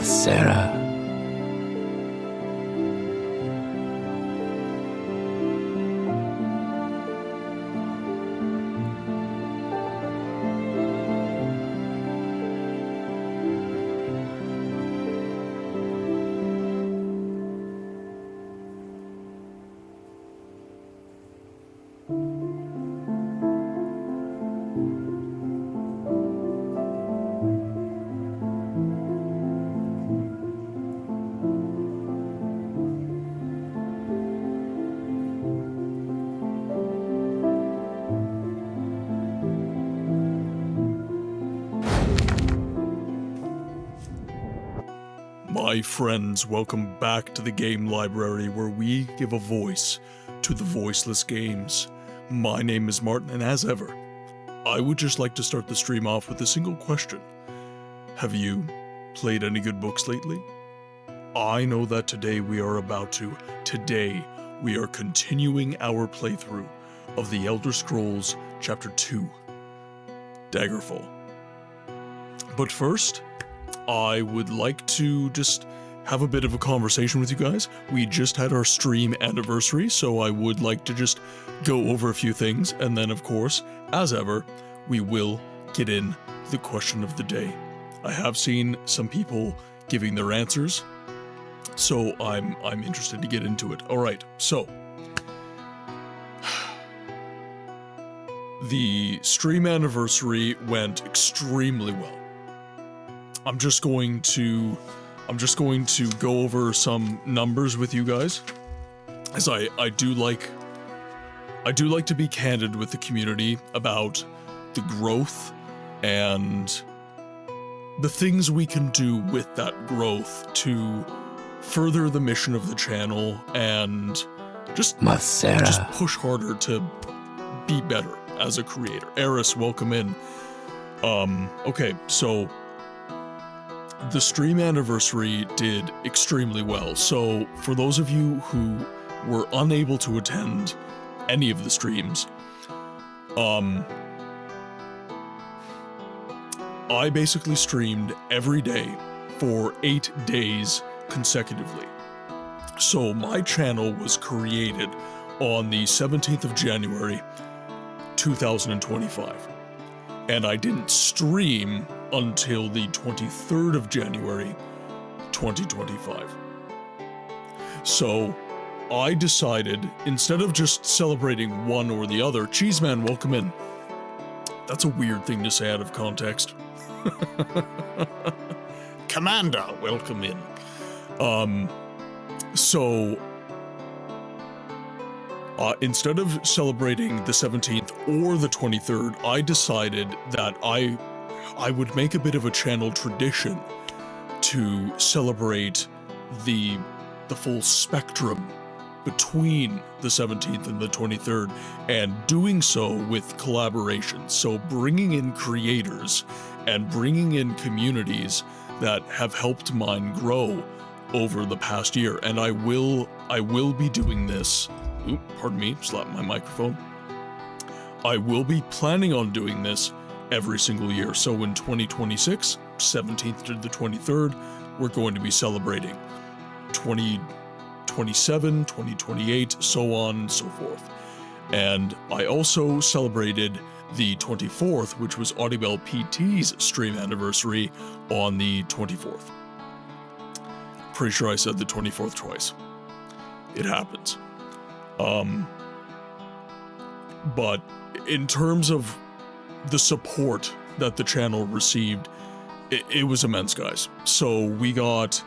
Sarah. My friends, welcome back to the game library where we give a voice to the voiceless games. My name is Martin, and as ever, I would just like to start the stream off with a single question. Have you played any good books lately? I know that today we are continuing our playthrough of The Elder Scrolls Chapter 2, Daggerfall. But first, I would like to just have a bit of a conversation with you guys. We just had our stream anniversary, so I would like to just go over a few things, and then of course, as ever, we will get in the question of the day. I have seen some people giving their answers, so I'm interested to get into it. Alright, so the stream anniversary went extremely well. I'm just going to go over some numbers with you guys, as I do like to be candid with the community about the growth and the things we can do with that growth to further the mission of the channel and just push harder to be better as a creator. Eris, welcome in. Okay, so the stream anniversary did extremely well. So for those of you who were unable to attend any of the streams, I basically streamed every day for 8 days consecutively. So my channel was created on the 17th of January, 2025. And I didn't stream until the 23rd of January, 2025. So I decided, instead of just celebrating one or the other, Cheeseman, welcome in. That's a weird thing to say out of context. Commander, welcome in. Instead of celebrating the 17th or the 23rd, I decided that I would make a bit of a channel tradition to celebrate the full spectrum between the 17th and the 23rd, and doing so with collaborations. So bringing in creators and bringing in communities that have helped mine grow over the past year. And I will be doing this. Oop, pardon me, slapped my microphone. I will be planning on doing this every single year. So in 2026, 17th to the 23rd, we're going to be celebrating 2027, 2028, so on and so forth. And I also celebrated the 24th, which was Audibel PT's stream anniversary, on the 24th. Pretty sure I said the 24th twice. It happens. But in terms of the support that the channel received, it was immense, guys. So we got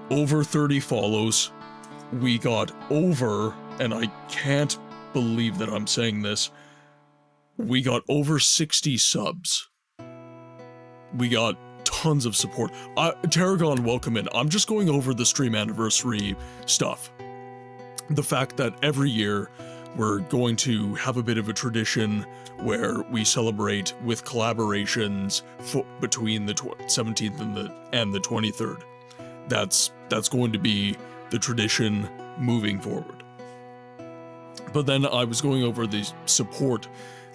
over 30 follows. We got over, and I can't believe that I'm saying this, we got over 60 subs. We got tons of support. Tarragon, welcome in. I'm just going over the stream anniversary stuff. The fact that every year we're going to have a bit of a tradition where we celebrate with collaborations between the 17th and the 23rd. That's going to be the tradition moving forward. But then I was going over the support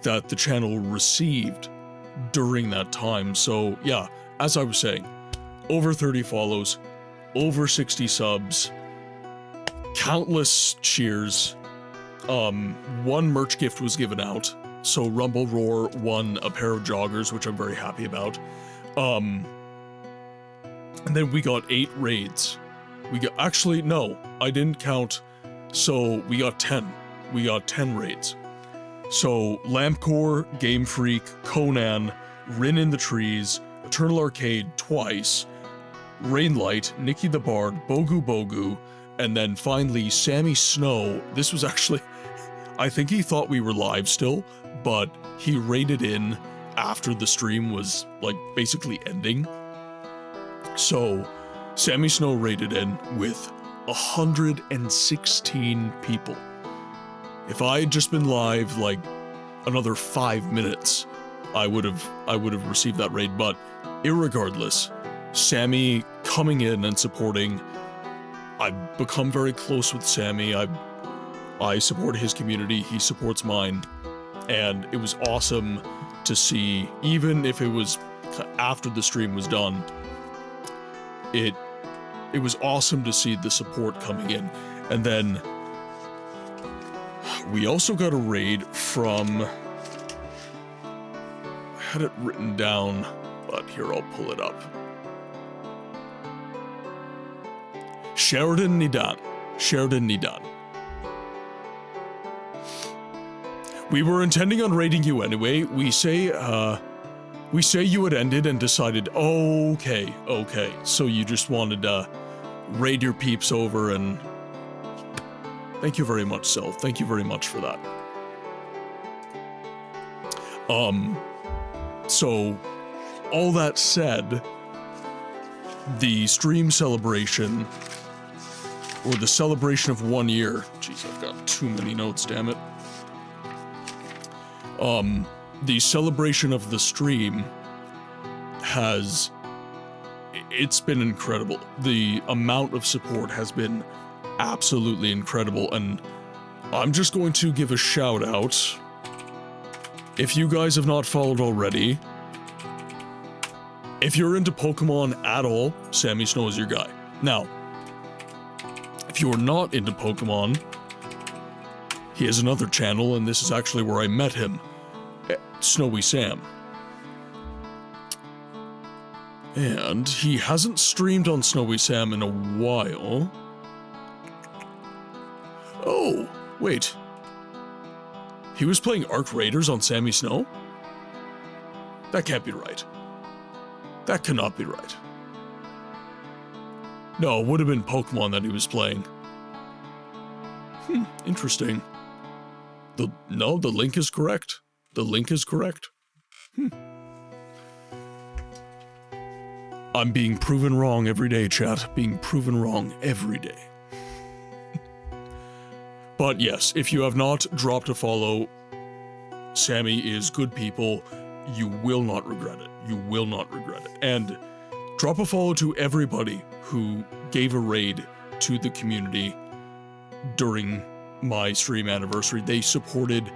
that the channel received during that time. So yeah, as I was saying, over 30 follows, over 60 subs, countless cheers. One merch gift was given out. So Rumble Roar won a pair of joggers, which I'm very happy about. And then we got 8 raids. Actually, no, I didn't count. So we got 10. We got 10 raids. So Lampcore, Game Freak, Conan, Rin in the Trees, Eternal Arcade twice, Rainlight, Nikki the Bard, Bogu Bogu, and then finally Sammy Snow. This was actually, I think he thought we were live still, but he raided in after the stream was like basically ending. So Sammy Snow raided in with 116 people. If I had just been live like another 5 minutes, I would have received that raid. But irregardless, Sammy coming in and supporting. I've become very close with Sammy. I support his community, he supports mine, and it was awesome to see, even if it was after the stream was done, it was awesome to see the support coming in. And then we also got a raid from, I had it written down, but here, I'll pull it up. Sheridan Nidan. We were intending on raiding you anyway. We say you had ended and decided, okay, so you just wanted to raid your peeps over, and thank you very much, Sel. Thank you very much for that. So, all that said, the stream celebration, or the celebration of 1 year. Jeez, I've got too many notes, damn it. The celebration of the stream it's been incredible. The amount of support has been absolutely incredible, and I'm just going to give a shout out. If you guys have not followed already, if you're into Pokemon at all, Sammy Snow is your guy. Now, if you're not into Pokemon, he has another channel, and this is actually where I met him, Snowy Sam. And he hasn't streamed on Snowy Sam in a while. Oh, wait. He was playing Arc Raiders on Sammy Snow? That can't be right. That cannot be right. No, it would have been Pokemon that he was playing. Interesting. The link is correct. The link is correct. I'm being proven wrong every day, chat. Being proven wrong every day. But yes, if you have not dropped a follow, Sammy is good people. You will not regret it. You will not regret it. And drop a follow to everybody who gave a raid to the community during my stream anniversary. They supported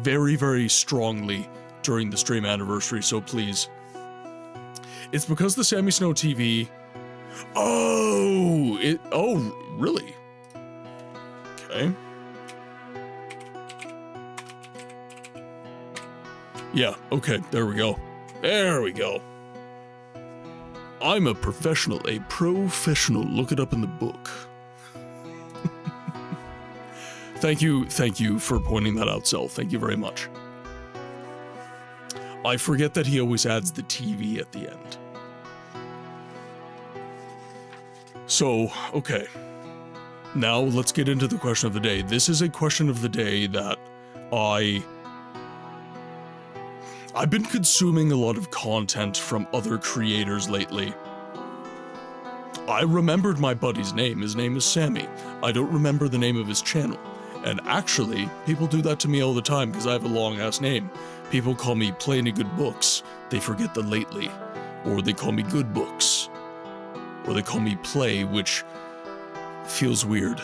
very, very strongly during the stream anniversary, so please. It's because the Sammy Snow TV... Oh, really? Okay. Yeah, okay, there we go. There we go. I'm a professional, look it up in the book. Thank you for pointing that out, Sel. Thank you very much. I forget that he always adds the TV at the end. So, okay. Now let's get into the question of the day. This is a question of the day that I've been consuming a lot of content from other creators lately. I remembered my buddy's name. His name is Sammy. I don't remember the name of his channel. And actually, people do that to me all the time because I have a long-ass name. People call me PlayAnyGoodBooks. They forget the lately. Or they call me Good Books. Or they call me Play, which feels weird.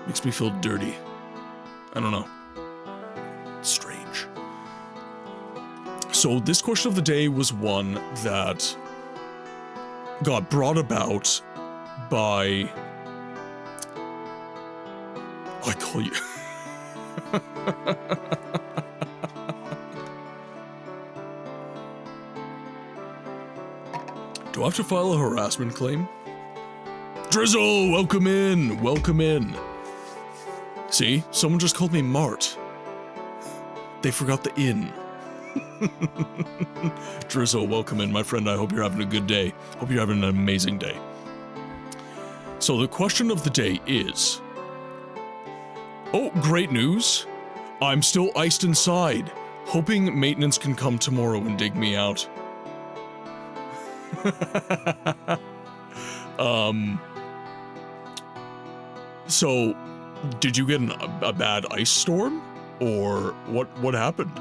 Makes me feel dirty. I don't know. It's strange. So this question of the day was one that got brought about by... I call you... Do I have to file a harassment claim? Drizzle, welcome in, welcome in. See, someone just called me Mart. They forgot the in. Drizzle, welcome in, my friend. I hope you're having a good day. Hope you're having an amazing day. So the question of the day is... Oh, great news. I'm still iced inside. Hoping maintenance can come tomorrow and dig me out. So, did you get a bad ice storm? Or what happened?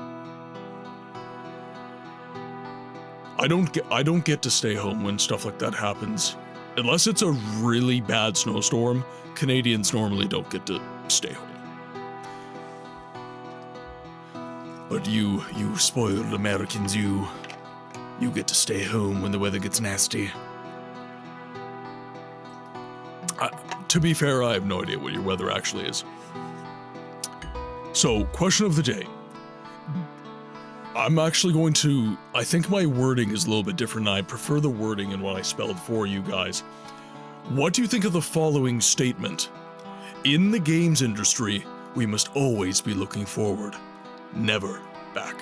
I don't get to stay home when stuff like that happens. Unless it's a really bad snowstorm, Canadians normally don't get to stay home. But you spoiled Americans, you get to stay home when the weather gets nasty. To be fair, I have no idea what your weather actually is. So, question of the day. I'm actually going to... I think my wording is a little bit different. I prefer the wording in what I spelled for you guys. What do you think of the following statement? In the games industry, we must always be looking forward, never back.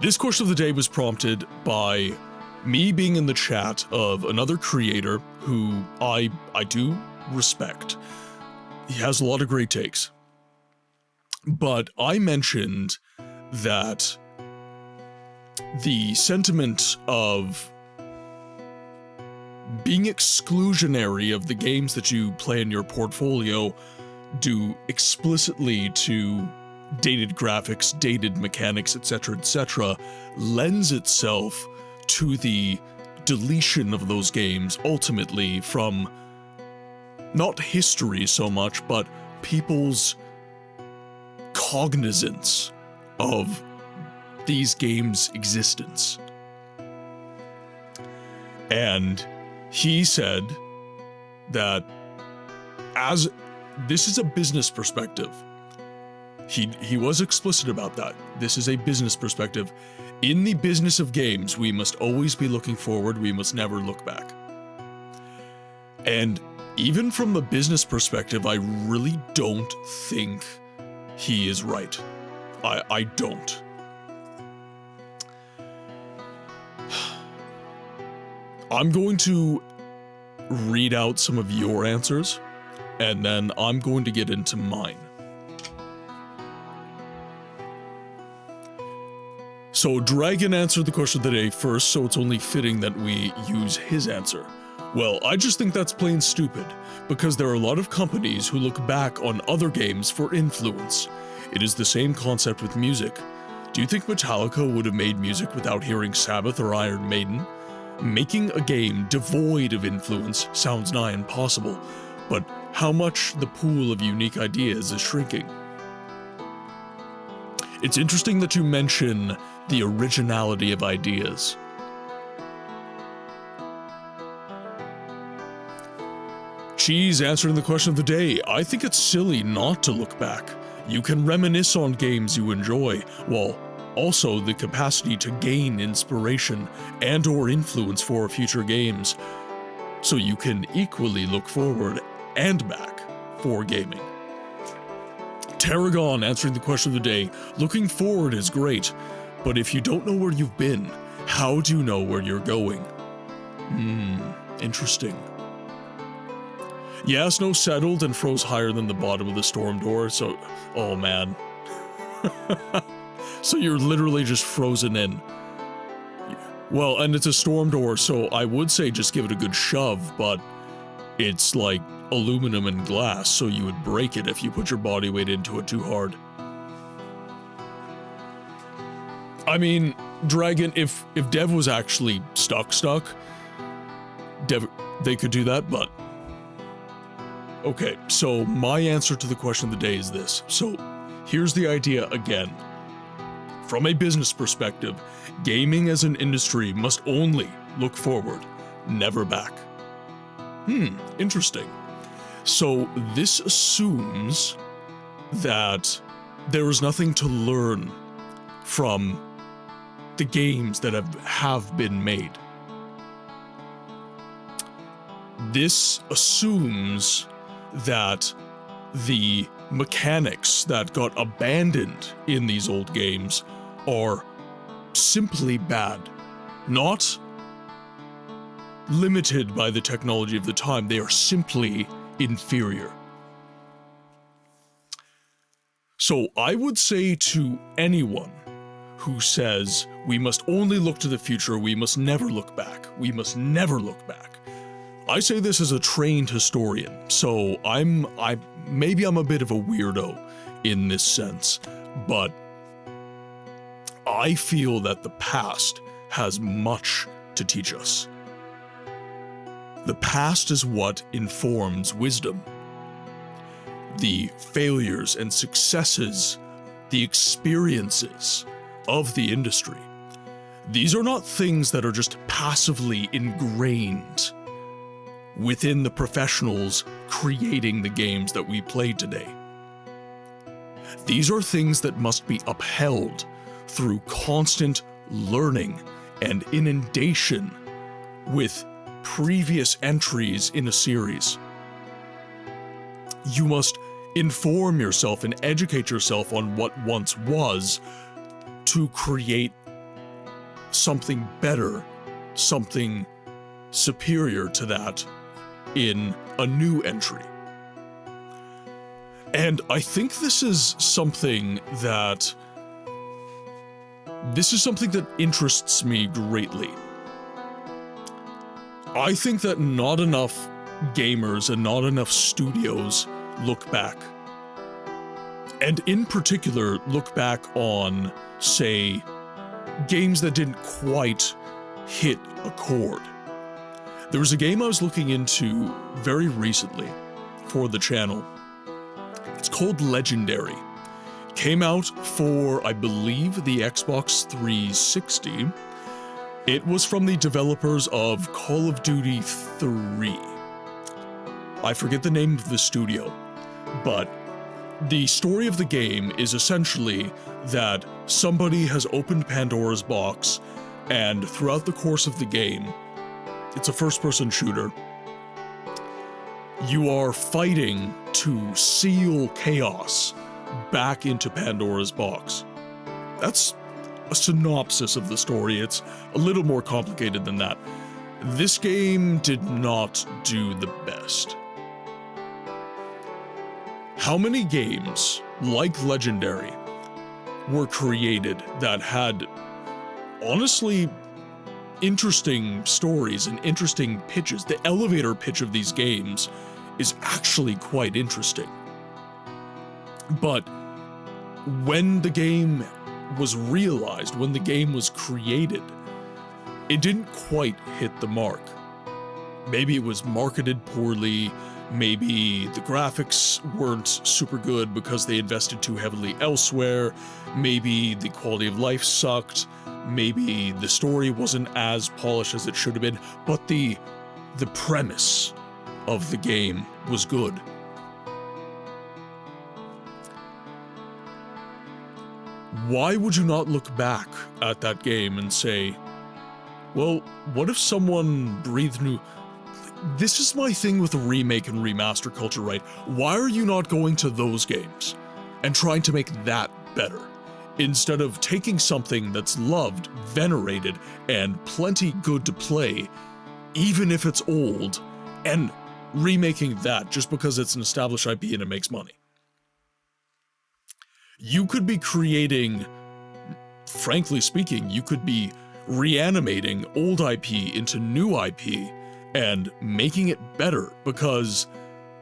This question of the day was prompted by me being in the chat of another creator who I do respect. He has a lot of great takes. But I mentioned that the sentiment of being exclusionary of the games that you play in your portfolio due explicitly to dated graphics, dated mechanics, etc., lends itself to the deletion of those games ultimately from not history so much, but people's cognizance of these games' existence. And he said that as this is a business perspective, he was explicit about that. This is a business perspective. In the business of games, we must always be looking forward, we must never look back. And even from the business perspective, I really don't think he is right. I don't. I'm going to read out some of your answers, and then I'm going to get into mine. So Dragon answered the question of the day first, so it's only fitting that we use his answer. Well, I just think that's plain stupid, because there are a lot of companies who look back on other games for influence. It is the same concept with music. Do you think Metallica would have made music without hearing Sabbath or Iron Maiden? Making a game devoid of influence sounds nigh impossible, but how much the pool of unique ideas is shrinking. It's interesting that you mention the originality of ideas. Cheese answering the question of the day. I think it's silly not to look back. You can reminisce on games you enjoy, while also the capacity to gain inspiration and/or influence for future games, so you can equally look forward and back for gaming. Tarragon answering the question of the day. Looking forward is great, but if you don't know where you've been, how do you know where you're going? Interesting. Yeah, snow settled and froze higher than the bottom of the storm door, so... Oh, man. So you're literally just frozen in. Well, and it's a storm door, so I would say just give it a good shove, but it's like aluminum and glass, so you would break it if you put your body weight into it too hard. I mean, Dragon, if Dev was actually stuck, Dev, they could do that, but... Okay, so my answer to the question of the day is this. So, here's the idea again. From a business perspective, gaming as an industry must only look forward, never back. Interesting. So this assumes that there is nothing to learn from the games that have been made. This assumes that the mechanics that got abandoned in these old games are simply bad, not limited by the technology of the time. They are simply inferior. So I would say to anyone who says we must only look to the future, we must never look back, we must never look back, I say this as a trained historian, so maybe I'm a bit of a weirdo in this sense, but I feel that the past has much to teach us. The past is what informs wisdom. The failures and successes, the experiences of the industry. These are not things that are just passively ingrained within the professionals creating the games that we play today. These are things that must be upheld through constant learning and inundation with previous entries in a series. You must inform yourself and educate yourself on what once was to create something better, something superior to that in a new entry. And I think this is something that interests me greatly. I think that not enough gamers and not enough studios look back. And in particular, look back on, say, games that didn't quite hit a chord. There was a game I was looking into very recently for the channel. It's called Legendary. It came out for, I believe, the Xbox 360. It was from the developers of Call of Duty 3. I forget the name of the studio, but the story of the game is essentially that somebody has opened Pandora's box, and throughout the course of the game, it's a first-person shooter, you are fighting to seal chaos back into Pandora's box. That's a synopsis of the story. It's a little more complicated than that. This game did not do the best. How many games, like Legendary, were created that had, honestly, interesting stories and interesting pitches? The elevator pitch of these games is actually quite interesting. But when the game was realized, when the game was created, it didn't quite hit the mark. Maybe it was marketed poorly, maybe the graphics weren't super good because they invested too heavily elsewhere, maybe the quality of life sucked, maybe the story wasn't as polished as it should have been, but the premise of the game was good. Why would you not look back at that game and say, well, what if someone breathed new? This is my thing with the remake and remaster culture, right? Why are you not going to those games and trying to make that better? Instead of taking something that's loved, venerated, and plenty good to play, even if it's old, and remaking that just because it's an established IP and it makes money. You could be creating, frankly speaking, you could be reanimating old IP into new IP and making it better because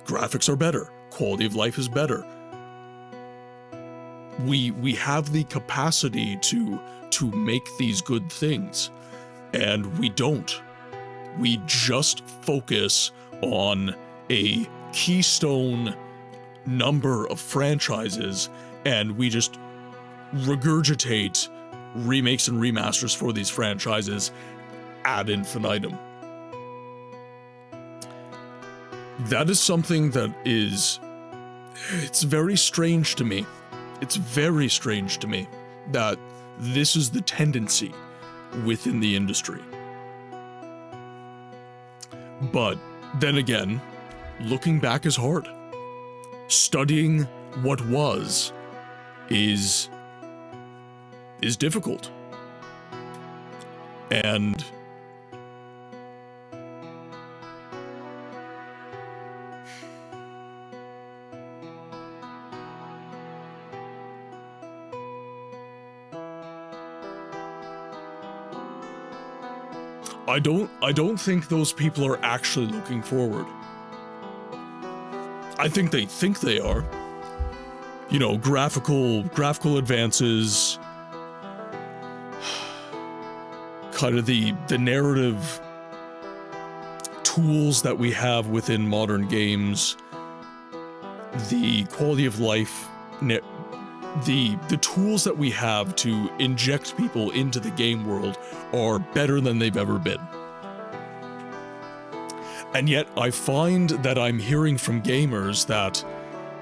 graphics are better, quality of life is better. We have the capacity to make these good things, and we don't. We just focus on a keystone number of franchises, and we just regurgitate remakes and remasters for these franchises ad infinitum. That is something that it's very strange to me. It's very strange to me that this is the tendency within the industry. But then again, looking back is hard. Studying what was is difficult. And I don't think those people are actually looking forward. I think they are. You know, graphical advances, kind of the narrative tools that we have within modern games, the quality of life, the tools that we have to inject people into the game world are better than they've ever been. And yet I find that I'm hearing from gamers that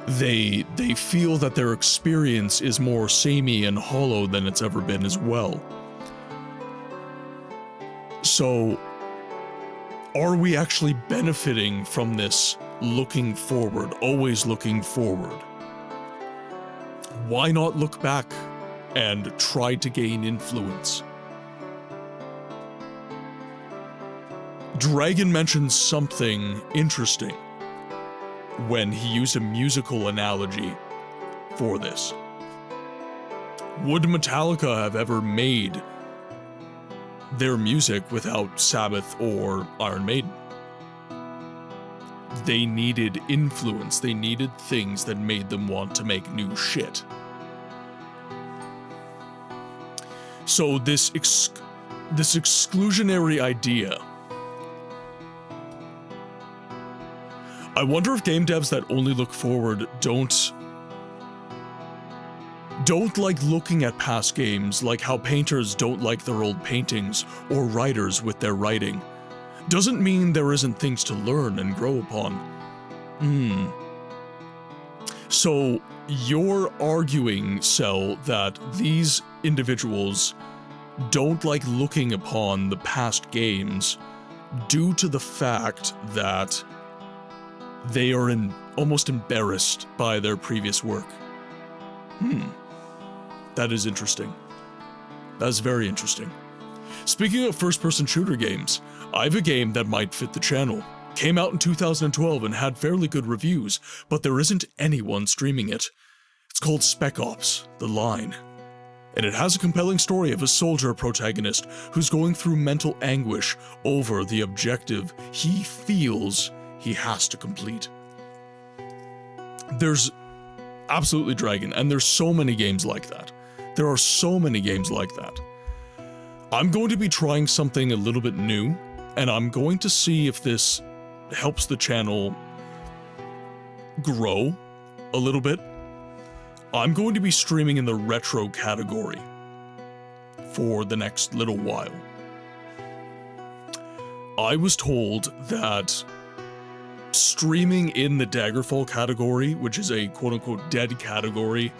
they feel that their experience is more samey and hollow than it's ever been as well. So, are we actually benefiting from this looking forward, always looking forward? Why not look back and try to gain influence? Dragon mentioned something interesting when he used a musical analogy for this. Would Metallica have ever made their music without Sabbath or Iron Maiden? They needed influence, they needed things that made them want to make new shit. So this exclusionary idea, I wonder if game devs that only look forward don't like looking at past games, like how painters don't like their old paintings or writers with their writing. Doesn't mean there isn't things to learn and grow upon. So you're arguing, Cell, that these individuals don't like looking upon the past games due to the fact that they are almost embarrassed by their previous work. That is interesting. That is very interesting. Speaking of first-person shooter games, I have a game that might fit the channel. Came out in 2012 and had fairly good reviews, but there isn't anyone streaming it. It's called Spec Ops: The Line. And it has a compelling story of a soldier protagonist who's going through mental anguish over the objective he feels he has to complete. There's absolutely Dragon, and there's so many games like that. There are so many games like that. I'm going to be trying something a little bit new, and I'm going to see if this helps the channel grow a little bit. I'm going to be streaming in the retro category for the next little while. I was told that streaming in the Daggerfall category, which is a quote-unquote dead category,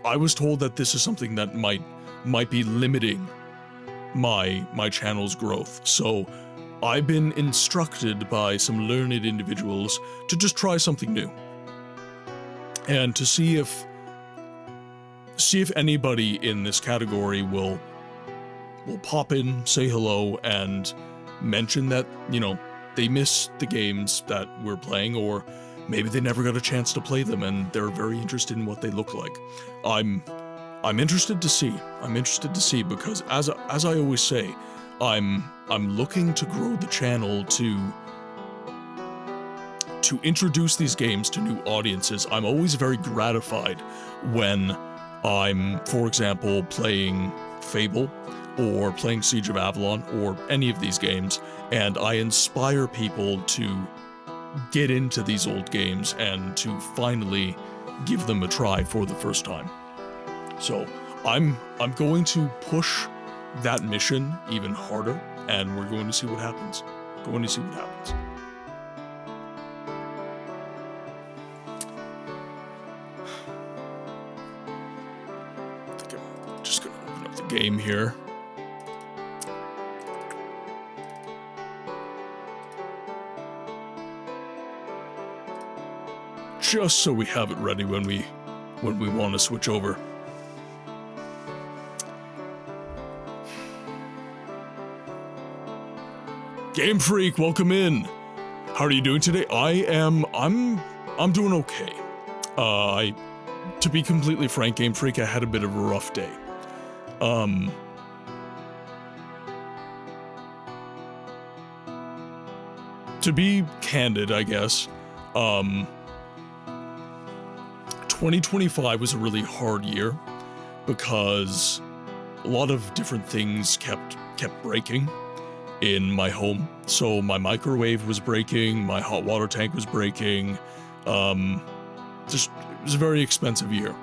I was told that this is something that might be limiting my channel's growth. So I've been instructed by some learned individuals to just try something new. And to see if anybody in this category will pop in, say hello, and mention that, you know, they miss the games that we're playing, or maybe they never got a chance to play them and they're very interested in what they look like. I'm interested to see. I'm interested to see, because as I always say, I'm looking to grow the channel to introduce these games to new audiences. I'm always very gratified when I'm, for example, playing Fable or playing Siege of Avalon or any of these games, and I inspire people to get into these old games and to finally give them a try for the first time. So I'm going to push that mission even harder, and we're going to see what happens. Going to see what happens. I think I'm just gonna open up the game here. Just so we have it ready when we want to switch over. Game Freak, welcome in. How are you doing today? I'm doing okay. To be completely frank, Game Freak, I had a bit of a rough day. To be candid, I guess, 2025 was a really hard year because a lot of different things kept breaking in my home. So my microwave was breaking, my hot water tank was breaking. It was a very expensive year.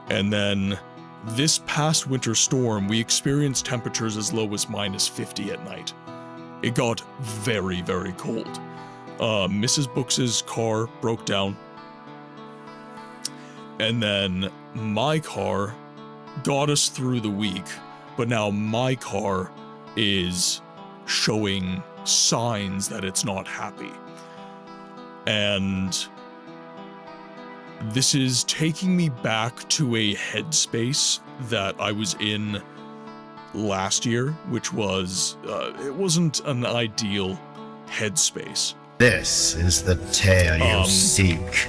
And then this past winter storm, we experienced temperatures as low as -50 at night. It got very, very cold. Mrs. Books's car broke down. And then my car got us through the week, but now my car is showing signs that it's not happy. And this is taking me back to a headspace that I was in last year, which was, it wasn't an ideal headspace. This is the tale you seek.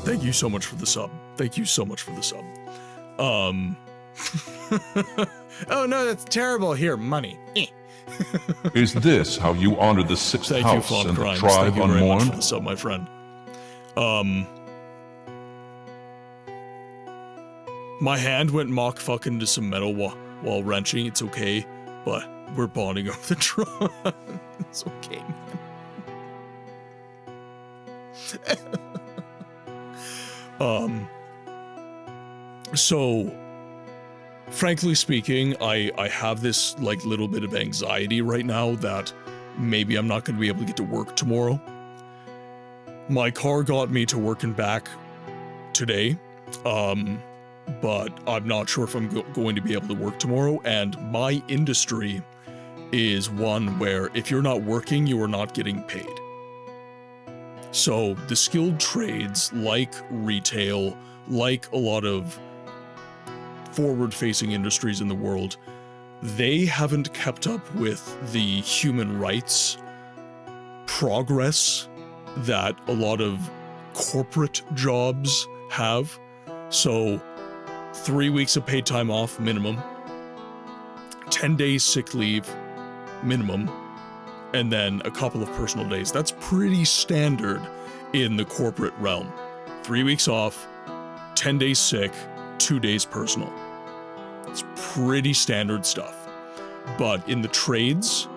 Thank you so much for the sub. Thank you so much for the sub. Oh no, that's terrible. Here, money. Is this how you honor the sixth Thank you, house Fawn and the Crimes. tribe Thank you very much for unmourned? the sub, my friend. My hand went mock fucking to some metal while wrenching. It's okay, but we're bonding over the drum. It's okay, man. So, frankly speaking, I have this, like, little bit of anxiety right now that maybe I'm not going to be able to get to work tomorrow. My car got me to work and back today, but I'm not sure if I'm going to be able to work tomorrow, and my industry is one where if you're not working, you are not getting paid. So the skilled trades, like retail, like a lot of forward-facing industries in the world, they haven't kept up with the human rights progress that a lot of corporate jobs have. So 3 weeks of paid time off minimum, 10 days sick leave minimum, and then a couple of personal days. That's pretty standard in the corporate realm. 3 weeks off, 10 days sick, 2 days personal. It's pretty standard stuff. But in the trades,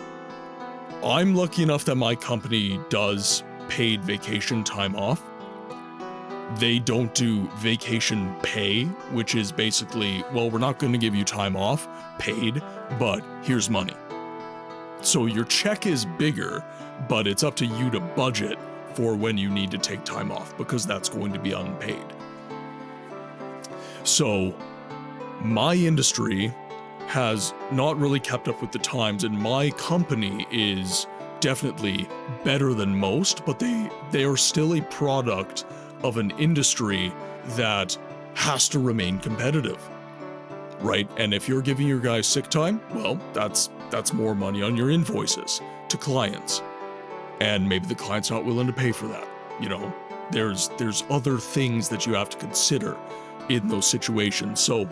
I'm lucky enough that my company does paid vacation time off. They don't do vacation pay, which is basically, well, we're not going to give you time off, paid, but here's money. So your check is bigger, but it's up to you to budget for when you need to take time off, because that's going to be unpaid. So my industry has not really kept up with the times, and my company is definitely better than most, but they are still a product of an industry that has to remain competitive, right? And if you're giving your guys sick time, well, that's more money on your invoices to clients, and maybe the client's not willing to pay for that. You know, there's other things that you have to consider in those situations. So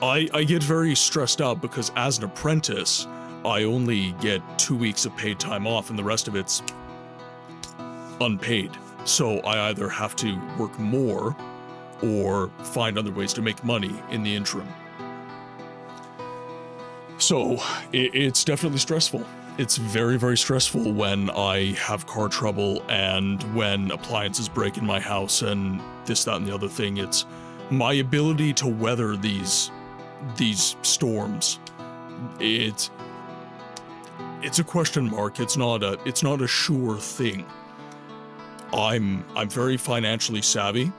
I get very stressed out because as an apprentice, I only get 2 weeks of paid time off, and the rest of it's unpaid. So I either have to work more or find other ways to make money in the interim. So it's definitely stressful. It's very, very stressful when I have car trouble and when appliances break in my house and this, that, and the other thing. It's my ability to weather these these storms. It's a question mark. It's not a sure thing. I'm very financially savvy.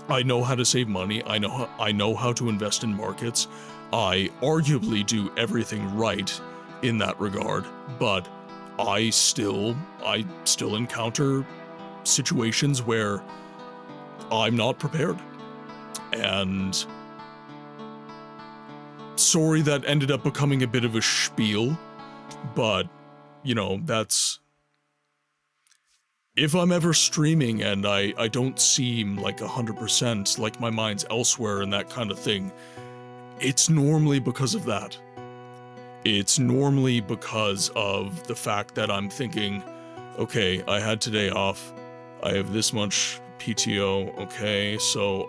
I know how to save money. I know how to invest in markets. I arguably do everything right in that regard, but I still encounter situations where I'm not prepared. And sorry that ended up becoming a bit of a spiel, but you know, that's, if I'm ever streaming and I don't seem like 100%, like my mind's elsewhere and that kind of thing, it's normally because of that. It's normally because of the fact that I'm thinking, okay, I had today off, I have this much PTO, okay, so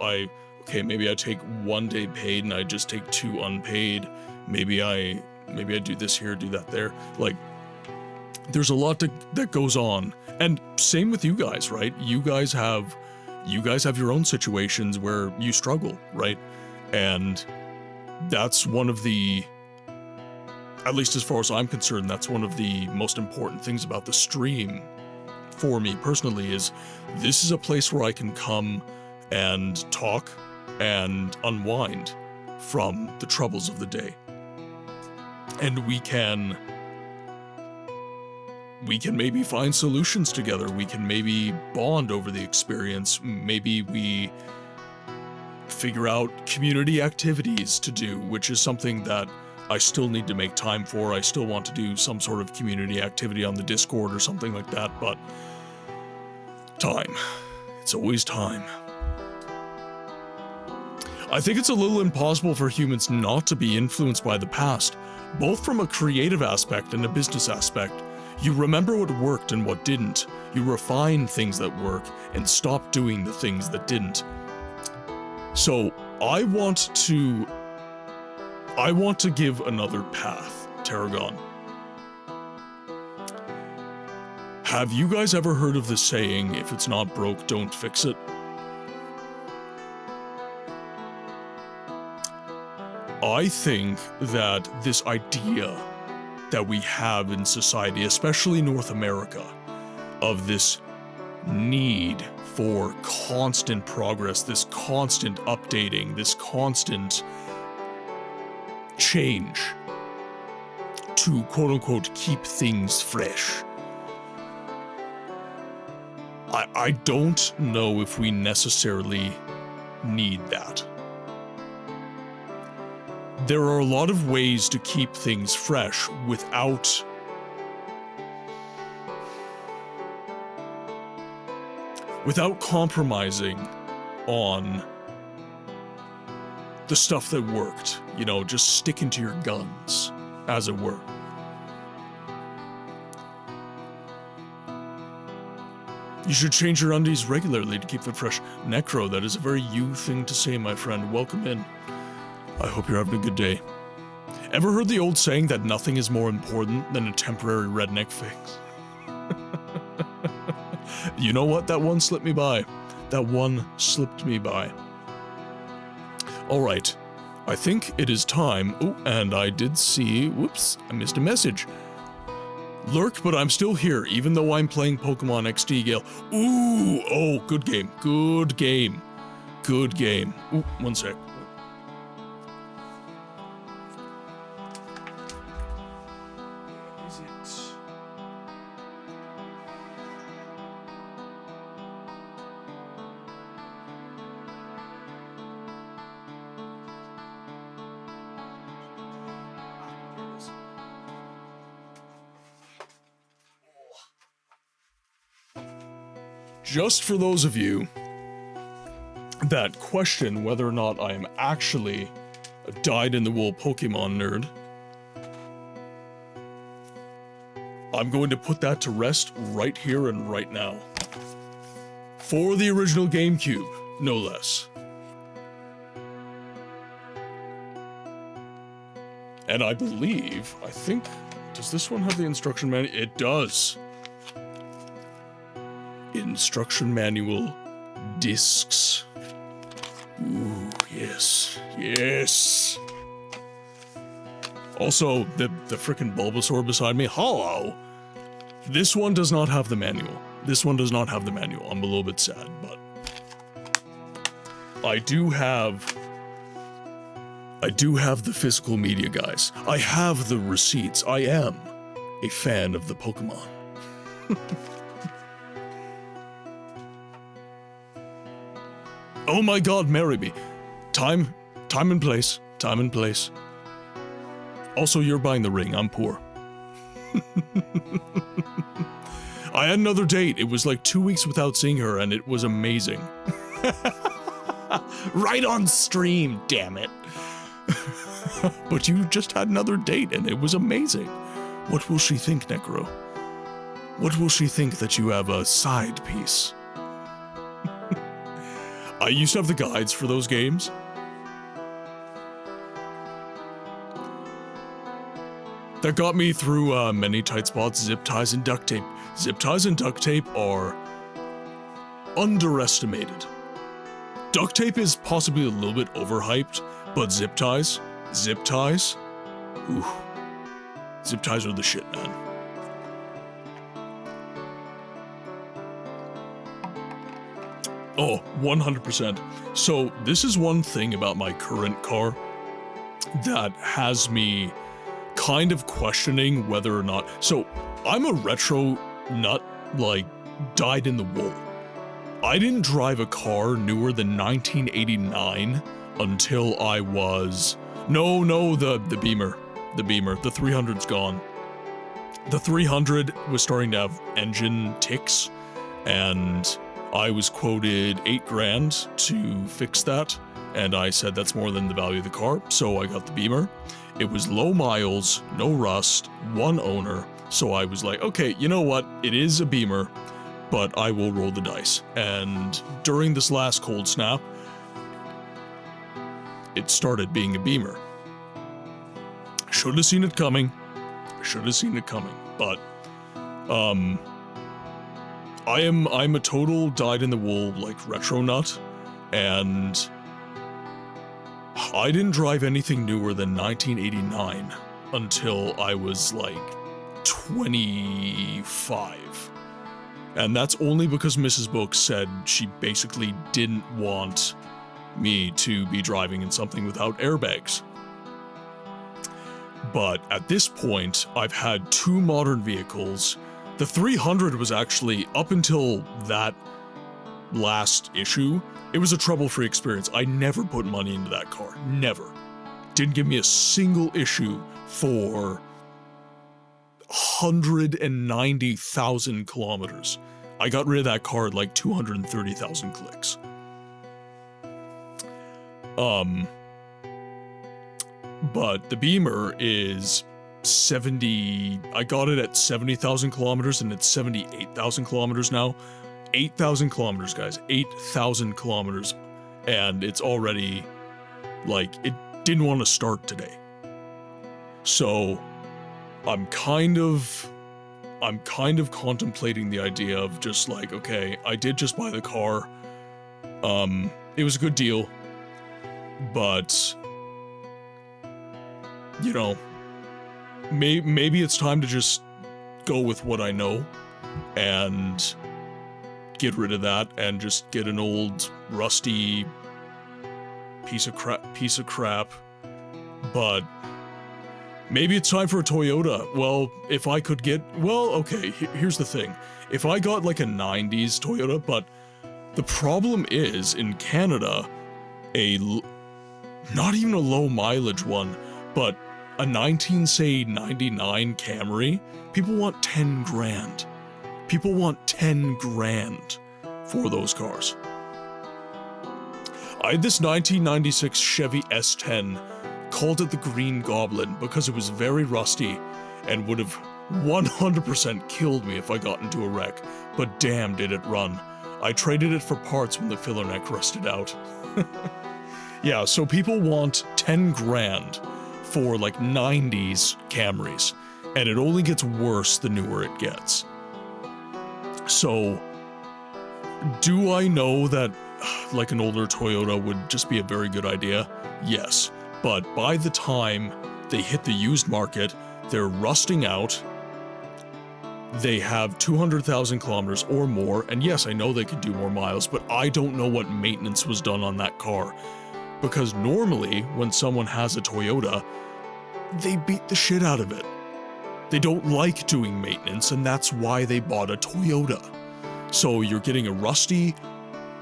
maybe I take 1 day paid and I just take 2 unpaid, maybe I do this here, do that there, like, there's a lot that goes on. And same with you guys, right? You guys have your own situations where you struggle, right? And that's one of the, at least as far as I'm concerned, that's one of the most important things about the stream for me personally, is this is a place where I can come and talk and unwind from the troubles of the day. And we can maybe find solutions together. We can maybe bond over the experience. Maybe we figure out community activities to do, which is something that I still need to make time for. I still want to do some sort of community activity on the Discord or something like that, but time. It's always time. I think it's a little impossible for humans not to be influenced by the past, both from a creative aspect and a business aspect. You remember what worked and what didn't. You refine things that work and stop doing the things that didn't. So I want to give another path, Tarragon. Have you guys ever heard of the saying, if it's not broke, don't fix it? I think that this idea that we have in society, especially North America, of this need for constant progress, this constant updating, this constant change to quote-unquote keep things fresh. I don't know if we necessarily need that. There are a lot of ways to keep things fresh without compromising on the stuff that worked, you know, just sticking to your guns, as it were. You should change your undies regularly to keep it fresh. Necro, that is a very you thing to say, my friend. Welcome in. I hope you're having a good day. Ever heard the old saying that nothing is more important than a temporary redneck fix? You know what? That one slipped me by. Alright. I think it is time. Oh, and I did see... Whoops, I missed a message. Lurk, but I'm still here, even though I'm playing Pokemon XD Gale. Ooh! Oh, good game. Good game. Ooh, one sec. Just for those of you that question whether or not I am actually a dyed-in-the-wool Pokemon nerd, I'm going to put that to rest right here and right now. For the original GameCube, no less. And I think, does this one have the instruction manual? It does. Instruction manual discs. Ooh, yes. Also, the frickin' Bulbasaur beside me, hello! This one does not have the manual. This one does not have the manual. I'm a little bit sad, but... I do have the physical media, guys. I have the receipts. I am a fan of the Pokemon. Oh my god, marry me. Time and place. Time and place. Also, you're buying the ring. I'm poor. I had another date. It was like 2 weeks without seeing her, and it was amazing. Right on stream, damn it. But you just had another date, and it was amazing. What will she think, Necro? What will she think that you have a side piece? I used to have the guides for those games. That got me through many tight spots, zip ties and duct tape. Zip ties and duct tape are underestimated. Duct tape is possibly a little bit overhyped, but zip ties, ooh. Zip ties are the shit, man. Oh, 100%. So this is one thing about my current car that has me kind of questioning whether or not... So, I'm a retro nut, like, dyed in the wool. I didn't drive a car newer than 1989 until I was... No, the Beamer. The Beamer. The 300's gone. The 300 was starting to have engine ticks, and I was quoted $8,000 to fix that, and I said that's more than the value of the car, so I got the Beamer. It was low miles, no rust, one owner, so I was like, okay, you know what, it is a Beamer, but I will roll the dice. And during this last cold snap, it started being a Beamer. Should have seen it coming, but, I'm a total dyed-in-the-wool, like, retro nut, and I didn't drive anything newer than 1989 until I was, like, 25. And that's only because Mrs. Book said she basically didn't want me to be driving in something without airbags. But at this point, I've had 2 modern vehicles. The 300 was actually, up until that last issue, it was a trouble-free experience. I never put money into that car. Never. Didn't give me a single issue for 190,000 kilometers. I got rid of that car at like 230,000 clicks. But the Beamer is 70, I got it at 70,000 kilometers and it's 78,000 kilometers now. 8,000 kilometers, guys, 8,000 kilometers. And it's already, like, it didn't want to start today. So, I'm kind of contemplating the idea of just like, okay, I did just buy the car. It was a good deal, but, you know, maybe it's time to just go with what I know and get rid of that and just get an old rusty piece of crap. But maybe it's time for a Toyota. Well, if I could get, well, okay, here's the thing. If I got like a 90s Toyota, but the problem is in Canada, not even a low mileage one, but a 1999 Camry, people want 10 grand. People want 10 grand for those cars. I had this 1996 Chevy S10, called it the Green Goblin because it was very rusty and would have 100% killed me if I got into a wreck, but damn did it run. I traded it for parts when the filler neck rusted out. Yeah, so people want 10 grand for like 90s Camrys, and it only gets worse the newer it gets. So, do I know that like an older Toyota would just be a very good idea? Yes, but by the time they hit the used market, they're rusting out, they have 200,000 kilometers or more, and yes, I know they could do more miles, but I don't know what maintenance was done on that car. Because normally, when someone has a Toyota, they beat the shit out of it. They don't like doing maintenance, and that's why they bought a Toyota. So you're getting a rusty,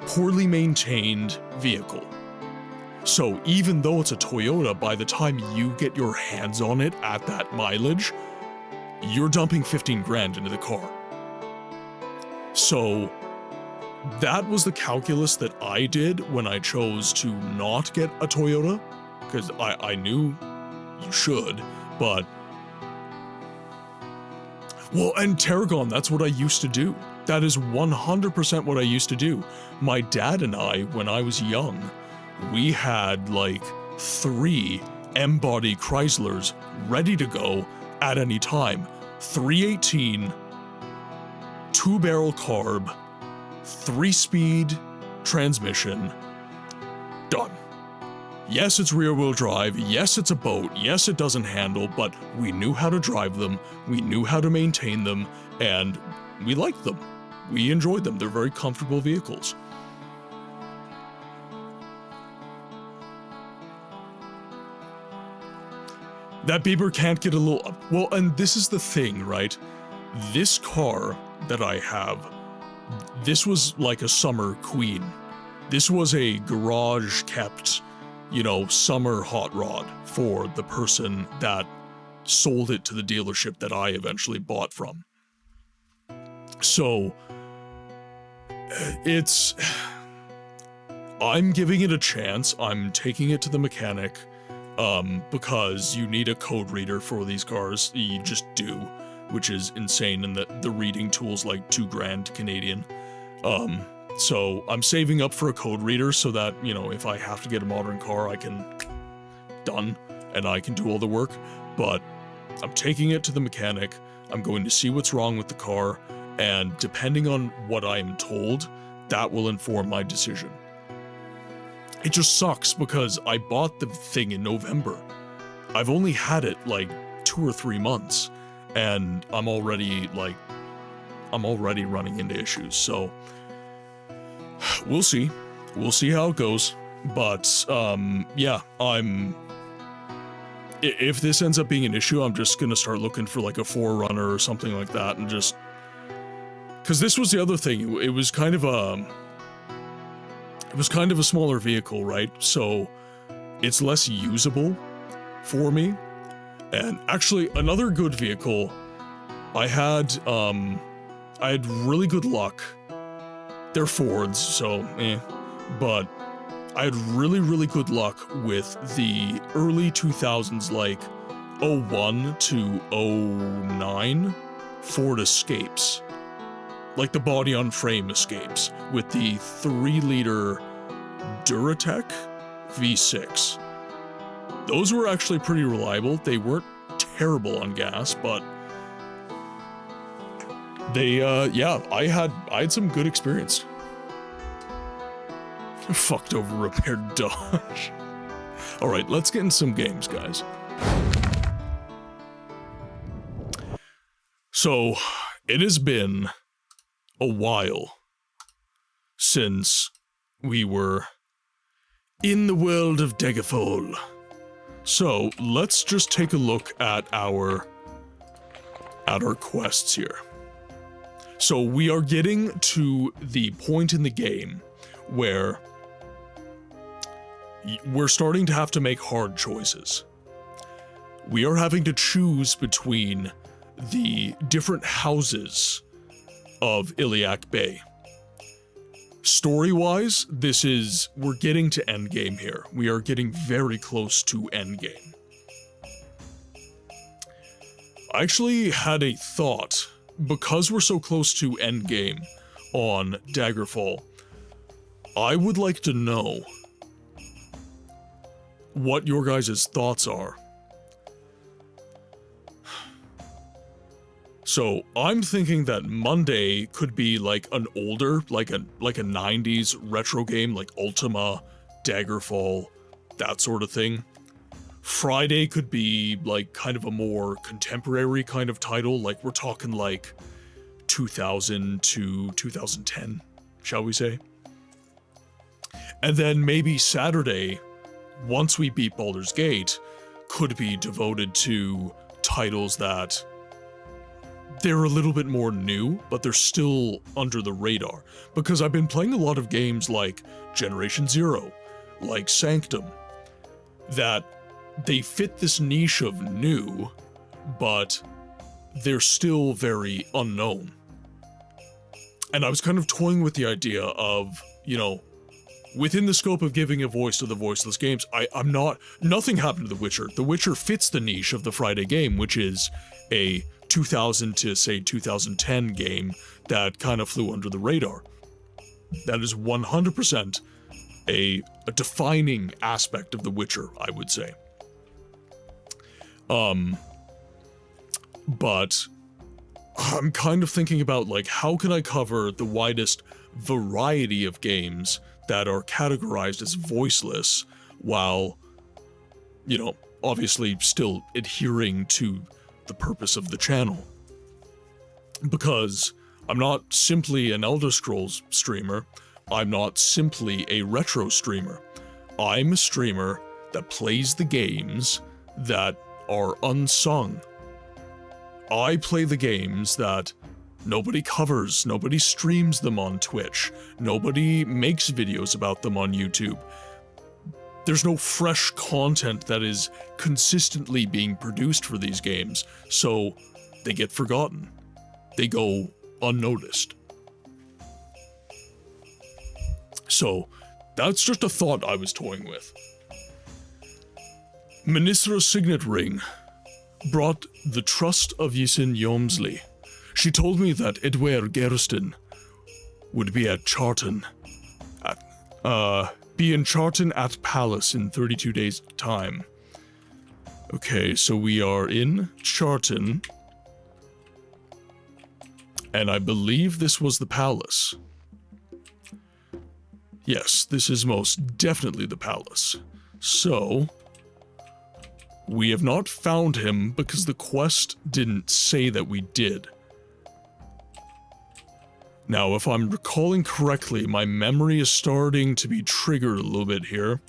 poorly maintained vehicle. So even though it's a Toyota, by the time you get your hands on it at that mileage, you're dumping 15 grand into the car. So that was the calculus that I did when I chose to not get a Toyota, because I knew you should, but... Well, and Tarragon, that's what I used to do. That is 100% what I used to do. My dad and I, when I was young, we had like 3 M-body Chryslers ready to go at any time. 318, 2-barrel carb, 3-speed transmission, done. Yes, it's rear-wheel drive, yes, it's a boat, yes, it doesn't handle, but we knew how to drive them, we knew how to maintain them, and we liked them. We enjoyed them. They're very comfortable vehicles. That Bieber can't get a little up. Well, and this is the thing, right? This car that I have, this was like a summer queen. This was a garage kept, you know, summer hot rod for the person that sold it to the dealership that I eventually bought from. So, I'm giving it a chance. I'm taking it to the mechanic, because you need a code reader for these cars. You just do, which is insane, and the reading tool's like $2,000 Canadian. So I'm saving up for a code reader so that, you know, if I have to get a modern car, I can, done, and I can do all the work. But I'm taking it to the mechanic. I'm going to see what's wrong with the car, and depending on what I am told, that will inform my decision. It just sucks because I bought the thing in November. I've only had it like 2 or 3 months, and I'm already running into issues. So we'll see. We'll see how it goes. But yeah, if this ends up being an issue, I'm just gonna start looking for like a 4Runner or something like that, and just, because this was the other thing. It was kind of a smaller vehicle, right? So it's less usable for me. And actually, another good vehicle, I had really good luck. They're Fords, so but I had really good luck with the early 2000s, like 01 to 09 Ford Escapes. Like the body-on-frame Escapes with the 3-liter Duratec V6. Those were actually pretty reliable. They weren't terrible on gas, but they, yeah, I had some good experience. Fucked over repaired Dodge. Alright, let's get in some games, guys. So, it has been a while since we were in the world of Daggerfall. So let's just take a look at our quests here. So we are getting to the point in the game where we're starting to have to make hard choices. We are having to choose between the different houses of Iliac Bay. Story-wise, we're getting to endgame here. We are getting very close to endgame. I actually had a thought, because we're so close to endgame on Daggerfall, I would like to know what your guys' thoughts are. So I'm thinking that Monday could be like an older, like a 90s retro game, like Ultima, Daggerfall, that sort of thing. Friday could be like kind of a more contemporary kind of title, like we're talking like 2000 to 2010, shall we say? And then maybe Saturday, once we beat Baldur's Gate, could be devoted to titles that they're a little bit more new, but they're still under the radar. Because I've been playing a lot of games like Generation Zero, like Sanctum, that they fit this niche of new, but they're still very unknown. And I was kind of toying with the idea of, you know, within the scope of giving a voice to the voiceless games, nothing happened to The Witcher. The Witcher fits the niche of the Friday game, which is a 2000 to, say, 2010 game that kind of flew under the radar. That is 100% a defining aspect of The Witcher, I would say. But I'm kind of thinking about, like, how can I cover the widest variety of games that are categorized as voiceless while, you know, obviously still adhering to the purpose of the channel. Because I'm not simply an Elder Scrolls streamer, I'm not simply a retro streamer. I'm a streamer that plays the games that are unsung. I play the games that nobody covers, nobody streams them on Twitch, nobody makes videos about them on YouTube. There's no fresh content that is consistently being produced for these games, so they get forgotten. They go unnoticed. So, that's just a thought I was toying with. Ministra's signet ring brought the trust of Yisin Yomsley. She told me that Edwer Gerston would be at Charton, be in Charton at Palace in 32 days' time. Okay, so we are in Charton, and I believe this was the palace. Yes, this is most definitely the palace. So, we have not found him because the quest didn't say that we did. Now, if I'm recalling correctly, my memory is starting to be triggered a little bit here.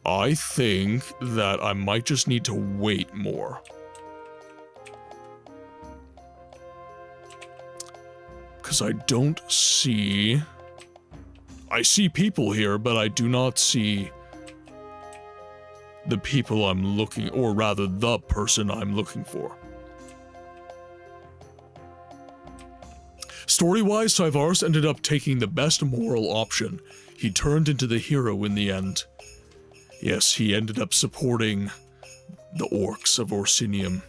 I think that I might just need to wait more. Because I don't see... I see people here, but I do not see the people I'm looking, or rather the person I'm looking for. Story-wise, Syvaris ended up taking the best moral option. He turned into the hero in the end. Yes, he ended up supporting the orcs of Orsinium.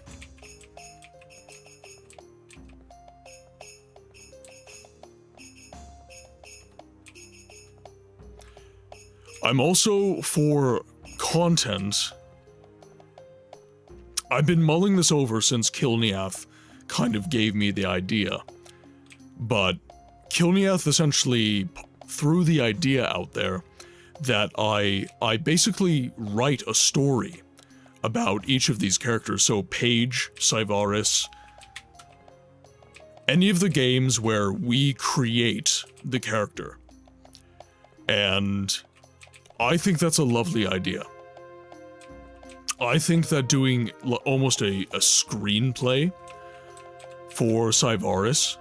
I'm also, for content, I've been mulling this over since Kilniath kind of gave me the idea. But Kilniath essentially threw the idea out there that I basically write a story about each of these characters. So Paige, Syvaris, any of the games where we create the character. And I think that's a lovely idea. I think that doing almost a screenplay for Syvaris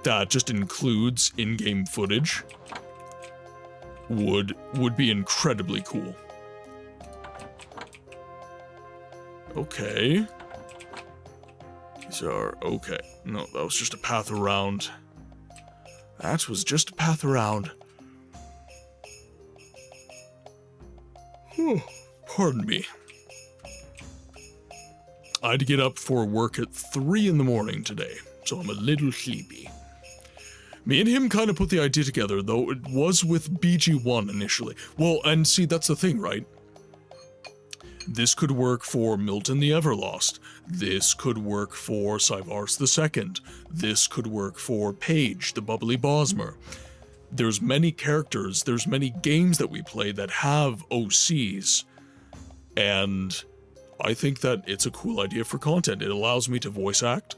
that just includes in-game footage would be incredibly cool. Okay. These are okay. No, that was just a path around. That was just a path around. Pardon me. I had to get up for work at 3 in the morning today, so I'm a little sleepy. Me and him kind of put the idea together, though it was with BG1 initially. Well, and see, that's the thing, right? This could work for Milton the Everlost. This could work for Syvaris II. This could work for Paige, the Bubbly Bosmer. There's many characters, there's many games that we play that have OCs And I think that it's a cool idea for content. It allows me to voice act.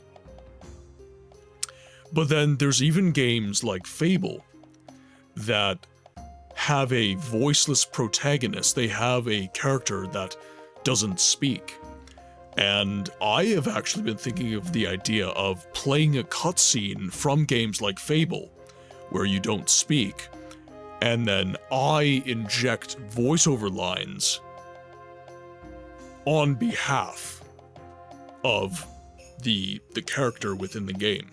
But then there's even games like Fable that have a voiceless protagonist. They have a character that doesn't speak. And I have actually been thinking of the idea of playing a cutscene from games like Fable, where you don't speak, and then I inject voiceover lines on behalf of the character within the game.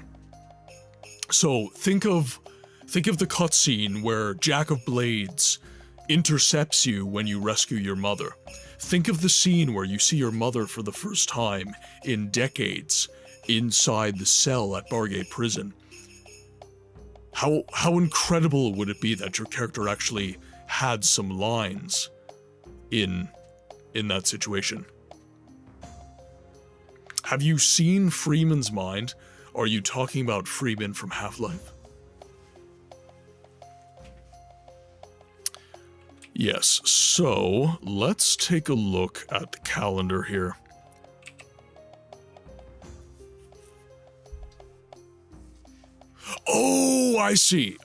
So think of the cutscene where Jack of Blades intercepts you when you rescue your mother. Think of the scene where you see your mother for the first time in decades inside the cell at Bargate Prison. How incredible would it be that your character actually had some lines in that situation? Have you seen Freeman's Mind? Are you talking about Freeman from Half-Life? Yes, so let's take a look at the calendar here. Oh, I see.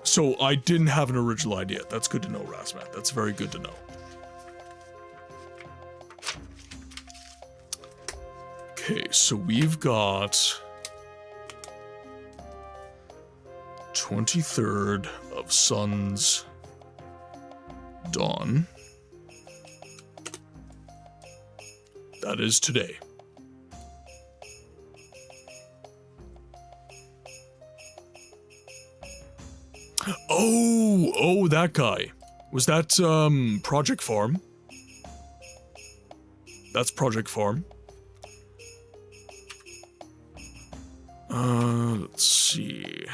So I didn't have an original idea. That's good to know, Razmat. That's very good to know. Okay, so we've got 23rd of Sun's Dawn. That is today. Oh, that guy. Was that, Project Farm? That's Project Farm. Let's see.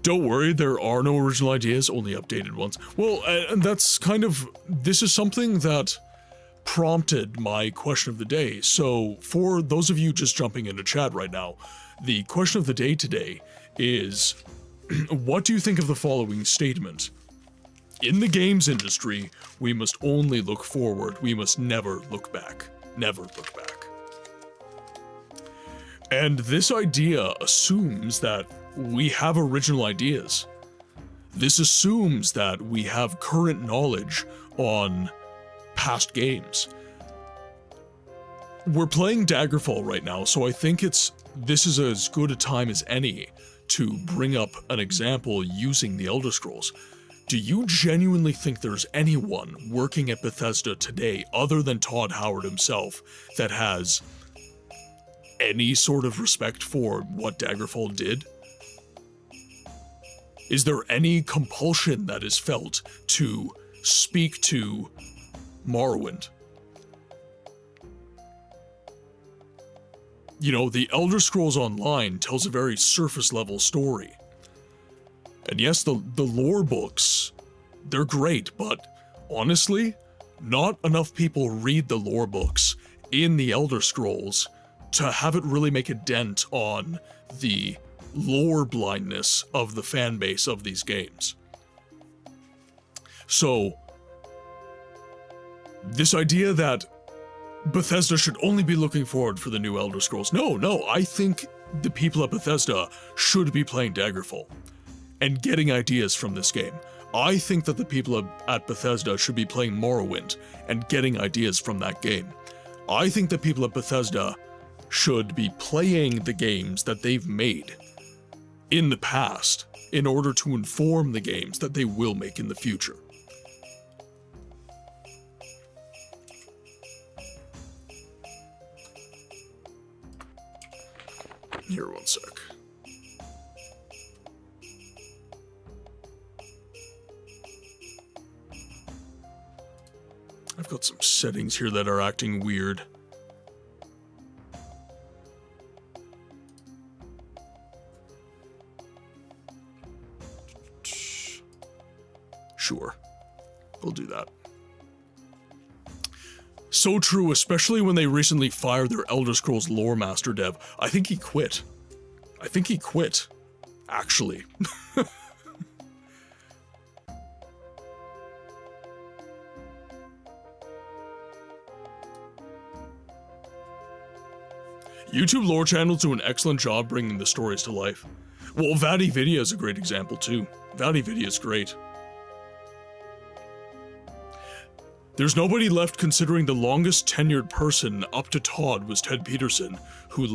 Don't worry, there are no original ideas, only updated ones. Well, and that's kind of, this is something that prompted my question of the day. So for those of you just jumping into chat right now, the question of the day today is, what do you think of the following statement? In the games industry, we must only look forward. We must never look back. Never look back. And this idea assumes that we have original ideas. This assumes that we have current knowledge on past games. We're playing Daggerfall right now, so I think this is as good a time as any to bring up an example using the Elder Scrolls. Do you genuinely think there's anyone working at Bethesda today, other than Todd Howard himself, that has any sort of respect for what Daggerfall did? Is there any compulsion that is felt to speak to Morrowind? You know, the Elder Scrolls Online tells a very surface-level story. And yes, the lore books, they're great, but honestly, not enough people read the lore books in the Elder Scrolls to have it really make a dent on the lore blindness of the fan base of these games. So, this idea that Bethesda should only be looking forward for the new Elder Scrolls. No, I think the people at Bethesda should be playing Daggerfall and getting ideas from this game. I think that the people at Bethesda should be playing Morrowind and getting ideas from that game. I think the people at Bethesda should be playing the games that they've made in the past in order to inform the games that they will make in the future. Here, one sec. I've got some settings here that are acting weird. Sure, we'll do that. So true, especially when they recently fired their Elder Scrolls lore master dev. I think he quit. I think he quit, actually. YouTube lore channels do an excellent job bringing the stories to life. Well, Vadi Video is a great example too. Vadi Video is great. There's nobody left considering the longest tenured person up to Todd was Ted Peterson, who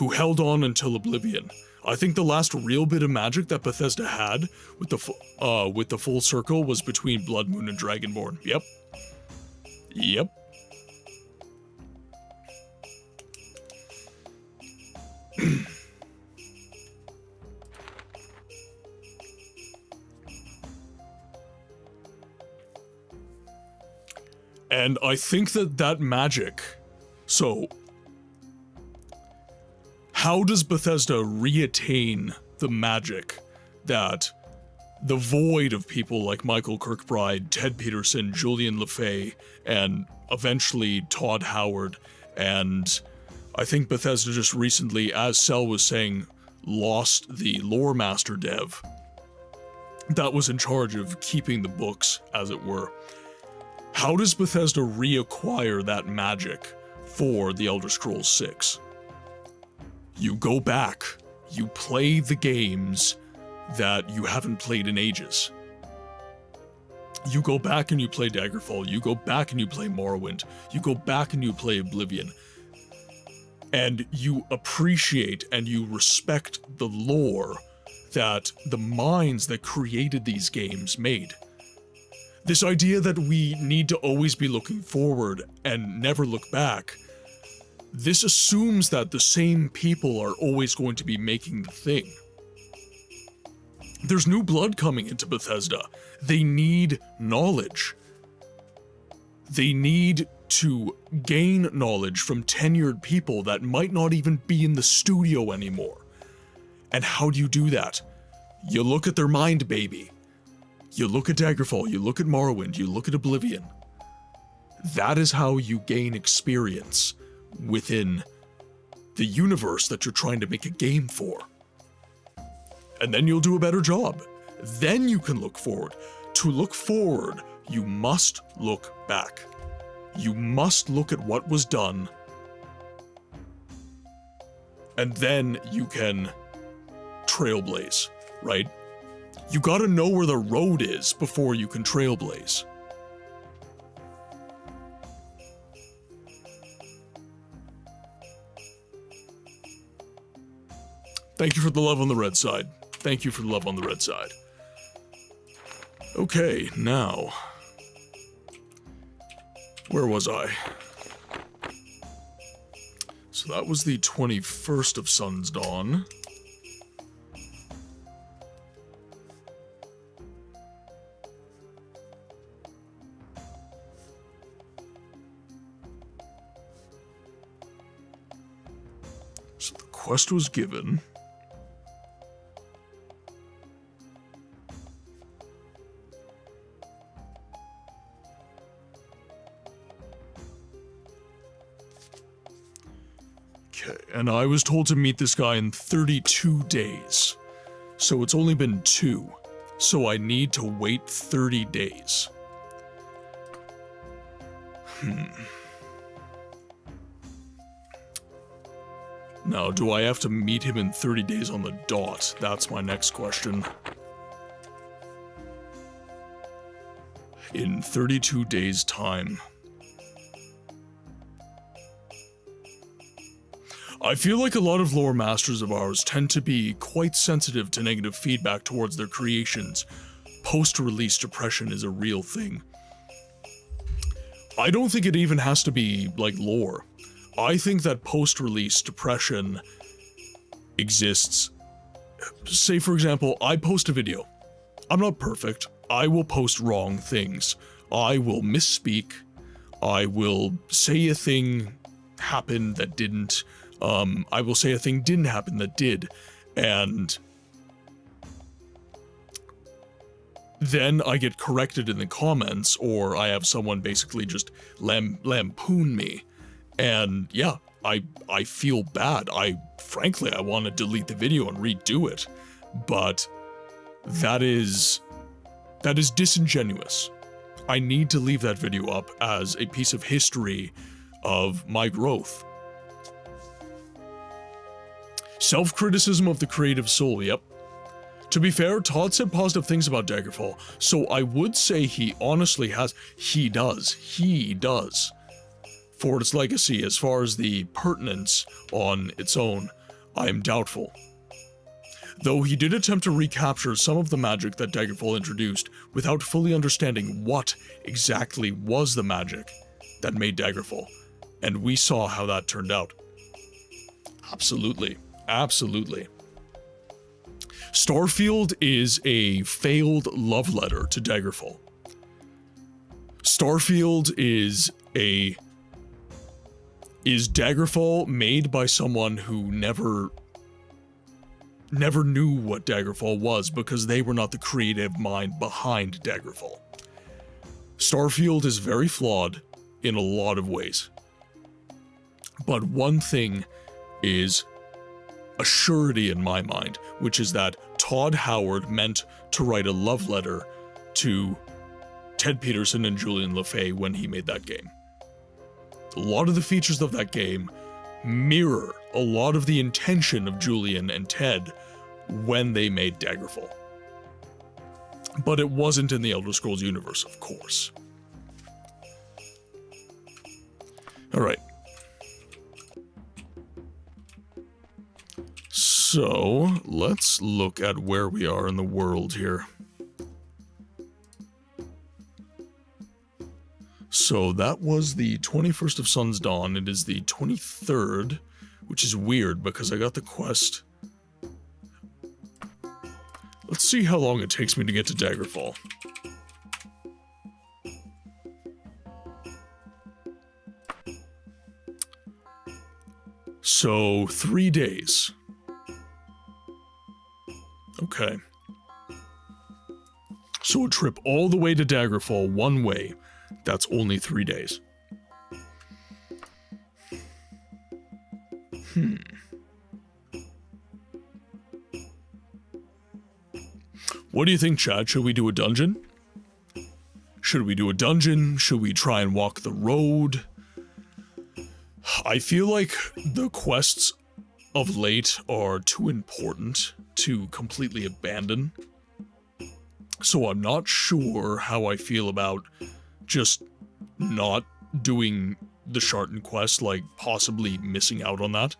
held on until Oblivion. I think the last real bit of magic that Bethesda had with the full circle was between Blood Moon and Dragonborn. Yep. Yep. And I think that magic, so how does Bethesda reattain the magic that the void of people like Michael Kirkbride, Ted Peterson, Julian LeFay, and eventually Todd Howard, and I think Bethesda just recently, as Cell was saying, lost the lore master dev that was in charge of keeping the books, as it were. How does Bethesda reacquire that magic for The Elder Scrolls 6? You go back, you play the games that you haven't played in ages. You go back and you play Daggerfall, you go back and you play Morrowind, you go back and you play Oblivion, and you appreciate and you respect the lore that the minds that created these games made. This idea that we need to always be looking forward and never look back, this assumes that the same people are always going to be making the thing. There's new blood coming into Bethesda. They need knowledge. They need to gain knowledge from tenured people that might not even be in the studio anymore. And how do you do that? You look at their mind, baby. You look at Daggerfall, you look at Morrowind, you look at Oblivion. That is how you gain experience within the universe that you're trying to make a game for. And then you'll do a better job. Then you can look forward. To look forward, you must look back. You must look at what was done, and then you can trailblaze, right? You gotta know where the road is before you can trailblaze. Thank you for the love on the red side. Thank you for the love on the red side. Okay, now, where was I? So that was the 21st of Sun's Dawn. So the quest was given. Okay, and I was told to meet this guy in 32 days. So it's only been 2. So I need to wait 30 days. Now, do I have to meet him in 30 days on the dot? That's my next question. In 32 days' time. I feel like a lot of lore masters of ours tend to be quite sensitive to negative feedback towards their creations. Post-release depression is a real thing. I don't think it even has to be, like, lore. I think that post-release depression exists. Say, for example, I post a video. I'm not perfect. I will post wrong things. I will misspeak. I will say a thing happened that didn't. I will say a thing didn't happen that did. And then I get corrected in the comments, or I have someone basically just lampoon me. And yeah, I feel bad. Frankly, I want to delete the video and redo it, but that is disingenuous. I need to leave that video up as a piece of history of my growth. Self-criticism of the creative soul, yep. To be fair, Todd said positive things about Daggerfall, so I would say he honestly has. He does. For its legacy, as far as the pertinence on its own, I am doubtful. Though he did attempt to recapture some of the magic that Daggerfall introduced without fully understanding what exactly was the magic that made Daggerfall, and we saw how that turned out. Absolutely. Starfield is a failed love letter to Daggerfall. Starfield is Daggerfall made by someone who never knew what Daggerfall was because they were not the creative mind behind Daggerfall. Starfield is very flawed in a lot of ways. But one thing is a surety in my mind, which is that Todd Howard meant to write a love letter to Ted Peterson and Julian LeFay when he made that game. A lot of the features of that game mirror a lot of the intention of Julian and Ted when they made Daggerfall. But it wasn't in the Elder Scrolls universe, of course. Alright. So, let's look at where we are in the world here. So that was the 21st of Sun's Dawn. It is the 23rd, which is weird because I got the quest. Let's see how long it takes me to get to Daggerfall. So, 3 days. Okay. So a trip all the way to Daggerfall one way, that's only 3 days. What do you think, Chad? Should we do a dungeon? Should we try and walk the road? I feel like the quests of late are too important to completely abandon. So I'm not sure how I feel about just not doing the Sharton quest, like possibly missing out on that.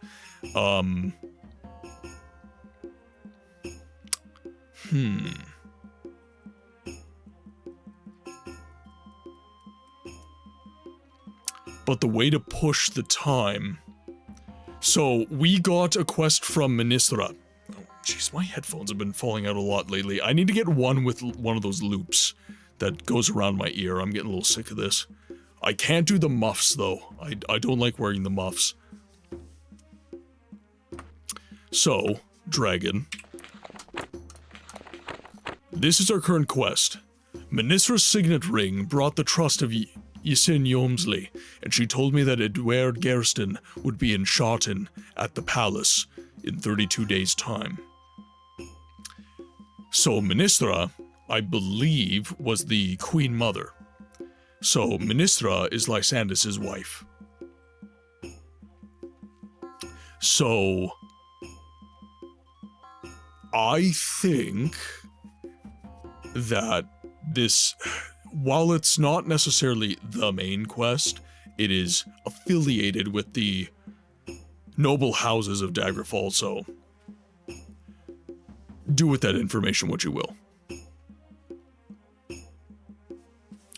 But the way to push the time... So, we got a quest from Ministra. Oh, jeez, my headphones have been falling out a lot lately. I need to get one with one of those loops that goes around my ear. I'm getting a little sick of this. I can't do the muffs, though. I don't like wearing the muffs. So, Dragon. This is our current quest. Ministra's signet ring brought the trust of Yisin Yomsley, and she told me that Edward Gerston would be in Sharton at the palace in 32 days' time. So Ministra, I believe, was the Queen Mother. So Ministra is Lysandas's wife. So I think that this, while it's not necessarily the main quest, it is affiliated with the noble houses of Daggerfall, so do with that information what you will.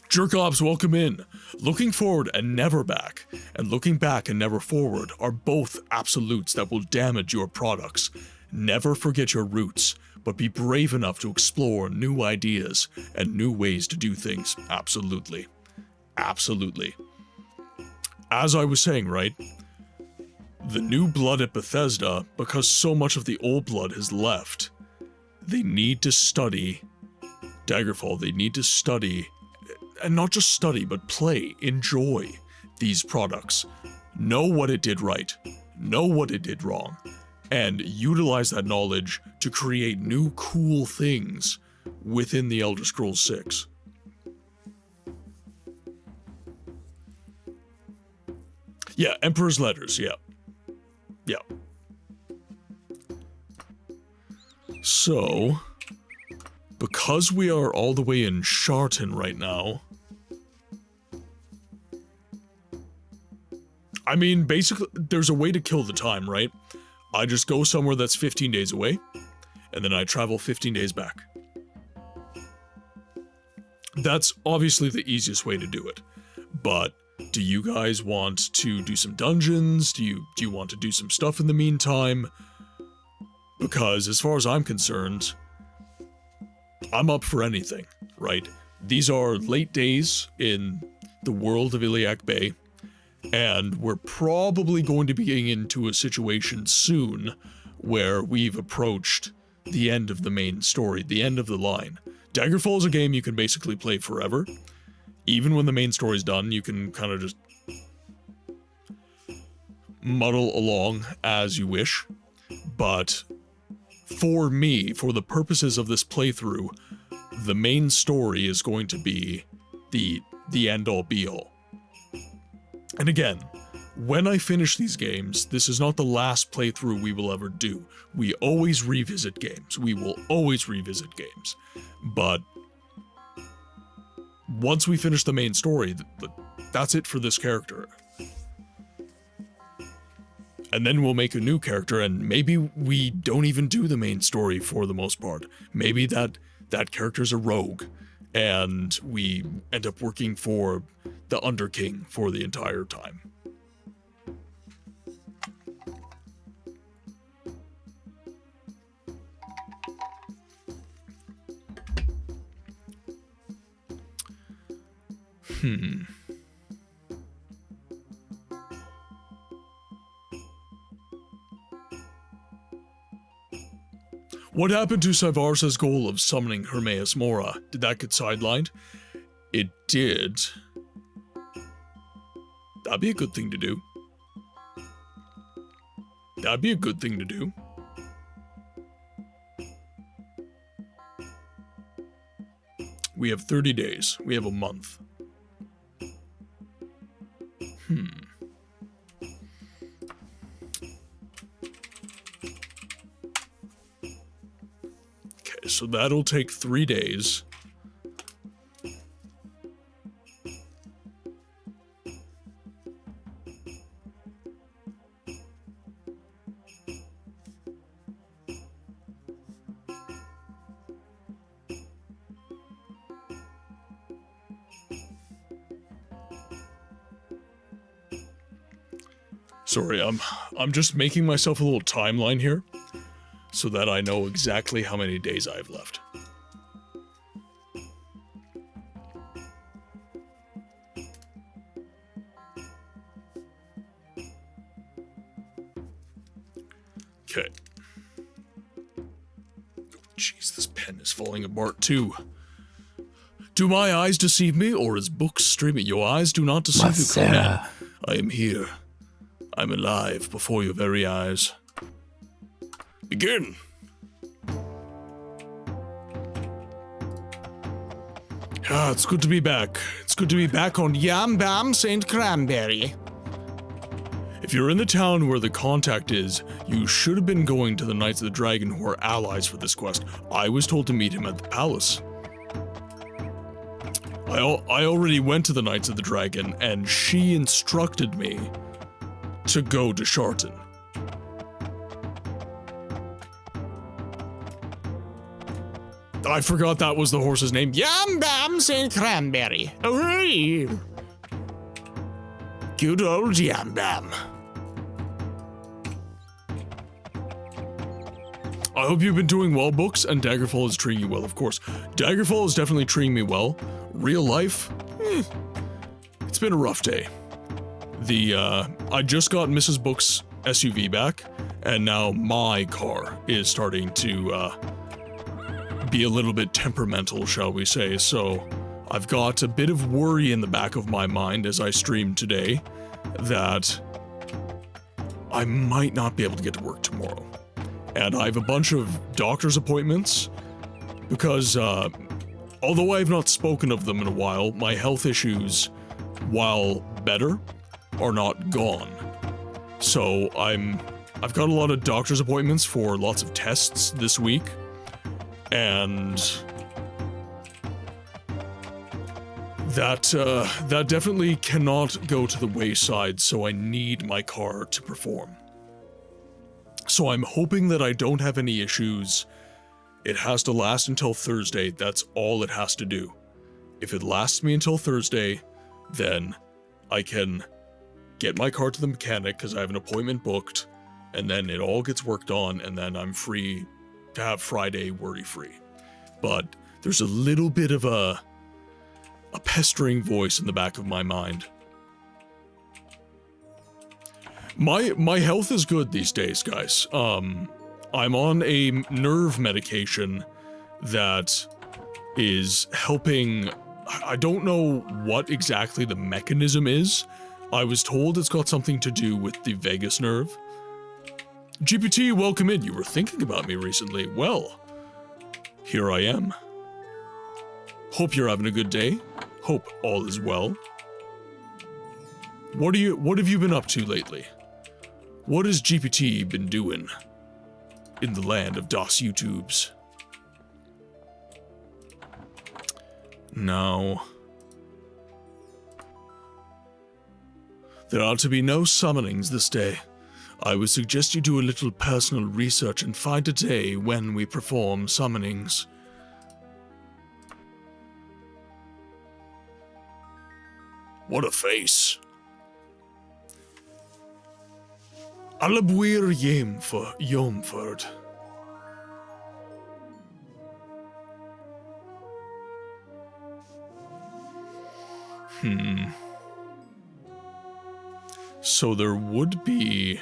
Jerkobs, welcome in. Looking forward and never back, and looking back and never forward are both absolutes that will damage your products. Never forget your roots, but be brave enough to explore new ideas and new ways to do things. Absolutely. Absolutely. As I was saying, right? The new blood at Bethesda, because so much of the old blood has left, they need to study Daggerfall. They need to study, and not just study, but play, enjoy these products. know what it did right, know what it did wrong, and utilize that knowledge to create new cool things within the Elder Scrolls 6. Yeah, Emperor's Letters, yeah. Yeah. So, because we are all the way in Sharton right now, I mean, basically, there's a way to kill the time, right? I just go somewhere that's 15 days away, and then I travel 15 days back. That's obviously the easiest way to do it, but do you guys want to do some dungeons? Do you want to do some stuff in the meantime? Because as far as I'm concerned, I'm up for anything, right? These are late days in the world of Iliac Bay, and we're probably going to be getting into a situation soon where we've approached the end of the main story, the end of the line. Daggerfall is a game you can basically play forever. Even when the main story's done, you can kind of just muddle along as you wish. But for me, for the purposes of this playthrough, the main story is going to be the end-all be-all. And again, when I finish these games, this is not the last playthrough we will ever do. We always revisit games. We will always revisit games. But once we finish the main story, that's it for this character. And then we'll make a new character, and maybe we don't even do the main story for the most part. Maybe that character's a rogue, and we end up working for the Underking for the entire time. What happened to Syvarsa's goal of summoning Hermaeus Mora? Did that get sidelined? It did. That'd be a good thing to do. That'd be a good thing to do. We have 30 days. We have a month. Okay, so that'll take 3 days. Sorry, I'm just making myself a little timeline here so that I know exactly how many days I have left. Okay. Jeez, this pen is falling apart too. Do my eyes deceive me, or is books streaming? Your eyes do not deceive you, Conan. I am here. I'm alive before your very eyes. Begin! Ah, it's good to be back. It's good to be back on Yam Bam St. Cranberry. If you're in the town where the contact is, you should have been going to the Knights of the Dragon, who are allies for this quest. I was told to meet him at the palace. I already went to the Knights of the Dragon, and she instructed me to go to Sharton. I forgot that was the horse's name. Yam Bam St. Cranberry. Hooray! Good old Yam Bam. I hope you've been doing well, Books, and Daggerfall is treating you well, of course. Daggerfall is definitely treating me well. Real life? It's been a rough day. I just got Mrs. Book's SUV back, and now my car is starting to, be a little bit temperamental, shall we say, so I've got a bit of worry in the back of my mind as I stream today that I might not be able to get to work tomorrow. And I have a bunch of doctor's appointments because, although I have not spoken of them in a while, my health issues, while better, are not gone. So I've got a lot of doctor's appointments for lots of tests this week, and that definitely cannot go to the wayside, so I need my car to perform. So I'm hoping that I don't have any issues. It has to last until Thursday. That's all it has to do. If it lasts me until Thursday, then I can get my car to the mechanic because I have an appointment booked, and then it all gets worked on, and then I'm free to have Friday worry-free. But there's a little bit of a pestering voice in the back of my mind. My health is good these days, guys. I'm on a nerve medication that is helping. I don't know what exactly the mechanism is. I was told it's got something to do with the vagus nerve. GPT, welcome in. You were thinking about me recently. Well, here I am. Hope you're having a good day. Hope all is well. What have you been up to lately? What has GPT been doing in the land of DOS YouTubes? No. There are to be no summonings this day. I would suggest you do a little personal research and find a day when we perform summonings. What a face. Alabweer Yomford. So there would be...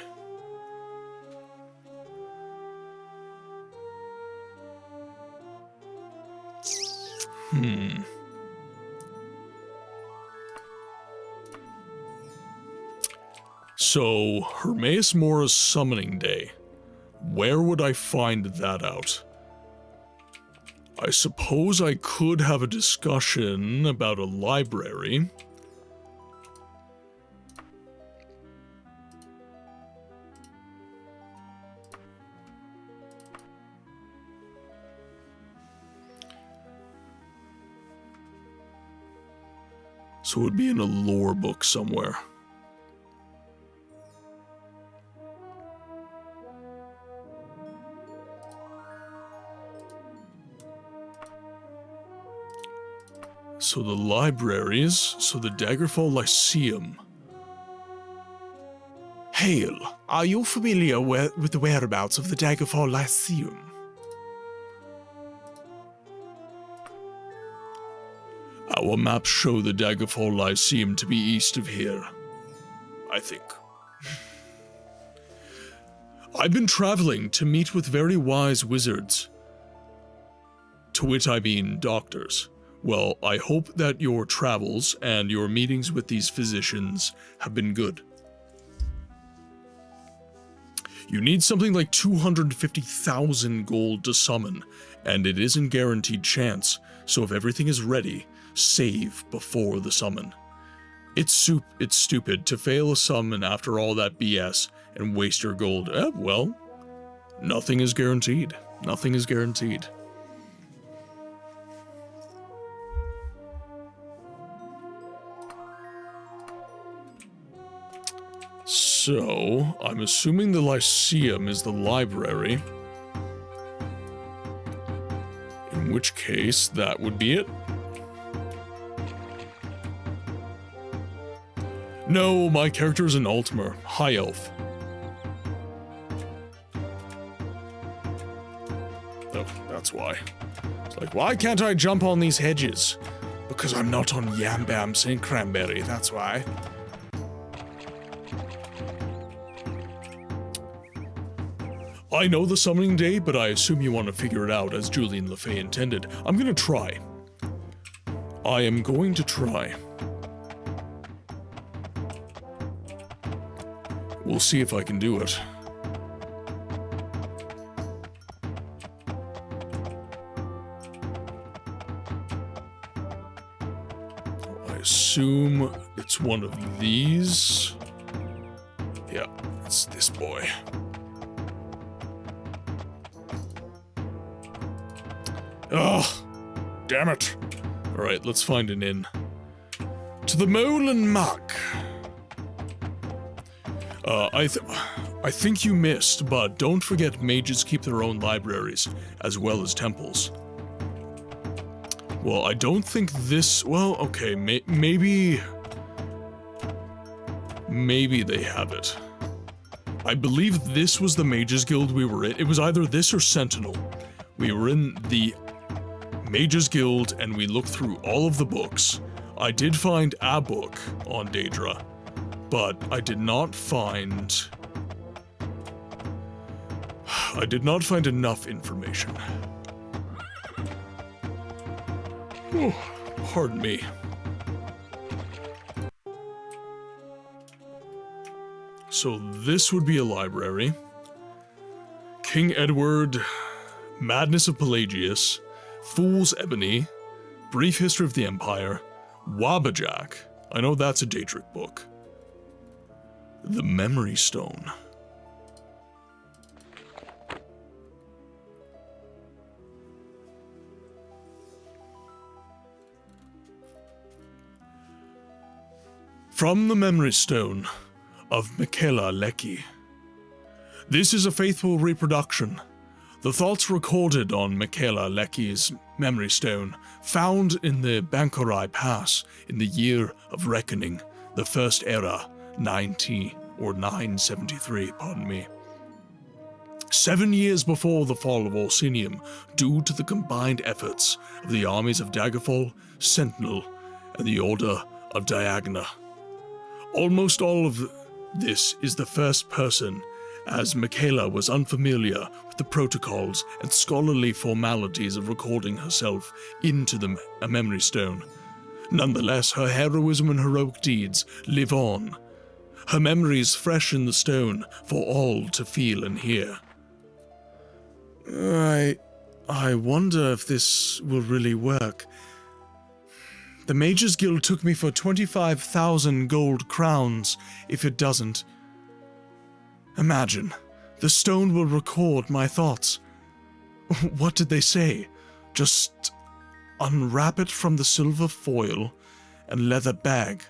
So, Hermaeus Mora's Summoning Day. Where would I find that out? I suppose I could have a discussion about a library. So it would be in a lore book somewhere. So the libraries, so the Daggerfall Lyceum. Hail, are you familiar with the whereabouts of the Daggerfall Lyceum? Our maps show the Daggerfall Lyceum to be east of here, I think. I've been traveling to meet with very wise wizards. To which I mean doctors. Well, I hope that your travels and your meetings with these physicians have been good. You need something like 250,000 gold to summon, and it isn't guaranteed chance, so if everything is ready, save before the summon. It's stupid to fail a summon after all that BS and waste your gold. Well, nothing is guaranteed. Nothing is guaranteed. So, I'm assuming the Lyceum is the library. In which case, that would be it. No, my character is an Altmer, High Elf. Oh, that's why. It's like, why can't I jump on these hedges? Because I'm not on Yam Bam St. Cranberry, that's why. I know the summoning day, but I assume you want to figure it out as Julian LeFay intended. I'm gonna try. I am going to try. We'll see if I can do it. I assume it's one of these. Yeah, it's this boy. Ugh, damn it. Alright, let's find an inn. To the Mole and Muck. I think you missed, but don't forget mages keep their own libraries, as well as temples. Well, I don't think this... Well, okay, maybe... Maybe they have it. I believe this was the Mages Guild we were in. It was either this or Sentinel. We were in the Mages Guild, and we looked through all of the books. I did find a book on Daedra, but I did not find enough information. Oh, pardon me. So this would be a library. King Edward, Madness of Pelagius, Fool's Ebony, Brief History of the Empire, Wabbajack. I know that's a Daedric book. The Memory Stone. From the Memory Stone of Michaela Leckie. This is a faithful reproduction. The thoughts recorded on Michaela Leckie's Memory Stone, found in the Bankorai Pass in the year of reckoning, the First Era, 973, pardon me. 7 years before the fall of Orsinium, due to the combined efforts of the armies of Daggerfall, Sentinel, and the Order of Diagna. Almost all of this is the first person, as Michaela was unfamiliar with the protocols and scholarly formalities of recording herself into a memory stone. Nonetheless, her heroism and heroic deeds live on. Her memories fresh in the stone for all to feel and hear. I wonder if this will really work. The Mages Guild took me for 25,000 gold crowns if it doesn't. Imagine, the stone will record my thoughts. What did they say? Just unwrap it from the silver foil and leather bag,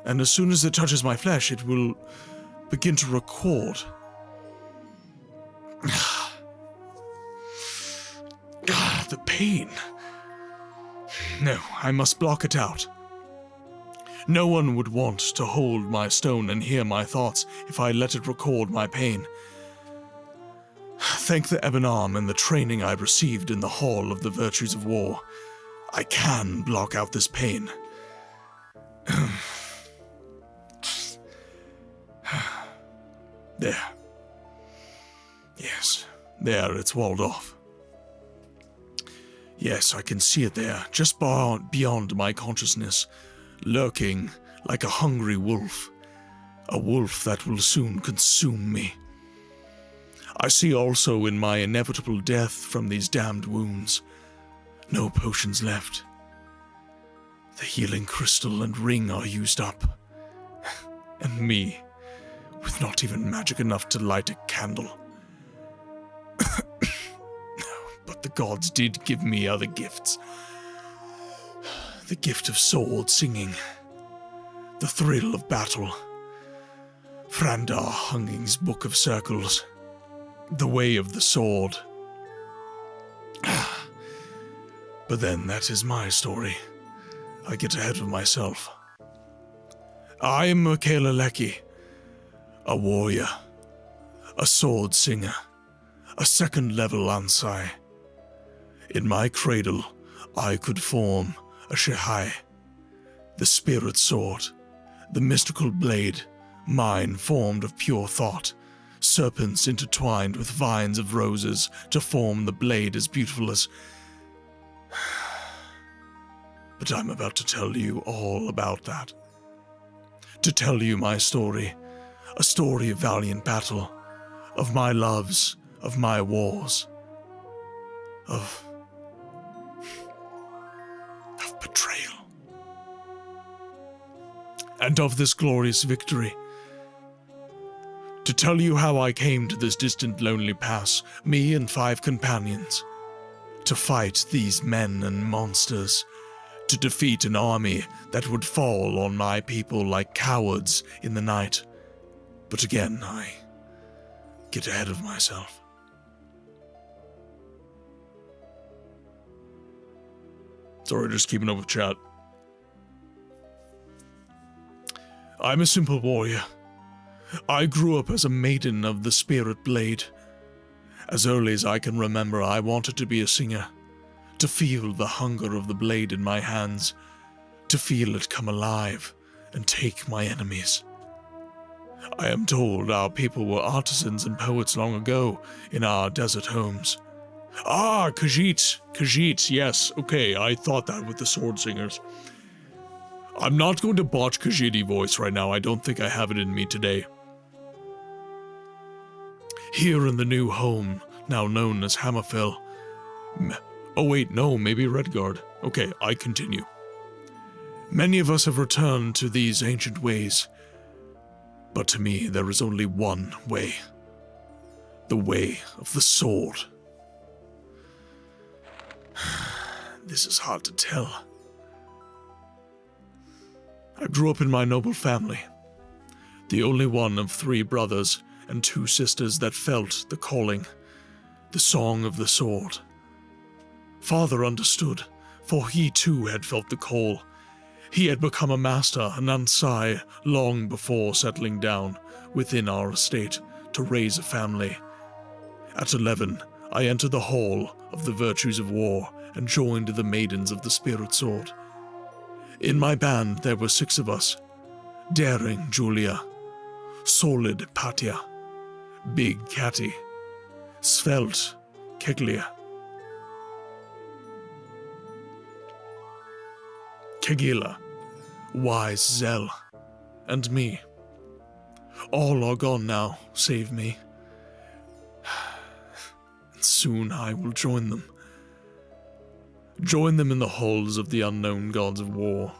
and as soon as it touches my flesh, it will begin to record. The pain. No, I must block it out. No one would want to hold my stone and hear my thoughts if I let it record my pain. Thank the Ebon Arm and the training I received in the Hall of the Virtues of War, I can block out this pain. There. Yes, there, it's walled off. Yes, I can see it there, just beyond my consciousness, lurking like a hungry wolf. A wolf that will soon consume me. I see also in my inevitable death from these damned wounds, no potions left. The healing crystal and ring are used up. And me, with not even magic enough to light a candle. But the gods did give me other gifts. The gift of sword singing. The thrill of battle. Frandar Hunging's Book of Circles. The way of the sword. But then that is my story. I get ahead of myself. I am Michaela Leckie, a warrior, a sword singer, a second-level Ansai. In my cradle, I could form a Shehai, the spirit sword, the mystical blade, mine formed of pure thought, serpents intertwined with vines of roses to form the blade as beautiful as... But I'm about to tell you all about that. To tell you my story, A story of valiant battle, of my loves, of my wars, of betrayal, and of this glorious victory. To tell you how I came to this distant lonely pass, me and 5 companions, to fight these men and monsters, to defeat an army that would fall on my people like cowards in the night. But again, I get ahead of myself. Sorry, just keeping up with chat. I'm a simple warrior. I grew up as a maiden of the spirit blade. As early as I can remember, I wanted to be a singer, to feel the hunger of the blade in my hands, to feel it come alive and take my enemies. I am told our people were artisans and poets long ago in our desert homes. Ah, Khajiit, yes, okay, I thought that with the sword singers. I'm not going to botch Khajiiti voice right now, I don't think I have it in me today. Here in the new home, now known as Hammerfell. Oh wait, no, maybe Redguard. Okay, I continue. Many of us have returned to these ancient ways, but to me there is only one way. The way of the sword. This is hard to tell. I grew up in my noble family, the only one of 3 brothers and 2 sisters that felt the calling, the song of the sword. Father understood, for he too had felt the call. He had become a master, an Ansai, long before settling down within our estate to raise a family. At 11, I entered the hall of the virtues of war and joined the maidens of the spirit sword. In my band there were 6 of us: Daring Julia, Solid Patya, Big Catty, Svelte Keglia, Kegila, Wise Zell, and me. All are gone now, save me. And soon I will join them. Join them in the halls of the unknown gods of war.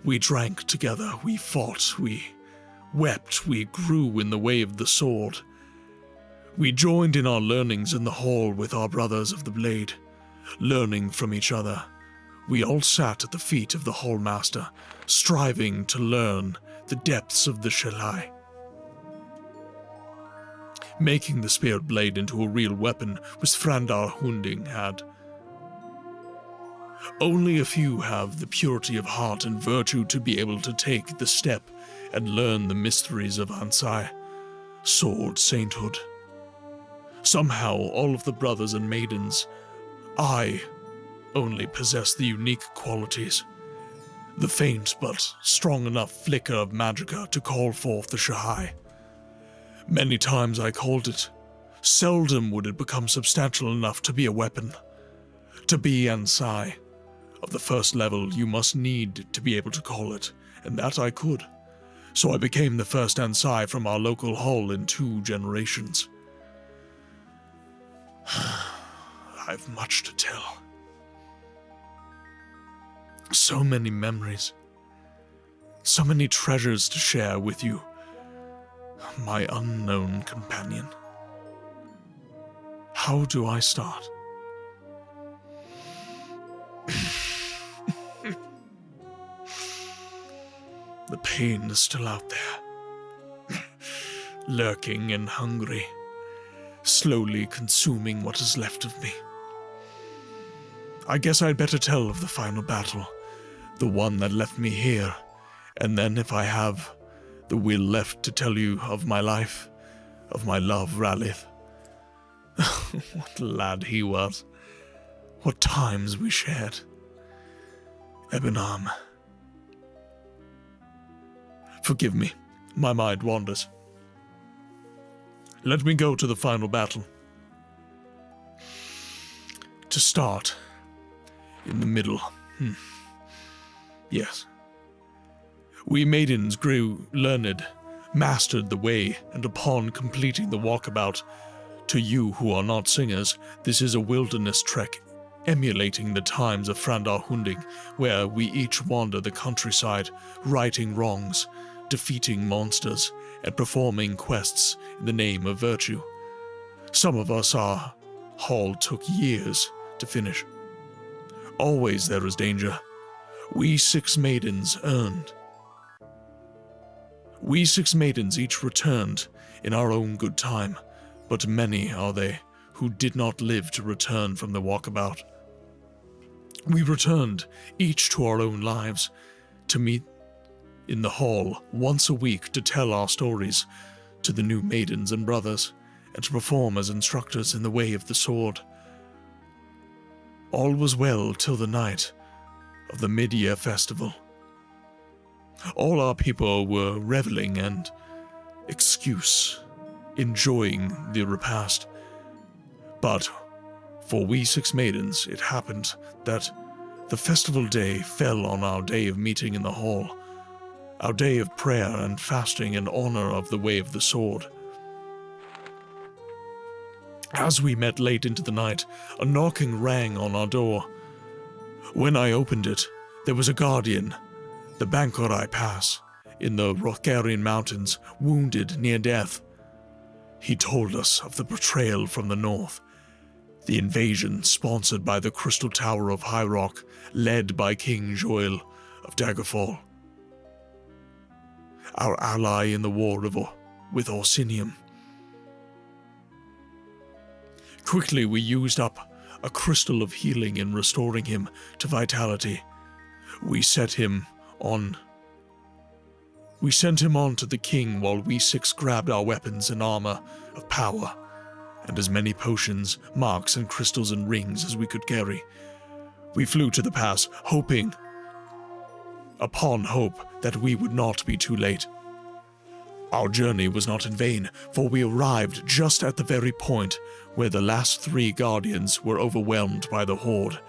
We drank together, we fought, we wept, we grew in the way of the sword. We joined in our learnings in the hall with our brothers of the blade, learning from each other. We all sat at the feet of the hallmaster, striving to learn the depths of the Shalai. Making the spirit blade into a real weapon was Frandar Hunding had. Only a few have the purity of heart and virtue to be able to take the step and learn the mysteries of Ansai, sword sainthood. Somehow, all of the brothers and maidens, I only possess the unique qualities, the faint but strong enough flicker of magicka to call forth the Shahai. Many times I called it. Seldom would it become substantial enough to be a weapon. To be Ansai, of the first level, you must need to be able to call it, and that I could. So I became the first Ansai from our local hall in 2 generations. I've much to tell. So many memories. So many treasures to share with you, my unknown companion. How do I start? The pain is still out there, lurking and hungry, slowly consuming what is left of me. I guess I'd better tell of the final battle, the one that left me here, and then if I have the will left to tell you of my life, of my love, Ralith. What a lad he was. What times we shared. Ebenarm. Forgive me, my mind wanders. Let me go to the final battle. To start, in the middle. Yes. We maidens grew learned, mastered the way, and upon completing the walkabout, to you who are not singers, this is a wilderness trek emulating the times of Frandar Hunding, where we each wander the countryside, righting wrongs, defeating monsters, and performing quests in the name of virtue. Some of us our haul took years to finish. Always there is danger. We 6 maidens each returned in our own good time, but many are they who did not live to return from the walkabout. We returned each to our own lives, to meet in the hall once a week to tell our stories to the new maidens and brothers, and to perform as instructors in the way of the sword. All was well till the night of the mid-year festival. All our people were reveling and enjoying the repast. But for we 6 maidens, it happened that the festival day fell on our day of meeting in the hall, our day of prayer and fasting in honor of the way of the sword. As we met late into the night, a knocking rang on our door. When I opened it, there was a guardian, the Bankorai Pass, in the Rothgarian Mountains, wounded near death. He told us of the betrayal from the north, the invasion sponsored by the Crystal Tower of High Rock, led by King Joel of Daggerfall, our ally in the war with Orsinium. Quickly we used up a crystal of healing in restoring him to vitality. We sent him on to the king while we 6 grabbed our weapons and armor of power, and as many potions, marks, and crystals and rings as we could carry. We flew to the pass, hoping upon hope that we would not be too late. Our journey was not in vain, for we arrived just at the very point where the last 3 guardians were overwhelmed by the horde.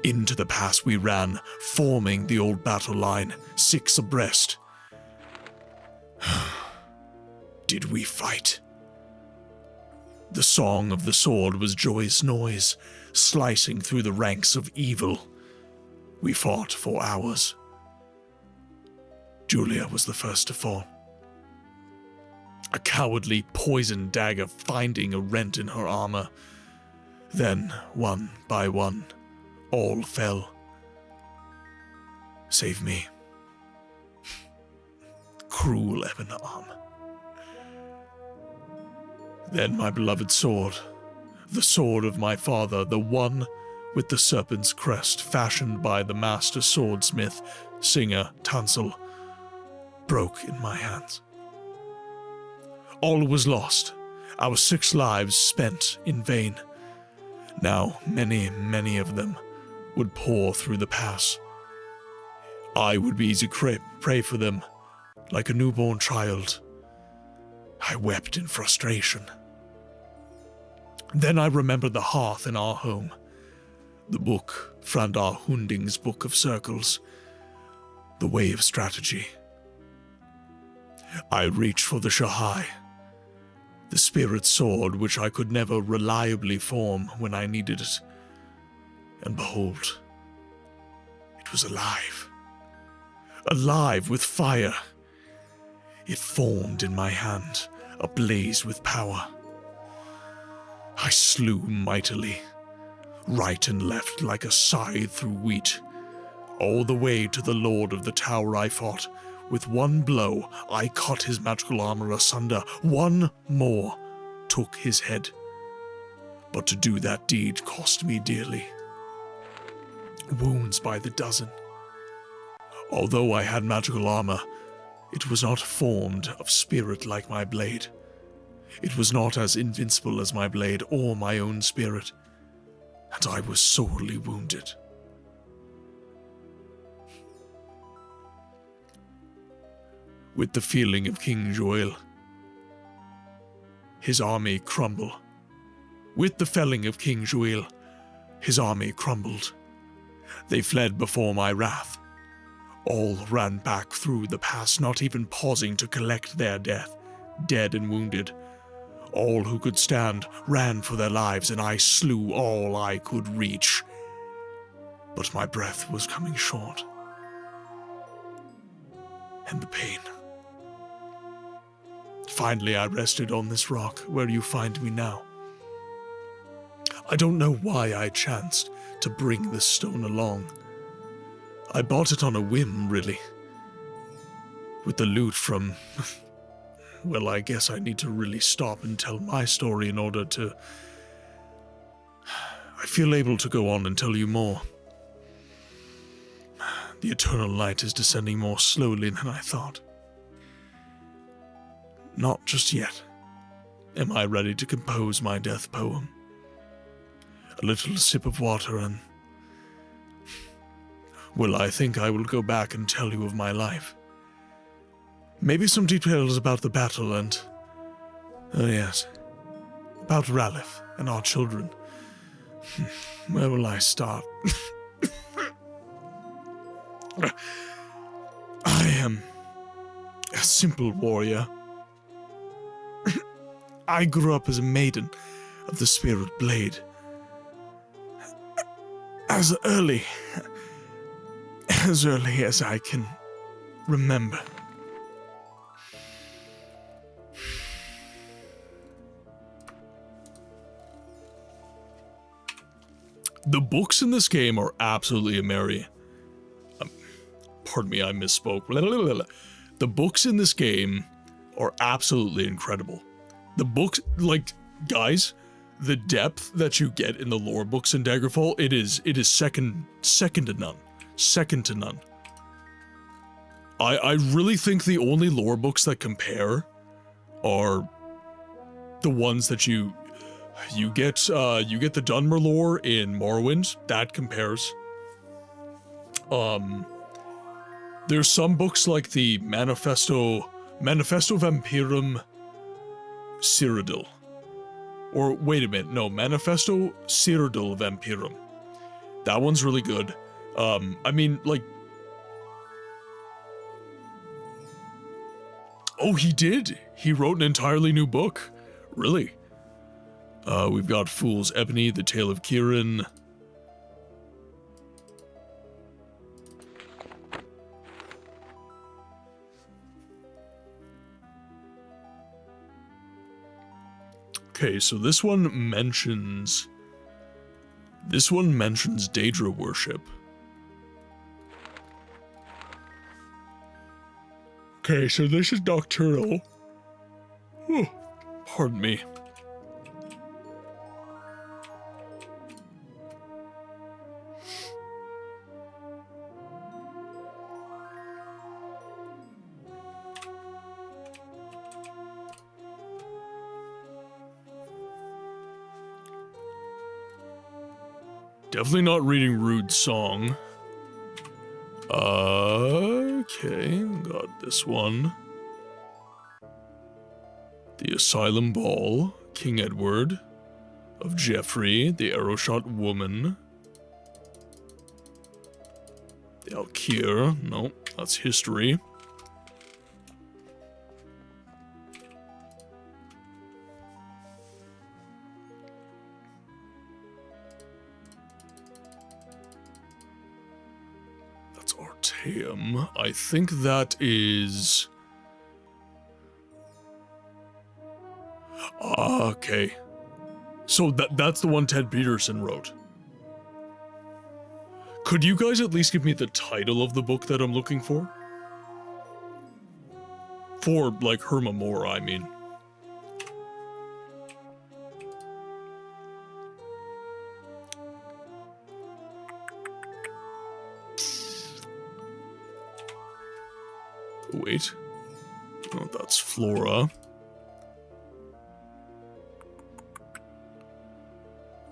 Into the pass we ran, forming the old battle line, 6 abreast. Did we fight? The song of the sword was joyous noise, slicing through the ranks of evil. We fought for hours. Julia was the first to fall. A cowardly poisoned dagger finding a rent in her armor. Then, one by one, all fell. Save me. Cruel ebon arm. Then my beloved sword, the sword of my father, the one with the serpent's crest, fashioned by the master swordsmith, singer Tansel, broke in my hands. All was lost, our 6 lives spent in vain. Now many, many of them would pour through the pass. I would be easy prey for them, like a newborn child. I wept in frustration. Then I remembered the hearth in our home, the book, Frandar Hunding's Book of Circles, the way of strategy. I reached for the Shahai, the spirit sword which I could never reliably form when I needed it, and behold, it was alive. Alive with fire. It formed in my hand, ablaze with power. I slew mightily, right and left like a scythe through wheat. All the way to the lord of the tower I fought. With one blow, I cut his magical armor asunder. One more took his head. But to do that deed cost me dearly. Wounds by the dozen. Although I had magical armor, it was not formed of spirit like my blade. It was not as invincible as my blade or my own spirit, and I was sorely wounded. With the feeling of King Joel, his army crumble. With the felling of King Joel, his army crumbled. They fled before my wrath. All ran back through the pass, not even pausing to collect their death, dead and wounded. All who could stand ran for their lives, and I slew all I could reach. But my breath was coming short. And the pain. Finally, I rested on this rock, where you find me now. I don't know why I chanced to bring this stone along. I bought it on a whim, really. With the loot from... Well, I guess I need to really stop and tell my story in order to... I feel able to go on and tell you more. The eternal light is descending more slowly than I thought. Not just yet. Am I ready to compose my death poem? A little sip of water and... Well, I think I will go back and tell you of my life. Maybe some details about the battle and... Oh yes, about Ralph and our children. Where will I start? I am a simple warrior. I grew up as a maiden of the Spirit Blade. As early as I can remember. The books in this game are absolutely merry. Pardon me, I misspoke. The books in this game are absolutely incredible. The books, like, guys, the depth that you get in the lore books in Daggerfall, it is second to none. Second to none. I really think the only lore books that compare are the ones that you get the Dunmer lore in Morrowind. That compares. There's some books like the Manifesto Vampirum Cyrodiil. Or, wait a minute, no, Manifesto Cyrodiil Vampirum. That one's really good. I mean, like... Oh, he did! He wrote an entirely new book. Really? We've got Fool's Ebony, The Tale of Kieran... Okay, so this one mentions Daedra worship. Okay, so this is nocturnal. Oh, pardon me. Definitely not reading Rude's song. Okay, got this one. The Asylum Ball, King Edward of Geoffrey, the Arrowshot Woman. The Alkir, no, that's history. I think that is... Okay. So that's the one Ted Peterson wrote. Could you guys at least give me the title of the book that I'm looking for? For, like, Herma Moore, I mean. Wait. Oh, that's Flora.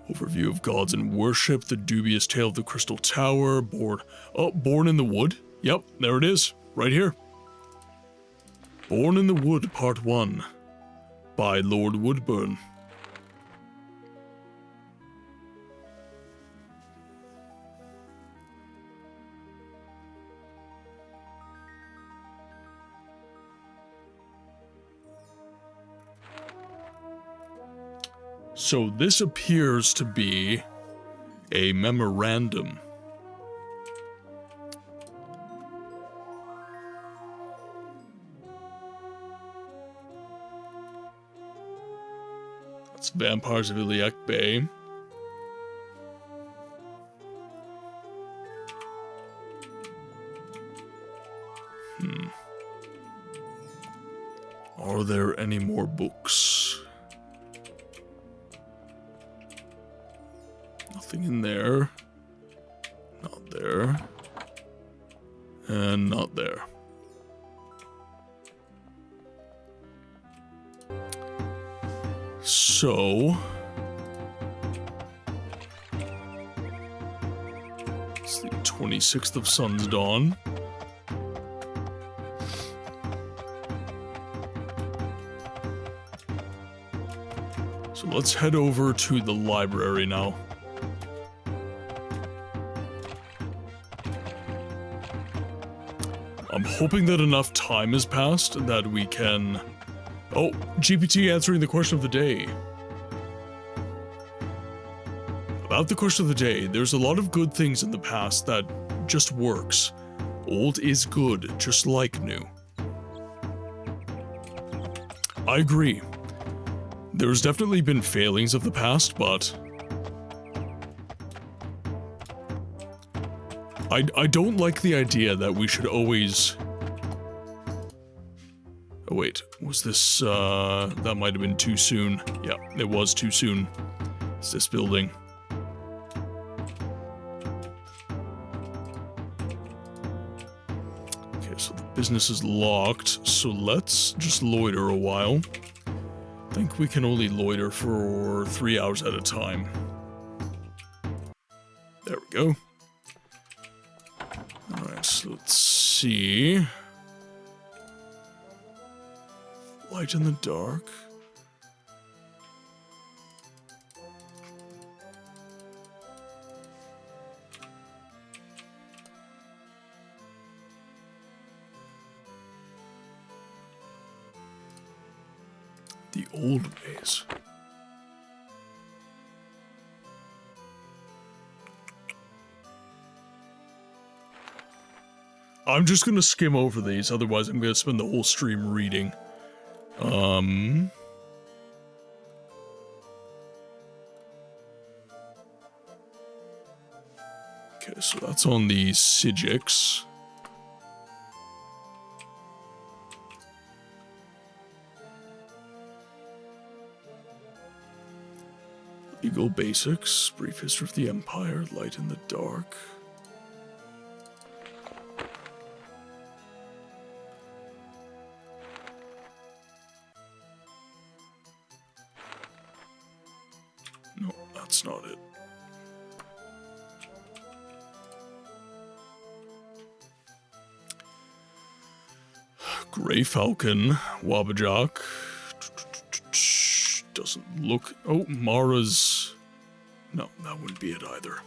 Overview of Gods and Worship, The Dubious Tale of the Crystal Tower, Born in the Wood? Yep, there it is, right here. Born in the Wood, Part 1, by Lord Woodburn. So this appears to be a memorandum. That's Vampires of Iliac Bay. Are there any more books? Nothing in there. Not there. And not there. So... it's the 26th of Sun's Dawn. So let's head over to the library now. I'm hoping that enough time has passed that we can... Oh, GPT answering the question of the day. About the question of the day, there's a lot of good things in the past that just works. Old is good, just like new. I agree. There's definitely been failings of the past, but... I don't like the idea that we should always... Oh wait, was this, that might have been too soon. Yeah, it was too soon. It's this building. Okay, so the business is locked, so let's just loiter a while. I think we can only loiter for 3 hours at a time. There we go. Alright, so let's see. Light in the dark. The old ways. I'm just gonna skim over these, otherwise I'm gonna spend the whole stream reading. Okay, so that's on the Sigix. Legal Basics, Brief History of the Empire, Light in the Dark. No, that's not it. Grey Falcon, Wabajak. Doesn't look... Oh, Mara's... No, that wouldn't be it either.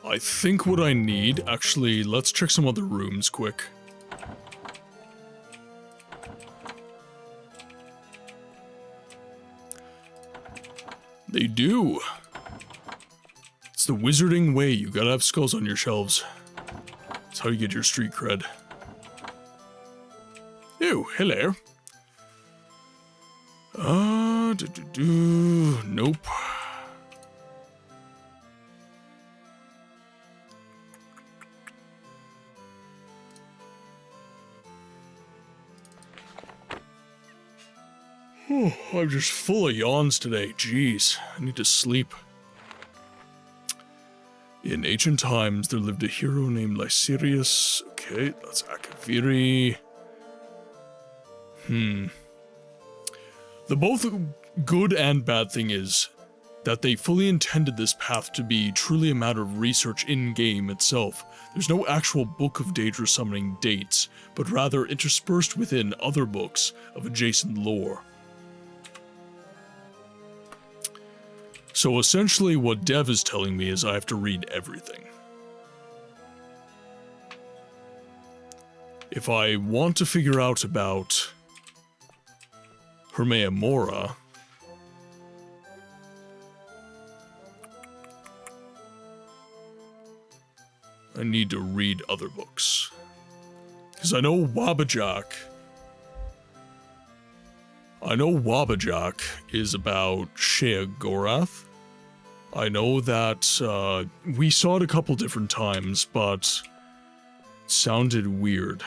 I think what I need... Actually, let's check some other rooms quick. They do. It's the wizarding way. You gotta have skulls on your shelves. That's how you get your street cred. Oh, hello. Nope. I'm just full of yawns today. Jeez, I need to sleep. In ancient times, there lived a hero named Lysirius. Okay, that's Akaviri. The both good and bad thing is that they fully intended this path to be truly a matter of research in-game itself. There's no actual book of Daedra summoning dates, but rather interspersed within other books of adjacent lore. So essentially what Dev is telling me is I have to read everything. If I want to figure out about Hermea Mora, I need to read other books. Because I know Wabajak is about Shea Gorath. I know that we saw it a couple different times, but it sounded weird.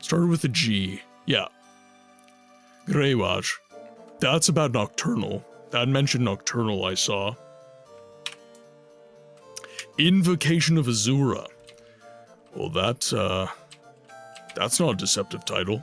Started with a G. Yeah. Greywatch. That's about Nocturnal. That mentioned Nocturnal I saw. Invocation of Azura. Well, that's not a deceptive title.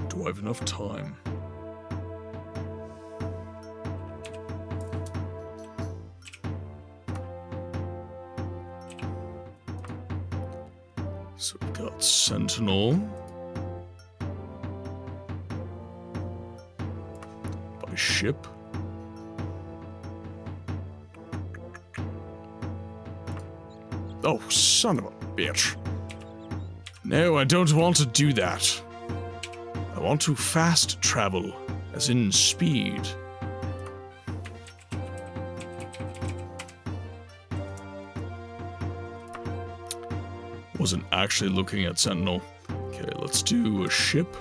Do I have enough time? So we've got Sentinel. By ship. Oh, son of a bitch. No, I don't want to do that. I want to fast travel, as in speed. Wasn't actually looking at Sentinel. Okay, let's do a ship.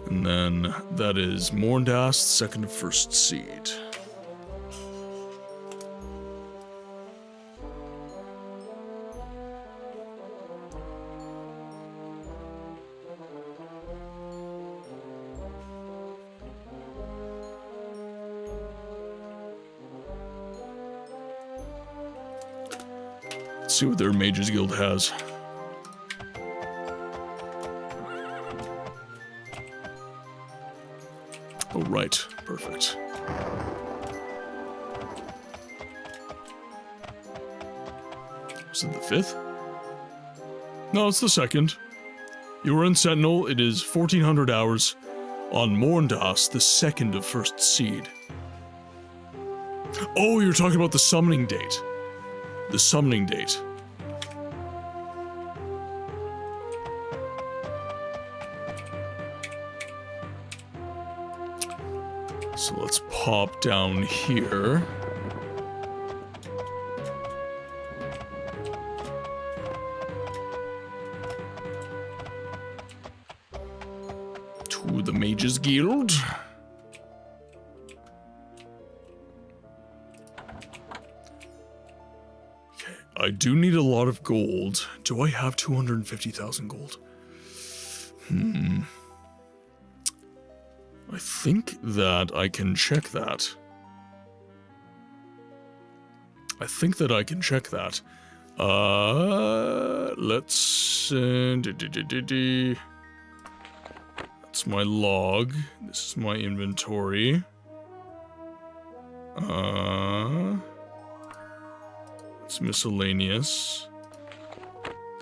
And then that is Morndast, second of first seed. Let's see what their Mages Guild has. Oh, right. Perfect. Was it the 5th? No, it's the 2nd. You were in Sentinel. It is 1400 hours on Morndas, the 2nd of first seed. Oh, you're talking about the summoning date. The summoning date. So let's pop down here. To the Mages Guild. I do need a lot of gold. Do I have 250,000 gold? I think that I can check that. Let's... That's my log. This is my inventory. It's miscellaneous.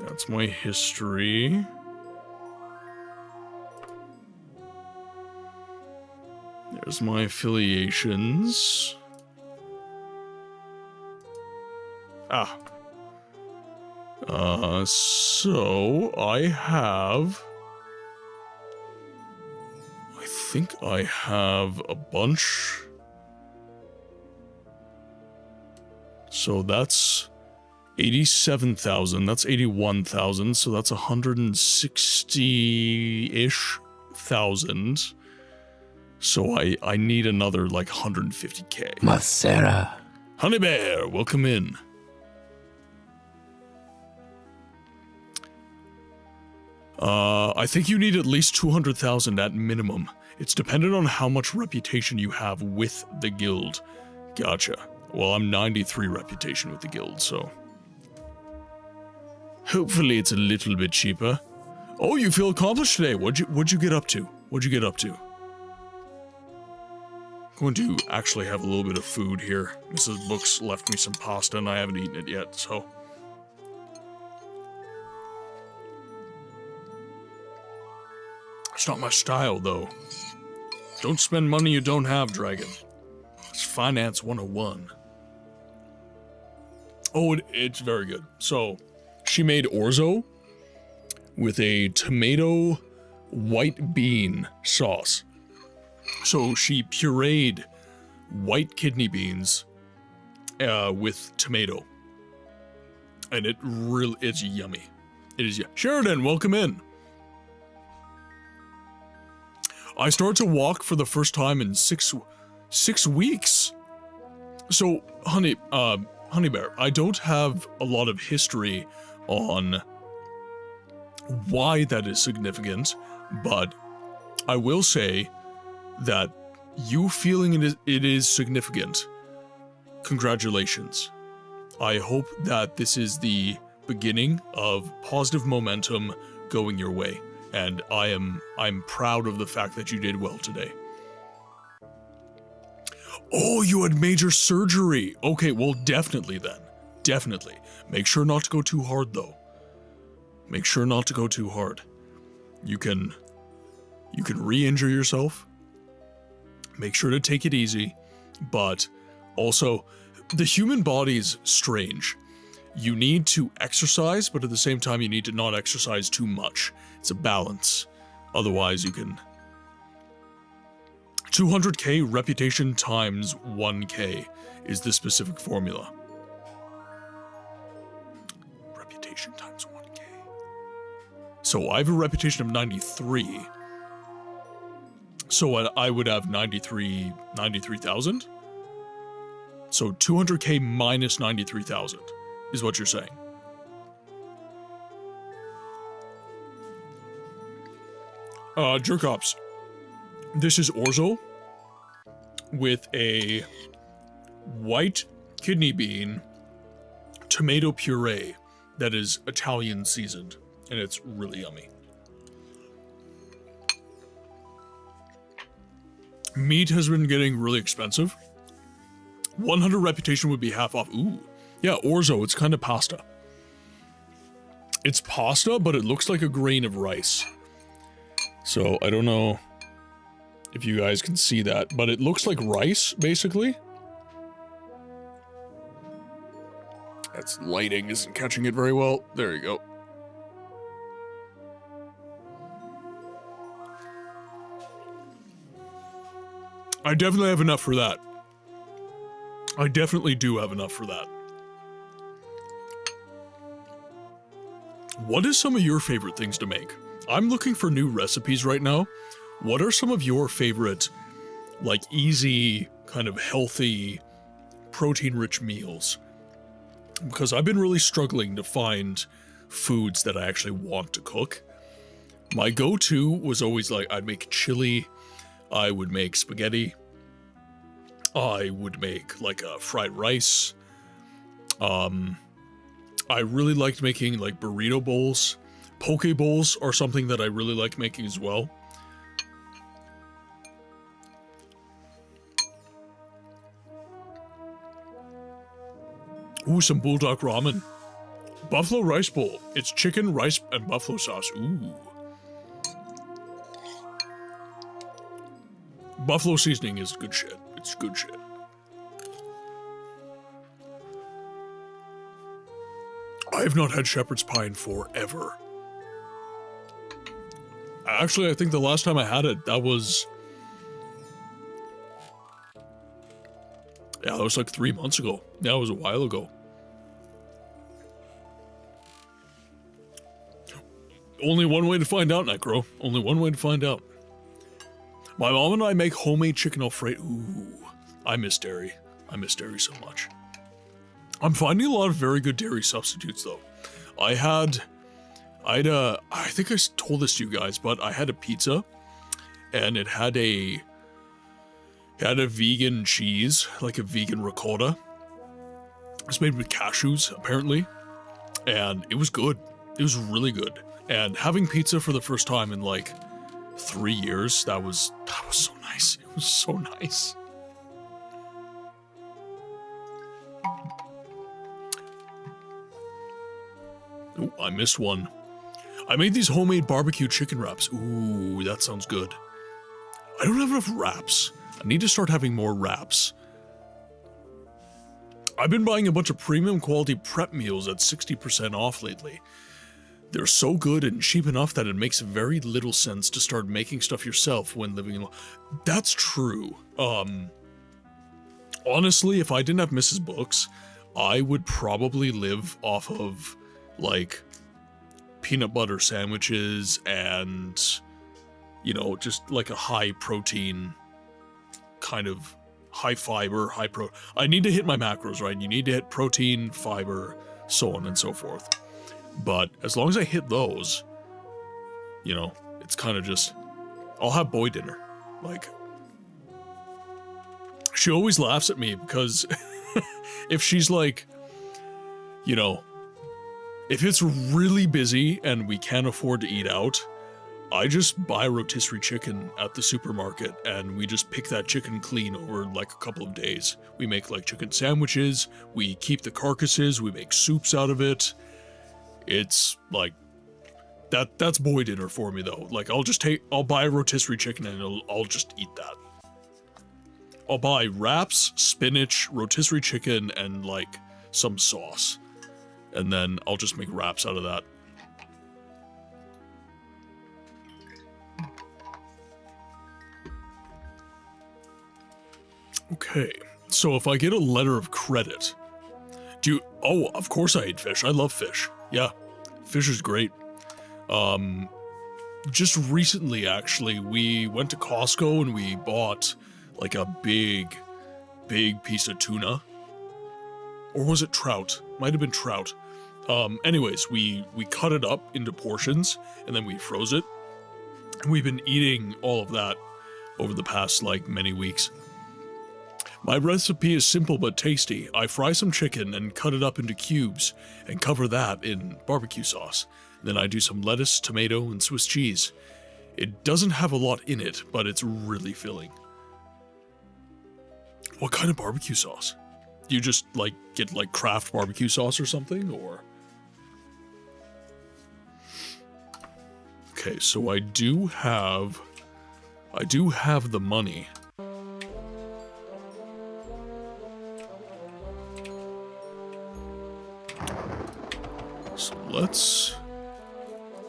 That's my history. There's my affiliations. So I have... I think I have a bunch. So that's 87,000. That's 81,000. So that's 160-ish thousand. So I need another like 150k. Masera. Honey Bear, welcome in. I think you need at least 200,000 at minimum. It's dependent on how much reputation you have with the guild. Gotcha. Well, I'm 93 reputation with the guild, so... Hopefully it's a little bit cheaper. Oh, you feel accomplished today. What'd you get up to? What'd you get up to? I'm going to actually have a little bit of food here. Mrs. Books left me some pasta and I haven't eaten it yet, so... It's not my style, though. Don't spend money you don't have, Dragon. It's Finance 101. Oh, it's very good. So, she made orzo with a tomato white bean sauce. So, she pureed white kidney beans with tomato. And it's yummy. It is yummy. Sheridan, welcome in. I started to walk for the first time in six weeks. So, Honey Bear, I don't have a lot of history on why that is significant, but I will say that you feeling it is significant. Congratulations. I hope that this is the beginning of positive momentum going your way. And I'm proud of the fact that you did well today. Oh, you had major surgery. Okay, well, definitely then. Definitely. Make sure not to go too hard, though. Make sure not to go too hard. You can re-injure yourself. Make sure to take it easy. But also, the human body is strange. You need to exercise, but at the same time, you need to not exercise too much. It's a balance. Otherwise, you can... 200k reputation times 1k is the specific formula. Reputation times 1k. So I have a reputation of 93. So I would have 93,000. So 200k minus 93,000 is what you're saying. Jerkops. This is orzo with a white kidney bean tomato puree that is Italian seasoned, and it's really yummy. Meat has been getting really expensive. 100 reputation would be half off. Ooh. Yeah, orzo, it's kind of pasta. It's pasta, but it looks like a grain of rice. So, I don't know if you guys can see that, but it looks like rice, basically. That's lighting isn't catching it very well. There you go. I definitely have enough for that. I definitely do have enough for that. What is some of your favorite things to make? I'm looking for new recipes right now. What are some of your favorite, like, easy, kind of healthy, protein-rich meals? Because I've been really struggling to find foods that I actually want to cook. My go-to was always, like, I'd make chili, I would make spaghetti, I would make, like, fried rice. I really liked making, like, burrito bowls. Poke bowls are something that I really like making as well. Ooh, some bulldog ramen. Buffalo rice bowl. It's chicken, rice, and buffalo sauce. Ooh. Buffalo seasoning is good shit. It's good shit. I have not had shepherd's pie in forever. Actually, I think the last time I had it, that was... Yeah, that was like 3 months ago. Yeah, it was a while ago. Only one way to find out, Necro. Only one way to find out. My mom and I make homemade chicken Alfredo. Ooh, I miss dairy. I miss dairy so much. I'm finding a lot of very good dairy substitutes though. I think I told this to you guys, but I had a pizza and it had a vegan cheese, like a vegan ricotta. It's made with cashews, apparently, and it was good. It was really good. And having pizza for the first time in like 3 years, that was so nice. It was so nice. Ooh, I missed one. I made these homemade barbecue chicken wraps. Ooh, that sounds good. I don't have enough wraps. I need to start having more wraps. I've been buying a bunch of premium quality prep meals at 60% off lately. They're so good and cheap enough that it makes very little sense to start making stuff yourself when living alone. That's true. Honestly, if I didn't have Mrs. Books, I would probably live off of, like, peanut butter sandwiches and, you know, just like a high protein, kind of high fiber, I need to hit my macros, right? You need to hit protein, fiber, so on and so forth. But as long as I hit those, you know, it's kind of just, I'll have boy dinner. Like, she always laughs at me because if she's like, you know, if it's really busy and we can't afford to eat out, I just buy rotisserie chicken at the supermarket and we just pick that chicken clean over like a couple of days. We make like chicken sandwiches, we keep the carcasses, we make soups out of it. It's like, that's boy dinner for me though. Like I'll buy a rotisserie chicken and I'll just eat that. I'll buy wraps, spinach, rotisserie chicken, and like some sauce. And then I'll just make wraps out of that. Okay, so if I get a letter of credit, oh, of course I eat fish. I love fish. Yeah, fish is great. Just recently, actually, we went to Costco and we bought like a big piece of tuna. Or was it trout? Might have been trout. Anyways, we cut it up into portions and then we froze it. We've been eating all of that over the past like many weeks. My recipe is simple but tasty. I fry some chicken and cut it up into cubes and cover that in barbecue sauce. Then I do some lettuce, tomato, and Swiss cheese. It doesn't have a lot in it, but it's really filling. What kind of barbecue sauce? Do you just like get like Kraft barbecue sauce or something, or? Okay, so I do have the money. So let's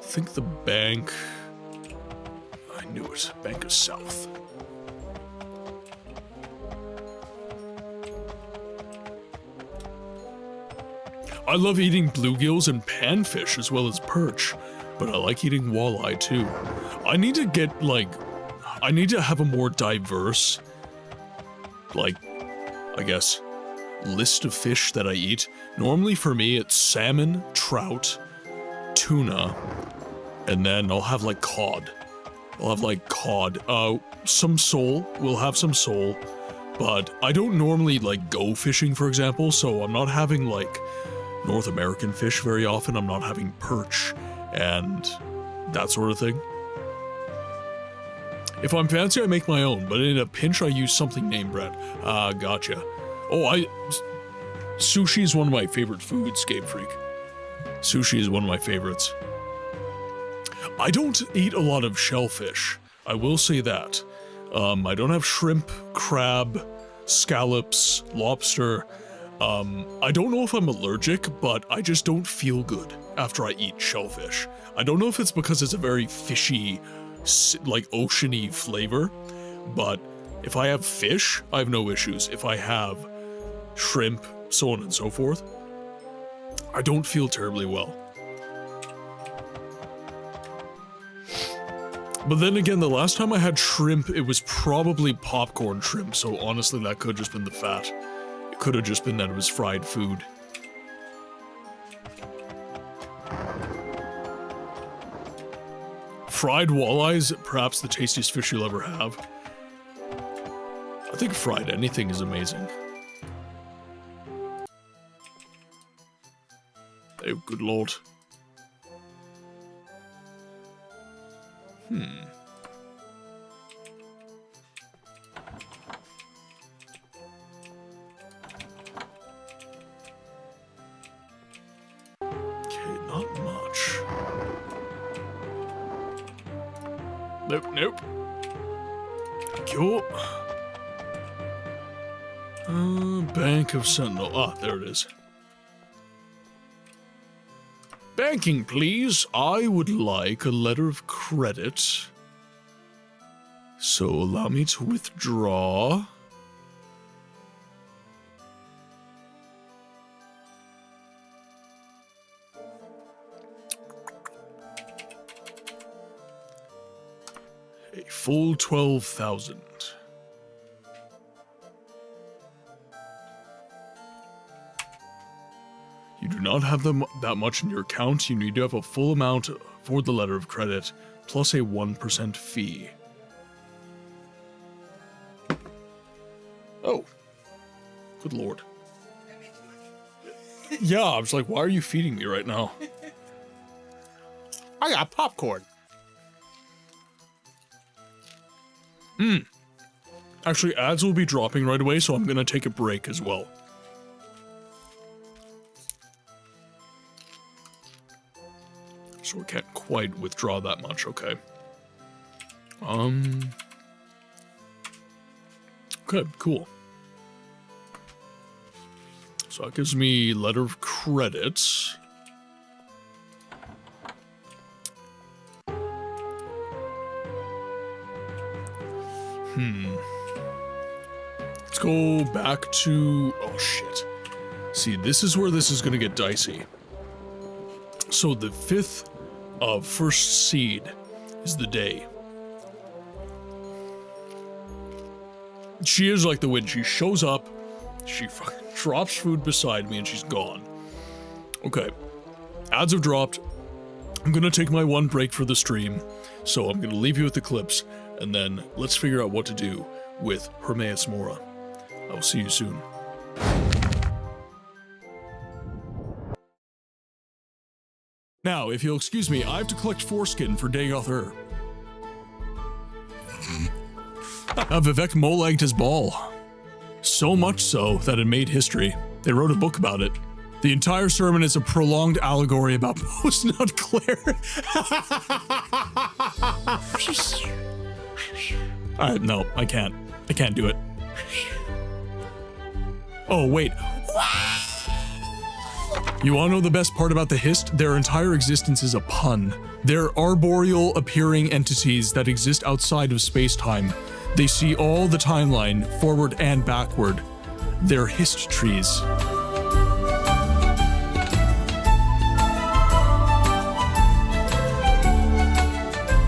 think the bank. I knew it. Bank of South. I love eating bluegills and panfish as well as perch, but I like eating walleye too. I need to get I need to have a more diverse, I guess, list of fish that I eat. Normally for me it's salmon, trout, tuna, and then I'll have like cod. I'll have like cod. Some sole. We'll have some sole, but I don't normally like go fishing, for example, so I'm not having like North American fish very often. I'm not having perch and that sort of thing. If I'm fancy, I make my own, but in a pinch, I use something name brand. Gotcha. Oh, sushi is one of my favorite foods, Game Freak. Sushi is one of my favorites. I don't eat a lot of shellfish. I will say that. I don't have shrimp, crab, scallops, lobster. I don't know if I'm allergic, but I just don't feel good after I eat shellfish. I don't know if it's because it's a very fishy, like oceany flavor, but if I have fish, I have no issues. If I have shrimp, so on and so forth, I don't feel terribly well. But then again, the last time I had shrimp, it was probably popcorn shrimp, so honestly that could have just been the fat. It could have just been that it was fried food. Fried walleyes, perhaps the tastiest fish you'll ever have. I think fried anything is amazing. Oh, good lord. Okay, not much. Nope, nope. Cool. Bank of Sentinel. Ah, there it is. Banking, please. I would like a letter of credit. So allow me to withdraw. A full 12,000. You do not have that much in your account. You need to have a full amount for the letter of credit, plus a 1% fee. Oh. Good lord. Yeah, I was like, why are you feeding me right now? I got popcorn. Actually, ads will be dropping right away, so I'm gonna take a break as well. So we can't quite withdraw that much, okay. Okay, cool. So that gives me letter of credit. Let's go back to... Oh, shit. See, this is where this is gonna get dicey. So the 5th of first seed is the day. She is like the wind. She shows up, she fucking drops food beside me, and she's gone. Okay. Ads have dropped. I'm gonna take my one break for the stream, so I'm gonna leave you with the clips, and then let's figure out what to do with Hermaeus Mora. I'll see you soon. Now, if you'll excuse me, I have to collect foreskin for Dagoth. Vivek molegged his ball. So much so that it made history. They wrote a book about it. The entire sermon is a prolonged allegory about post-nut Claire. No, I can't. I can't do it. Oh, wait. You wanna know the best part about the Hist? Their entire existence is a pun. They're arboreal appearing entities that exist outside of space-time. They see all the timeline, forward and backward. They're Hist trees.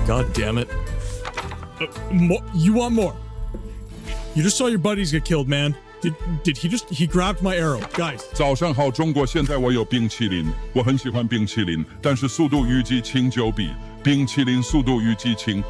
God damn it. You want more? You just saw your buddies get killed, man. Did he grabbed my arrow, guys. 早上好，中国！现在我有冰淇淋，我很喜欢冰淇淋，但是速度与激情9比，冰淇淋速度与激情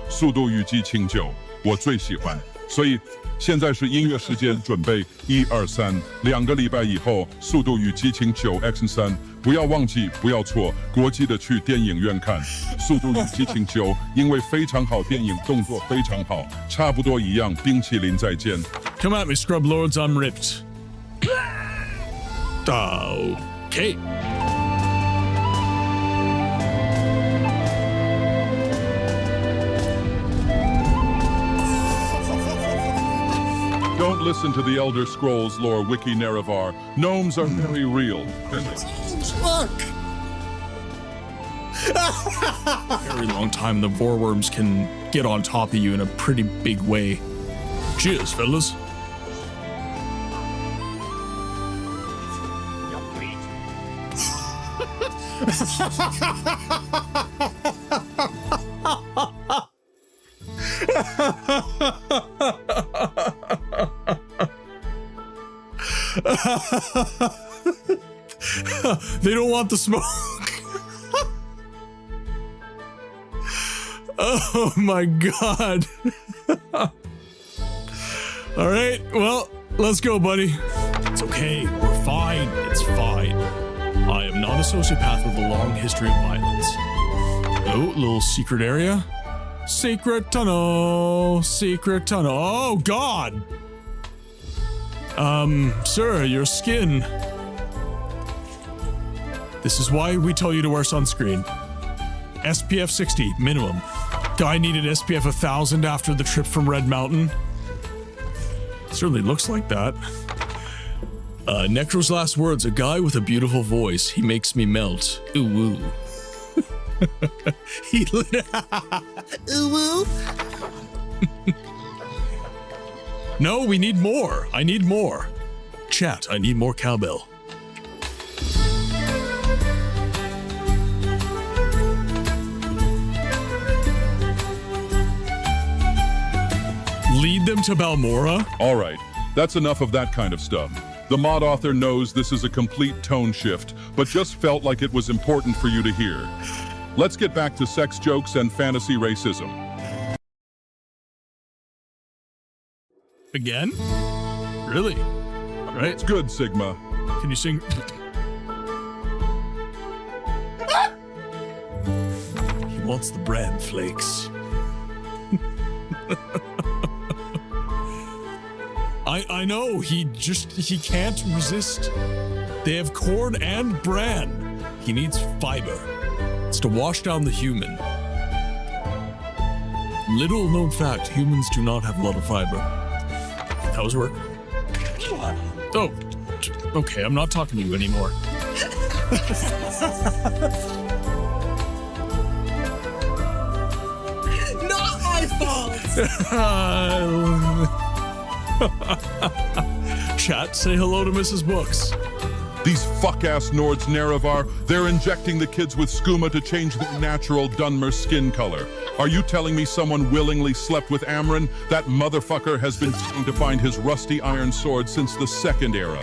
9，我最喜欢。所以现在是音乐时间，准备1、2、3，2个礼拜以后，速度与激情9x3，不要忘记，不要错，国际的去电影院看速度与激情9，因为非常好，电影动作非常好，差不多一样。冰淇淋再见。 Come at me, scrub lords, I'm ripped. Okay. Don't listen to the Elder Scrolls lore wiki Nerevar. Gnomes are very real. Look! Very long time, the Vorworms can get on top of you in a pretty big way. Cheers, fellas. They don't want the smoke. Oh my god. All right, well, let's go, buddy. It's okay. We're fine. It's fine. I am not a sociopath with a long history of violence. Oh, little secret area. Secret tunnel. Secret tunnel. Oh, God. Sir, your skin. This is why we tell you to wear sunscreen. SPF 60, minimum. Guy needed SPF 1000 after the trip from Red Mountain. Certainly looks like that. Necro's last words, a guy with a beautiful voice. He makes me melt. Ooh, woo. Ooh woo. No, we need more. I need more. Chat, I need more cowbell. Lead them to Balmora? All right, that's enough of that kind of stuff. The mod author knows this is a complete tone shift, but just felt like it was important for you to hear. Let's get back to sex jokes and fantasy racism. Again? Really? Right? It's good, Sigma. Can you sing? He wants the bran flakes. I know, he can't resist. They have corn and bran. He needs fiber. It's to wash down the human. Little known fact, humans do not have a lot of fiber. That was work. Oh, okay, I'm not talking to you anymore. Not my fault. Chat, say hello to Mrs. Books. These fuck-ass Nords Nerevar, they're injecting the kids with skooma to change their natural Dunmer skin color. Are you telling me someone willingly slept with Amryn? That motherfucker has been trying to find his rusty iron sword since the Second Era.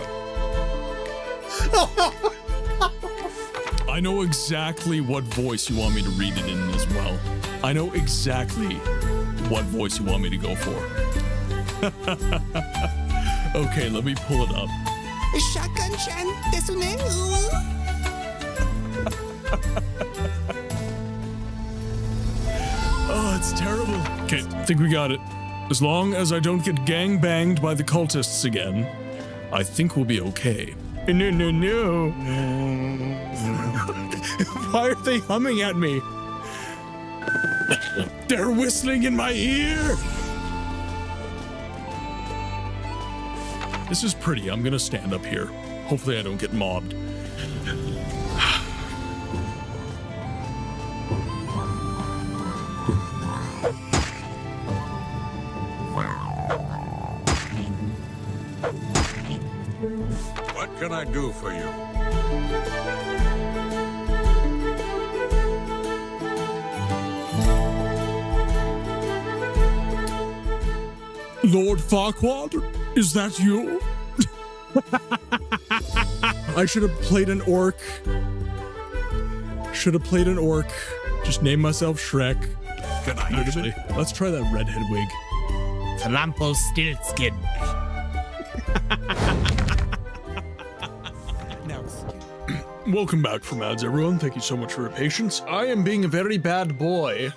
I know exactly what voice you want me to read it in as well. I know exactly what voice you want me to go for. Okay, let me pull it up. Shotgun-chan desune. Oh, it's terrible. Okay, I think we got it. As long as I don't get gang-banged by the cultists again, I think we'll be okay. No. Why are they humming at me? They're whistling in my ear! This is pretty. I'm gonna stand up here. Hopefully I don't get mobbed. What can I do for you? Lord Farquaad, is that you? I should have played an orc. Just name myself Shrek. Can I Actually, let's try that redhead wig. Rumpelstiltskin. Welcome back from ads, everyone. Thank you so much for your patience. I am being a very bad boy.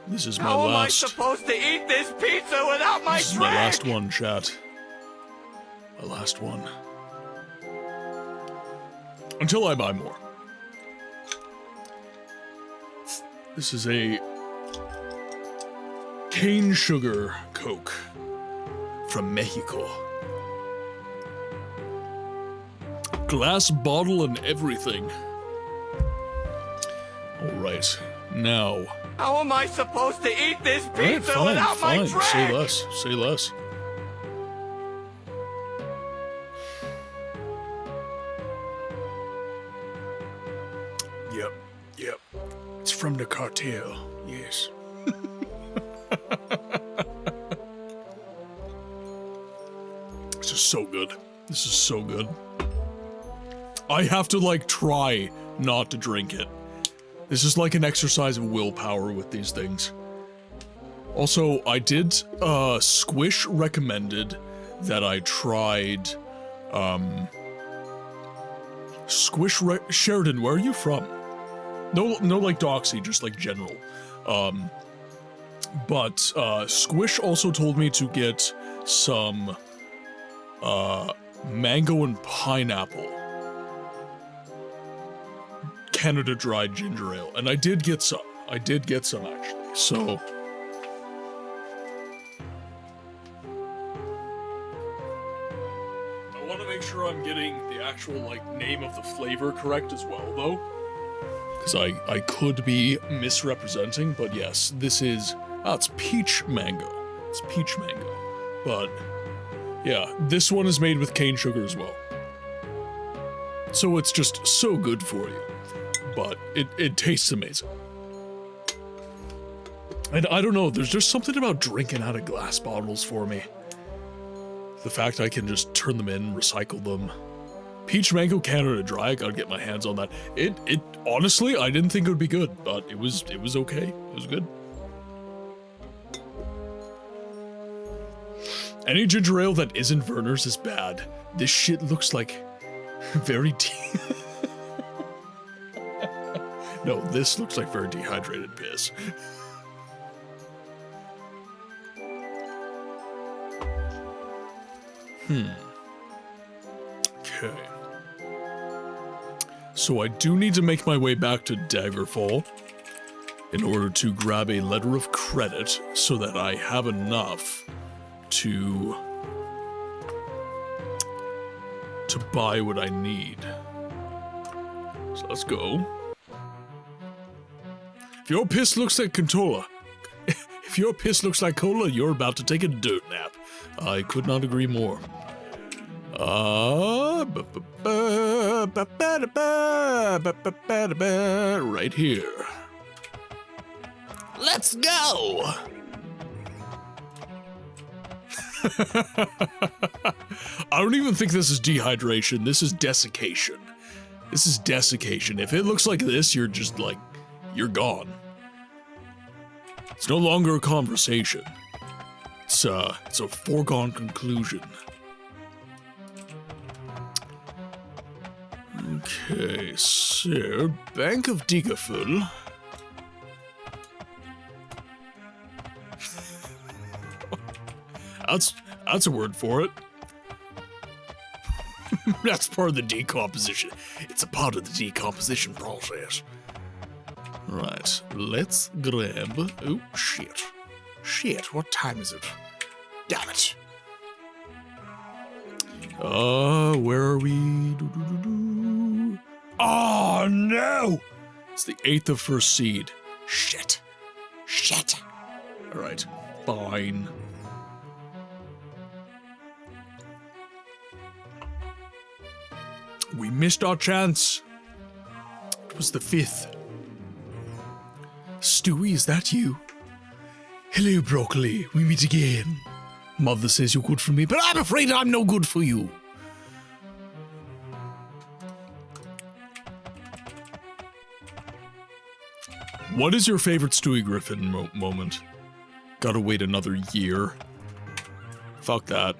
This is my How am I last. supposed to eat this pizza without my This is my drink? last one, chat. My last one. Until I buy more. This is a cane sugar Coke from Mexico. Glass bottle and everything. All right, now. How am I supposed to eat this All right, pizza fine, without my fine. drink? Say less. Say less. Yep. It's from the cartel. Yes. This is so good. This is so good. I have to, like, try not to drink it. This is like an exercise of willpower with these things. Also, I did, Squish recommended that I tried, Sheridan, where are you from? No, like Doxy, just like general. But Squish also told me to get some, mango and pineapple Canada dried ginger ale, and I did get some. Actually, so. I want to make sure I'm getting the actual, like, name of the flavor correct as well, though. Because I could be misrepresenting, but yes, this is, it's peach mango. It's peach mango. But, yeah, this one is made with cane sugar as well. So it's just so good for you. But it tastes amazing. And I don't know, there's just something about drinking out of glass bottles for me. The fact I can just turn them in, recycle them. Peach Mango Canada Dry, I gotta get my hands on that. It honestly, I didn't think it would be good, but it was okay. It was good. Any ginger ale that isn't Werner's is bad. This shit looks like very No, this looks like very dehydrated piss. Okay. So I do need to make my way back to Daggerfall in order to grab a letter of credit so that I have enough to buy what I need. So let's go. If your piss looks like cola, you're about to take a dirt nap. I could not agree more. Right here. Let's go! I don't even think this is dehydration. This is desiccation. This is desiccation. If it looks like this, you're just like, you're gone. It's no longer a conversation. It's a foregone conclusion. Okay, so Bank of DAGGERFALL. That's a word for it. That's part of the decomposition. It's a part of the decomposition process. Right, let's grab... Oh, shit. Shit, what time is it? Damn it. Where are we? Oh, no! It's the 8th of first seed. Shit. Shit. Alright, fine. We missed our chance. It was the 5th. Stewie, is that you? Hello, Broccoli. We meet again. Mother says you're good for me, but I'm afraid I'm no good for you. What is your favorite Stewie Griffin moment? Gotta wait another year. Fuck that.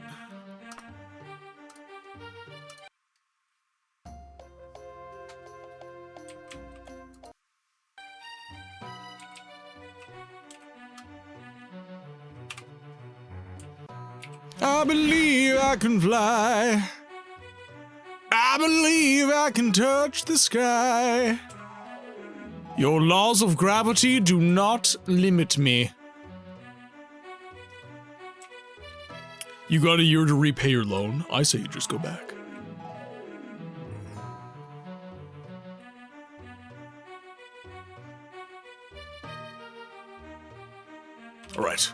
I believe I can fly. I believe I can touch the sky. Your laws of gravity do not limit me. You got a year to repay your loan. I say you just go back. All right.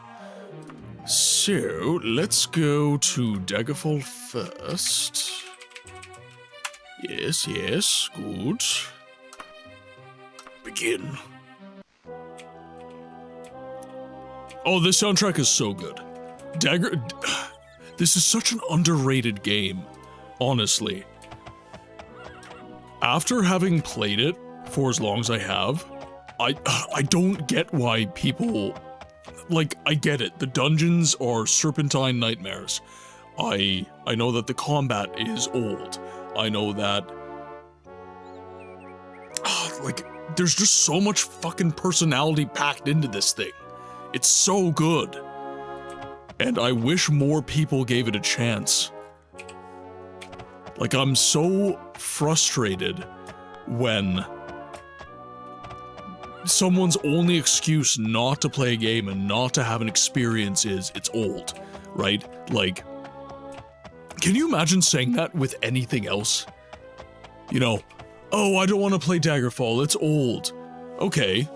So, let's go to Daggerfall first. Yes, yes, good. Begin. Oh, this soundtrack is so good. This is such an underrated game. honestly, after having played it for as long as I have, I don't get why people, like, I get it. The dungeons are serpentine nightmares. I know that the combat is old. I know that, like, there's just so much fucking personality packed into this thing. It's so good. And I wish more people gave it a chance. Like, I'm so frustrated when someone's only excuse not to play a game and not to have an experience is it's old, right? Like, can you imagine saying that with anything else? You know, oh, I don't want to play Daggerfall, it's old. Okay,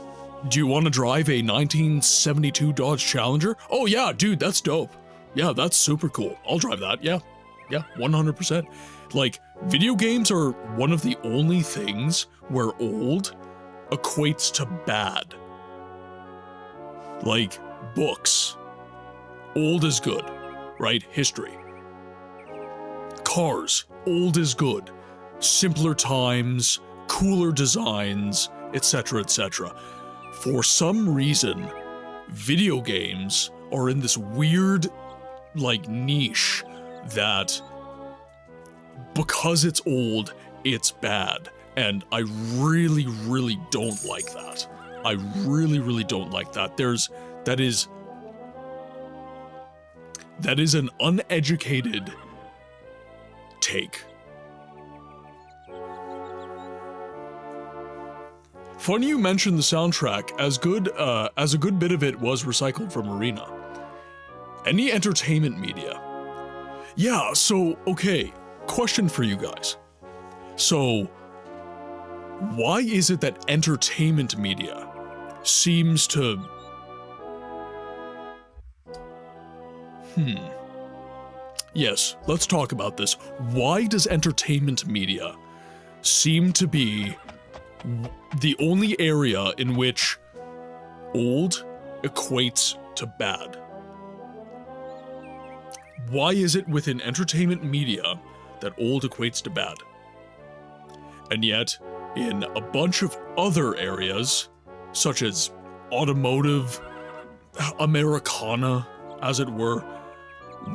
do you want to drive a 1972 Dodge Challenger? Oh yeah, dude, that's dope. Yeah, that's super cool. I'll drive that, yeah, 100%. Like, video games are one of the only things where old equates to bad. Like, books. Old is good, right? History. Cars. Old is good. Simpler times, cooler designs, etc., etc. For some reason, video games are in this weird, like, niche that because it's old, it's bad. And I really, really don't like that. I really, really don't like that. That is an uneducated take. Funny you mentioned the soundtrack, as a good bit of it was recycled from Arena. Any entertainment media. Yeah, so, okay, question for you guys. So, why is it that entertainment media seems to... Yes, let's talk about this. Why does entertainment media seem to be the only area in which old equates to bad? Why is it within entertainment media that old equates to bad? And yet, in a bunch of other areas, such as automotive, Americana, as it were,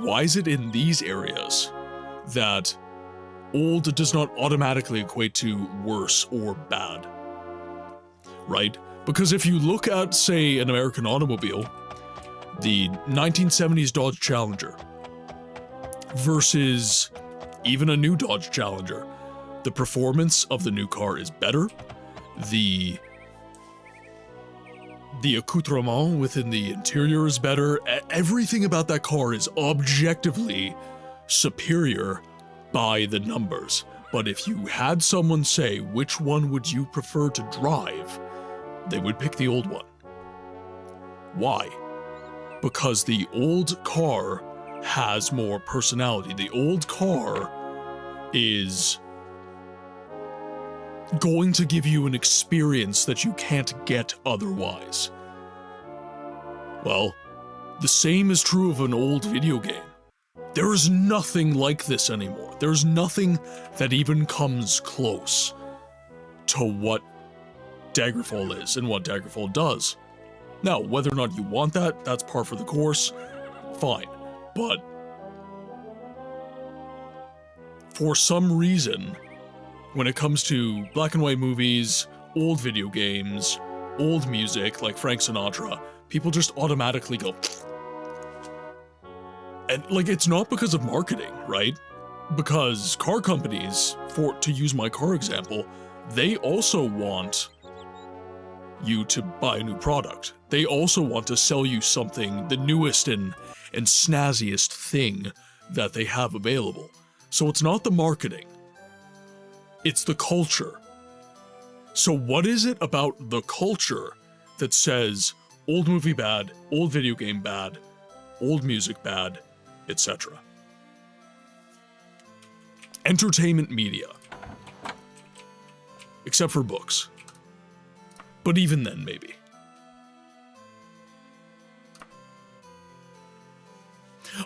why is it in these areas that old does not automatically equate to worse or bad? Right? Because if you look at, say, an American automobile, the 1970s Dodge Challenger versus even a new Dodge Challenger, the performance of the new car is better. The accoutrement within the interior is better. Everything about that car is objectively superior by the numbers. But if you had someone say, which one would you prefer to drive, they would pick the old one. Why? Because the old car has more personality. The old car is going to give you an experience that you can't get otherwise. Well, the same is true of an old video game. There is nothing like this anymore. There's nothing that even comes close to what Daggerfall is and what Daggerfall does. Now, whether or not you want that, that's par for the course, fine. But for some reason, when it comes to black and white movies, old video games, old music like Frank Sinatra, people just automatically go. And like, it's not because of marketing, right? Because car companies, to use my car example, they also want you to buy a new product. They also want to sell you something, the newest and snazziest thing that they have available. So it's not the marketing. It's the culture. So what is it about the culture that says old movie bad, old video game bad, old music bad, etc.? Entertainment media. Except for books. But even then, maybe.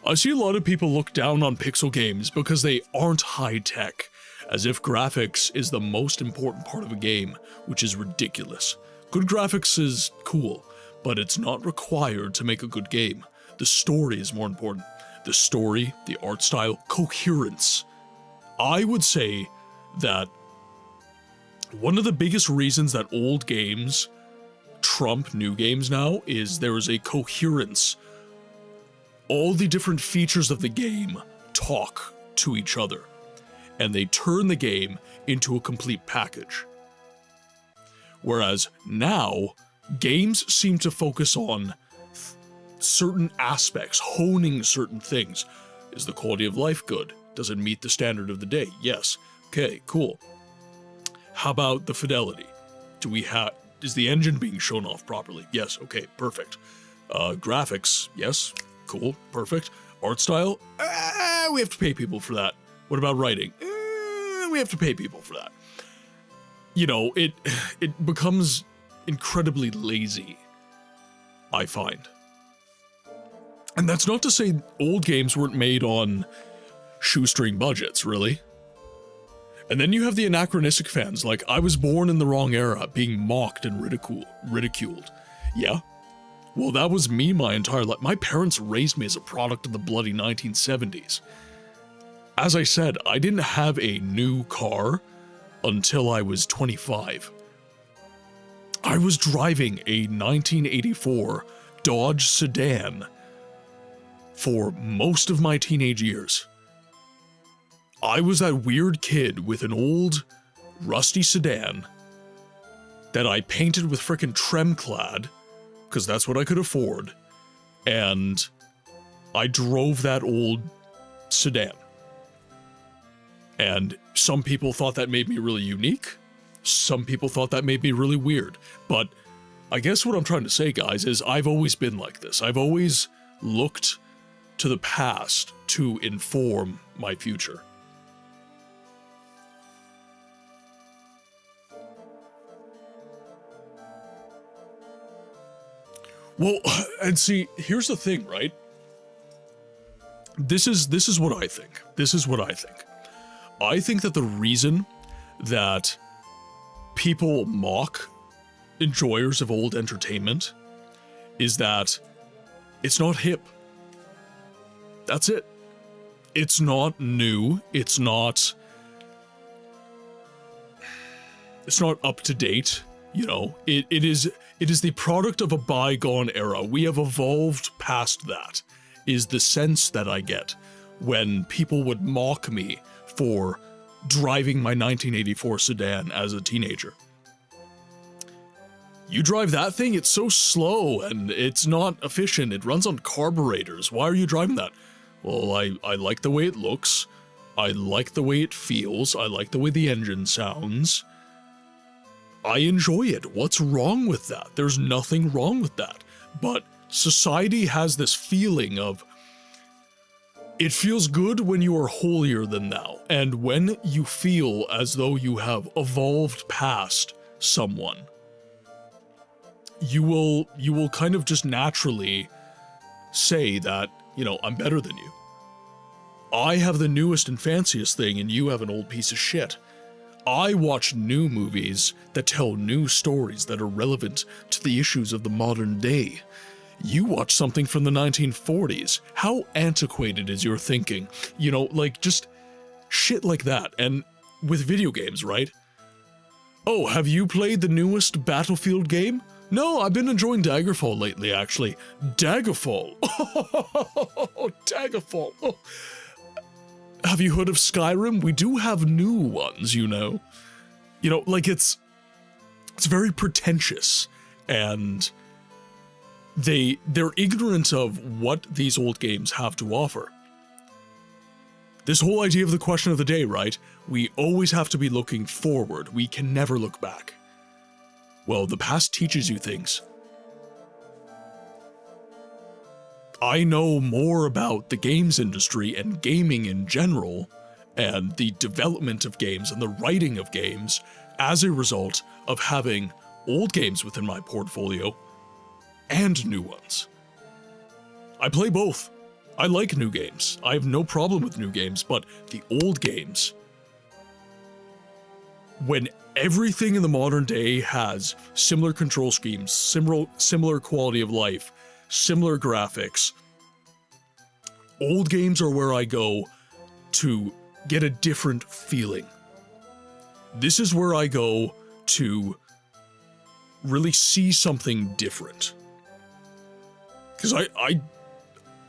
I see a lot of people look down on pixel games because they aren't high-tech, as if graphics is the most important part of a game, which is ridiculous. Good graphics is cool, but it's not required to make a good game. The story is more important. The story, the art style, coherence. I would say that one of the biggest reasons that old games trump new games now is there is a coherence. All the different features of the game talk to each other, and they turn the game into a complete package. Whereas now, games seem to focus on certain aspects, honing certain things. Is the quality of life good? Does it meet the standard of the day? Yes. Okay, cool. How about the fidelity? Is the engine being shown off properly? Yes, okay, perfect. Graphics, yes, cool, perfect. Art style? We have to pay people for that. What about writing? We have to pay people for that. You know, it becomes incredibly lazy, I find. And that's not to say old games weren't made on shoestring budgets, really. And then you have the anachronistic fans, like, I was born in the wrong era, being mocked and ridiculed. Yeah? Well, that was me my entire life. My parents raised me as a product of the bloody 1970s. As I said, I didn't have a new car until I was 25. I was driving a 1984 Dodge sedan for most of my teenage years. I was that weird kid with an old, rusty sedan that I painted with frickin' Tremclad, because that's what I could afford, and I drove that old sedan. And some people thought that made me really unique. Some people thought that made me really weird. But I guess what I'm trying to say, guys, is I've always been like this. I've always looked to the past to inform my future. Well, and see, here's the thing, right? This is what I think. I think that the reason that people mock enjoyers of old entertainment is that it's not hip. That's it. It's not new. It's not up to date. You know, it is the product of a bygone era. We have evolved past that, is the sense that I get when people would mock me for driving my 1984 sedan as a teenager. You drive that thing, it's so slow and it's not efficient. It runs on carburetors. Why are you driving that? Well, I like the way it looks. I like the way it feels. I like the way the engine sounds. I enjoy it. What's wrong with that? There's nothing wrong with that. But society has this feeling of, it feels good when you are holier than thou. And when you feel as though you have evolved past someone, you will kind of just naturally say that, you know, I'm better than you. I have the newest and fanciest thing and you have an old piece of shit. I watch new movies that tell new stories that are relevant to the issues of the modern day. You watch something from the 1940s. How antiquated is your thinking? You know, like, just shit like that. And with video games, right? Oh, have you played the newest Battlefield game? No, I've been enjoying Daggerfall lately, actually. Daggerfall. Oh, Daggerfall. Oh. Have you heard of Skyrim? We do have new ones, you know. You know, like, it's very pretentious, and they're ignorant of what these old games have to offer. This whole idea of the question of the day, right? We always have to be looking forward. We can never look back. Well, the past teaches you things. I know more about the games industry and gaming in general, and the development of games and the writing of games as a result of having old games within my portfolio and new ones. I play both. I like new games. I have no problem with new games, but the old games, when everything in the modern day has similar control schemes, similar quality of life, similar graphics, old games are where I go to get a different feeling. This is where I go to really see something different. Because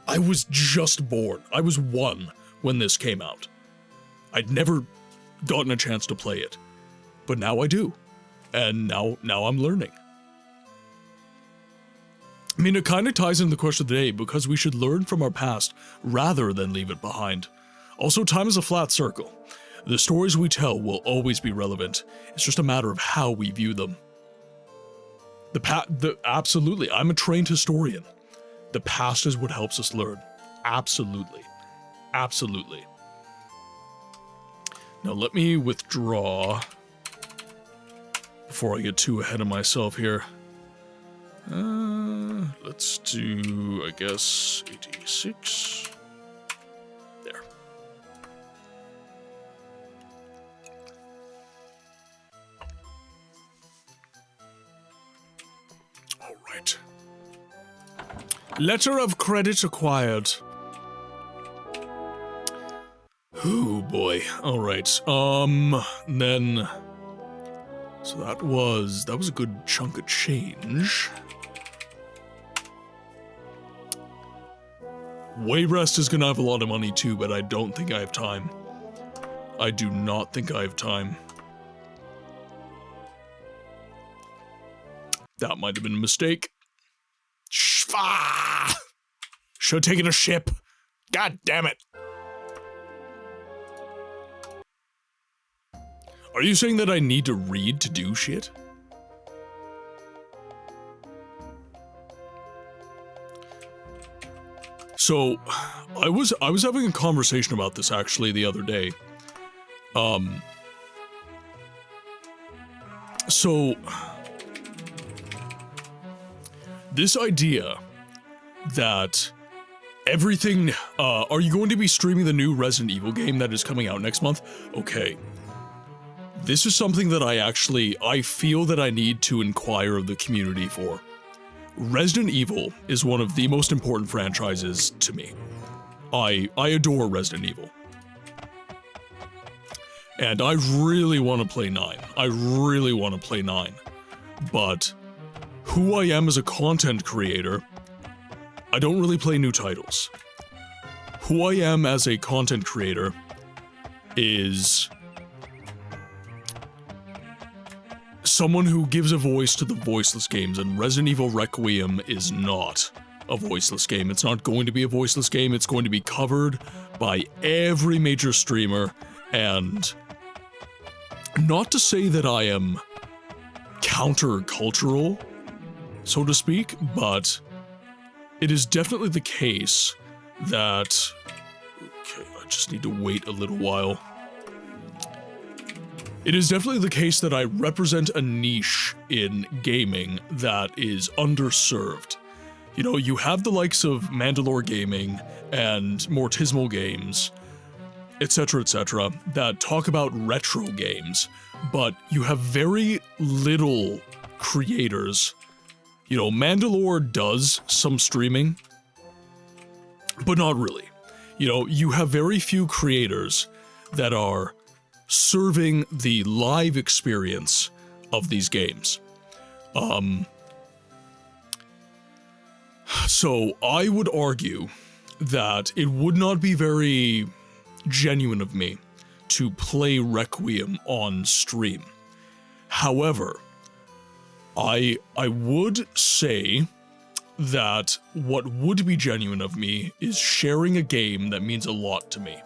I was just born. I was 1 when this came out. I'd never gotten a chance to play it. But now I do. And now I'm learning. I mean, it kind of ties into the question of the day, because we should learn from our past rather than leave it behind. Also, time is a flat circle. The stories we tell will always be relevant. It's just a matter of how we view them. Absolutely, I'm a trained historian. The past is what helps us learn. Absolutely. Absolutely. Now let me withdraw before I get too ahead of myself here. Let's do, I guess, 86. There. All right. Letter of credit acquired. Oh boy. All right. Then. So that was a good chunk of change. Wayrest is gonna have a lot of money too, but I don't think I have time. I do not think I have time. That might have been a mistake. Shfa! Should have taken a ship. God damn it. Are you saying that I need to read to do shit? So, I was having a conversation about this actually the other day. So this idea that everything, are you going to be streaming the new Resident Evil game that is coming out next month? Okay. This is something that I feel that I need to inquire of the community for. Resident Evil is one of the most important franchises to me. I adore Resident Evil. And I really want to play 9. I really want to play 9. But who I am as a content creator, I don't really play new titles. Who I am as a content creator is someone who gives a voice to the voiceless games, and Resident Evil Requiem is not a voiceless game. It's not going to be a voiceless game. It's going to be covered by every major streamer, and not to say that I am countercultural, so to speak, but it is definitely the case that... Okay, I just need to wait a little while. It is definitely the case that I represent a niche in gaming that is underserved. You know, you have the likes of Mandalore Gaming and Mortismal Games, etc., that talk about retro games, but you have very little creators. You know, Mandalore does some streaming, but not really. You know, you have very few creators that are serving the live experience of these games. So I would argue that it would not be very genuine of me to play Requiem on stream. However, I would say that what would be genuine of me is sharing a game that means a lot to me.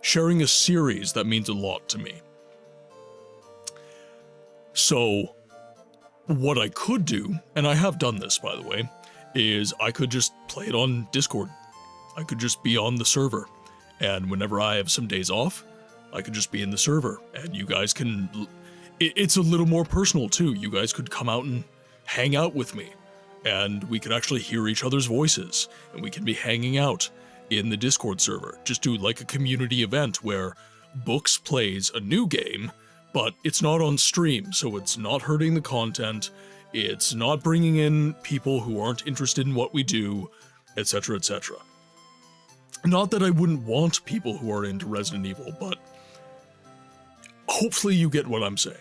Sharing a series that means a lot to me. So, what I could do, and I have done this by the way, is I could just play it on Discord. I could just be on the server, and whenever I have some days off, I could just be in the server, and you guys can... It's a little more personal too. You guys could come out and hang out with me, and we could actually hear each other's voices, and we can be hanging out, in the Discord server. Just do like a community event where Books plays a new game, but it's not on stream, so it's not hurting the content, it's not bringing in people who aren't interested in what we do, etc., etc. Not that I wouldn't want people who are into Resident Evil, but hopefully you get what I'm saying.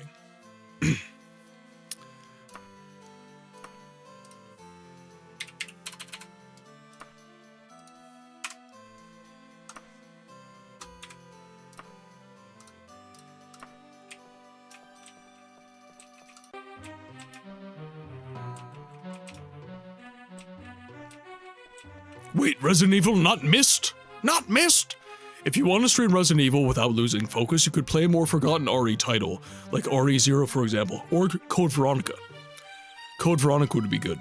Wait, Resident Evil not missed? Not missed? If you want to stream Resident Evil without losing focus, you could play a more forgotten RE title, like RE0 for example, or Code Veronica. Code Veronica would be good.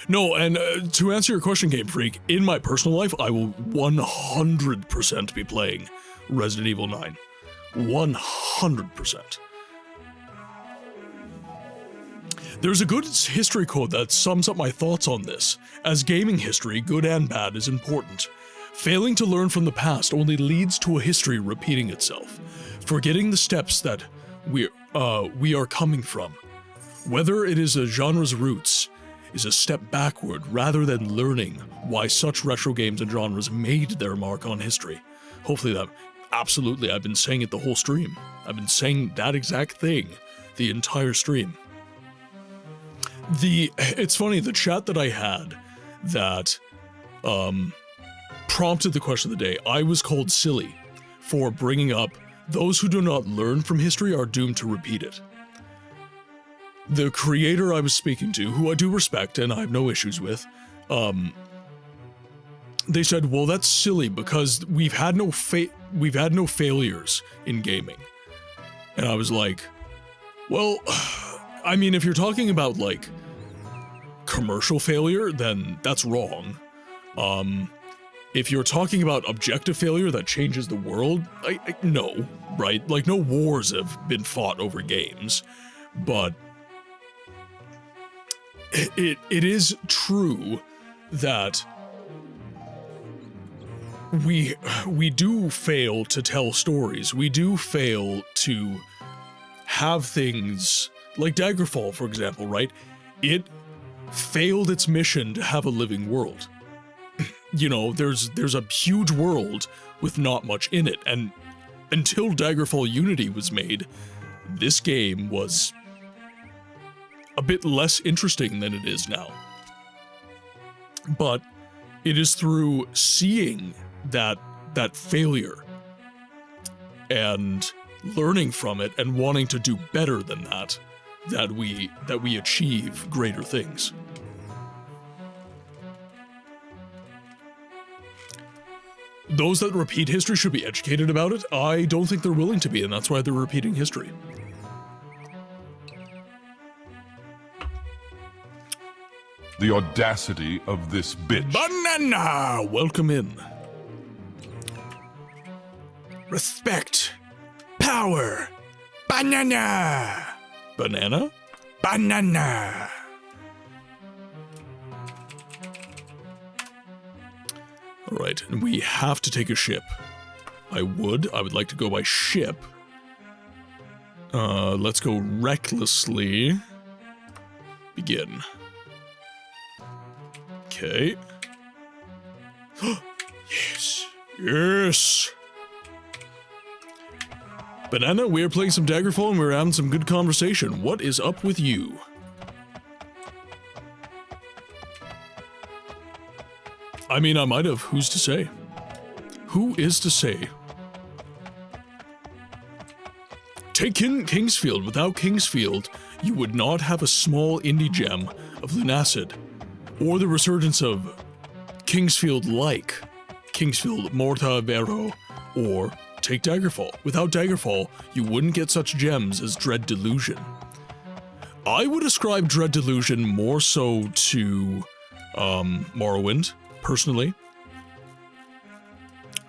No, and to answer your question, Game Freak, in my personal life, I will 100% be playing Resident Evil 9. 100%. There's a good history quote that sums up my thoughts on this. As gaming history, good and bad, is important. Failing to learn from the past only leads to a history repeating itself. Forgetting the steps that we are coming from. Whether it is a genre's roots, is a step backward rather than learning why such retro games and genres made their mark on history. Hopefully that, absolutely, I've been saying it the whole stream. I've been saying that exact thing the entire stream. It's funny, the chat that I had that prompted the question of the day, I was called silly for bringing up those who do not learn from history are doomed to repeat it. The creator I was speaking to, who I do respect and I have no issues with, they said, well, that's silly because we've had no failures in gaming. And I was like, well, I mean, if you're talking about like commercial failure, then that's wrong. If you're talking about objective failure that changes the world, no, right? Like, no wars have been fought over games, but it is true that we do fail to tell stories. We do fail to have things like Daggerfall, for example, right? It failed its mission to have a living world. You know, there's a huge world with not much in it, and until Daggerfall Unity was made, this game was a bit less interesting than it is now. But it is through seeing that failure and learning from it and wanting to do better than that we achieve greater things. Those that repeat history should be educated about it. I don't think they're willing to be, and that's why they're repeating history. The audacity of this bitch. Banana! Welcome in. Respect. Power. Banana! Banana? Banana! Alright, and we have to take a ship. I would like to go by ship. Let's go recklessly. Begin. Okay. Yes. Yes! Banana, we are playing some Daggerfall and we're having some good conversation. What is up with you? I mean, I might have. Who's to say? Who is to say? Take Kingsfield. Without Kingsfield, you would not have a small indie gem of Lunacid, or the resurgence of Kingsfield-like Kingsfield Morta Vero, or take Daggerfall. Without Daggerfall, you wouldn't get such gems as Dread Delusion. I would ascribe Dread Delusion more so to Morrowind, personally.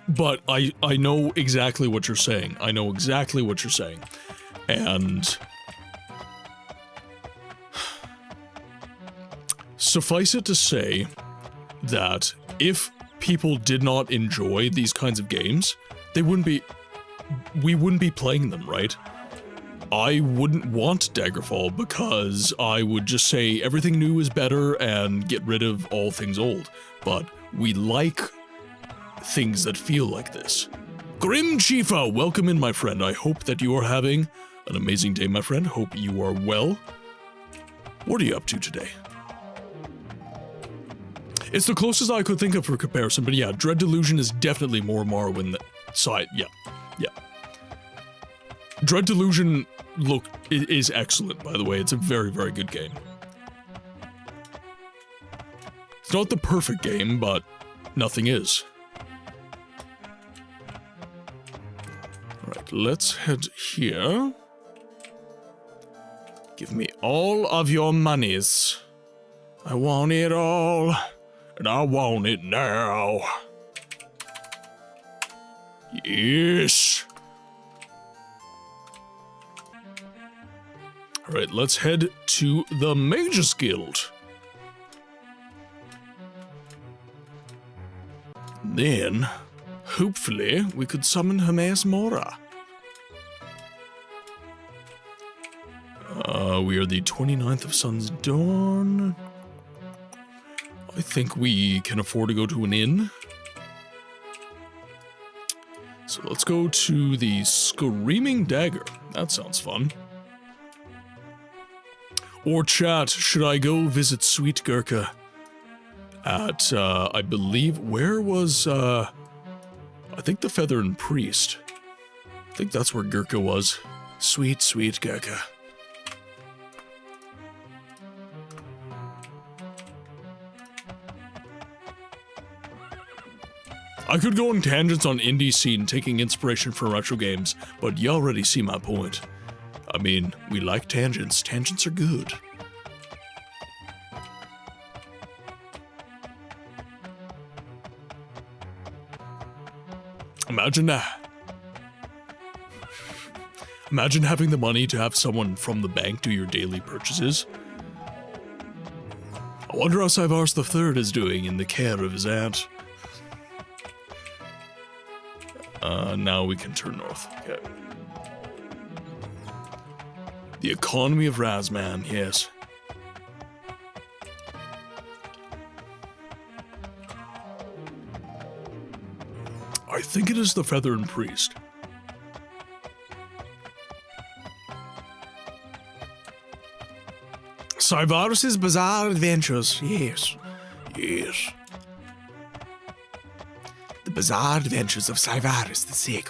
But I know exactly what you're saying. I know exactly what you're saying. And suffice it to say that if people did not enjoy these kinds of games, we wouldn't be playing them, right? I wouldn't want Daggerfall because I would just say everything new is better and get rid of all things old. But we like things that feel like this. Grim Chifa, welcome in, my friend. I hope that you are having an amazing day, my friend. Hope you are well. What are you up to today? It's the closest I could think of for comparison, but yeah, Dread Delusion is definitely more Morrowind side. Yeah. Dread Delusion is excellent, by the way. It's a very, very good game. It's not the perfect game, but nothing is. Alright, let's head here. Give me all of your monies. I want it all, and I want it now. Yes. Alright, let's head to the Mages Guild. Then, hopefully, we could summon Hermes Mora. We are the 29th of Sun's Dawn. I think we can afford to go to an inn. So let's go to the Screaming Dagger. That sounds fun. Or chat, should I go visit Sweet Gurkha at, I believe, where was, I think the Feather and Priest. I think that's where Gurkha was. Sweet, sweet Gurkha. I could go on tangents on indie scene taking inspiration from retro games, but you already see my point. I mean, we like tangents. Tangents are good. Imagine that. Imagine having the money to have someone from the bank do your daily purchases. I wonder how Sivars III is doing in the care of his aunt. Now we can turn north. Okay. The economy of Razman, yes. I think it is the Feather and Priest. Sivars' Bizarre Adventures, yes. Yes. The Bizarre Adventures of Sivars II.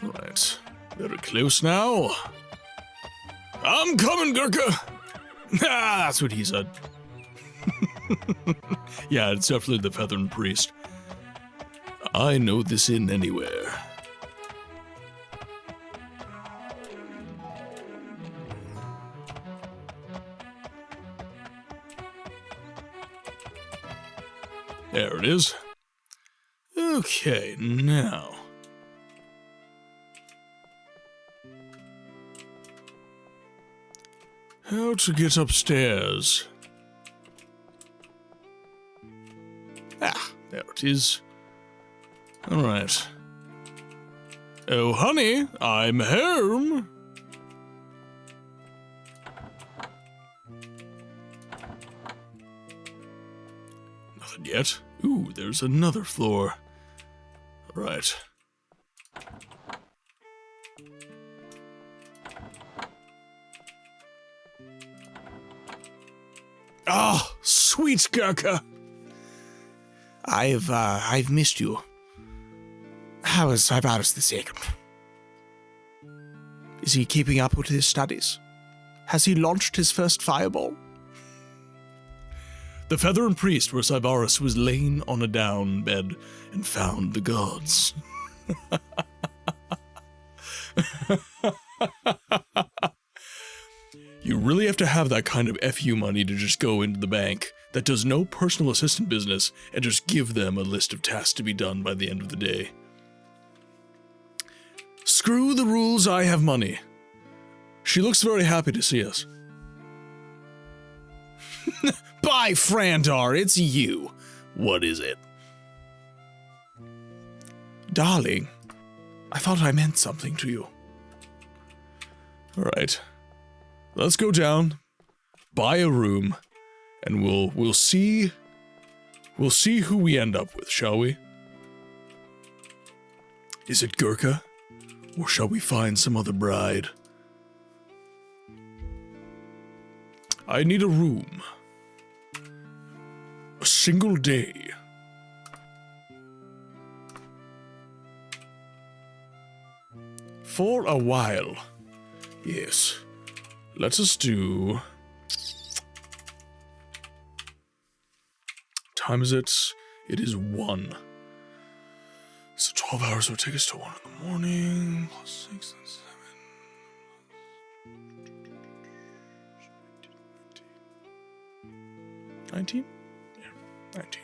Alright, very close now. I'm coming, Gurkha! Ah, that's what he said. Yeah, it's definitely the Feather and Priest. I know this inn anywhere. There it is. Okay, now. How to get upstairs? Ah, there it is. Alright. Oh, honey, I'm home. Nothing yet. Ooh, there's another floor. Right. Ah, sweet Gurkha. I've missed you. How is Sivars II? Is he keeping up with his studies? Has he launched his first fireball? The Feather and Priest, where Sivars was lain on a down bed and found the gods. You really have to have that kind of FU money to just go into the bank that does no personal assistant business and just give them a list of tasks to be done by the end of the day. Screw the rules, I have money. She looks very happy to see us. Bye, Frandar, it's you. What is it? Darling, I thought I meant something to you. Alright. Let's go down, buy a room, and we'll see who we end up with, shall we? Is it Gurkha? Or shall we find some other bride? I need a room. A single day. For a while. Yes. Let us do... Time is it? It is 1. So 12 hours would take us to 1 in the morning. Plus 6 and 7. 19? Yeah, 19.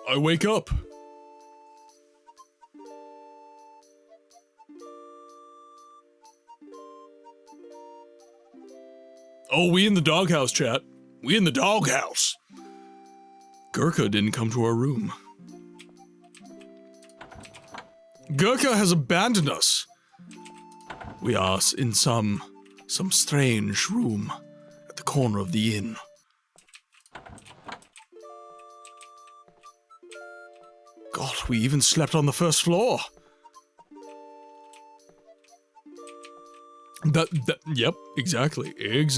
I wake up. Oh, we in the doghouse, chat. We in the doghouse. Gurkha didn't come to our room. Gurkha has abandoned us. We are in some strange room at the corner of the inn. God, we even slept on the first floor. Yep, exactly. It's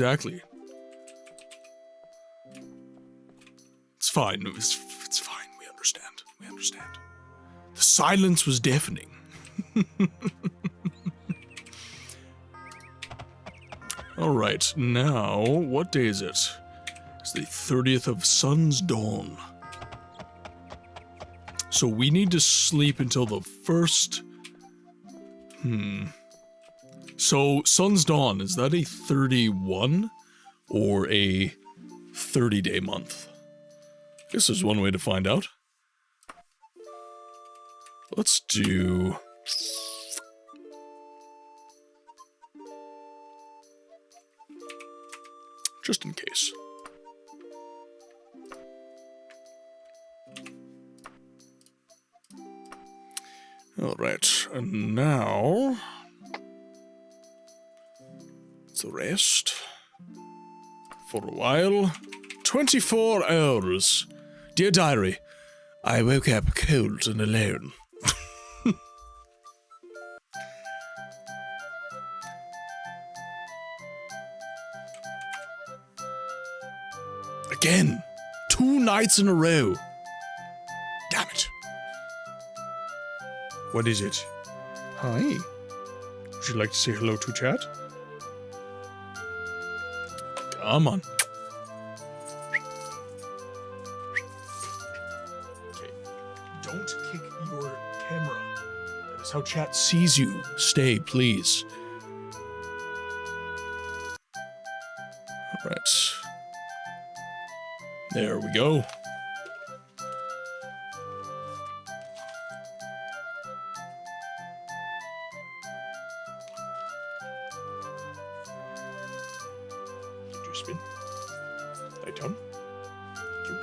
fine. It's fine. We understand. The silence was deafening. All right, now what day is it? It's the 30th of Sun's Dawn. So we need to sleep until the first... So, Sun's Dawn, is that a 31 or a 30-day month? I guess there's one way to find out. Let's do... just in case. Alright, and now... the rest. For a while. 24 hours. Dear Diary, I woke up cold and alone. Again. 2 nights in a row. Damn it. What is it? Hi. Would you like to say hello to chat? Come on. Okay. Don't kick your camera. That is how chat sees you. Stay, please. All right. There we go. Spin. Light down. Thank you.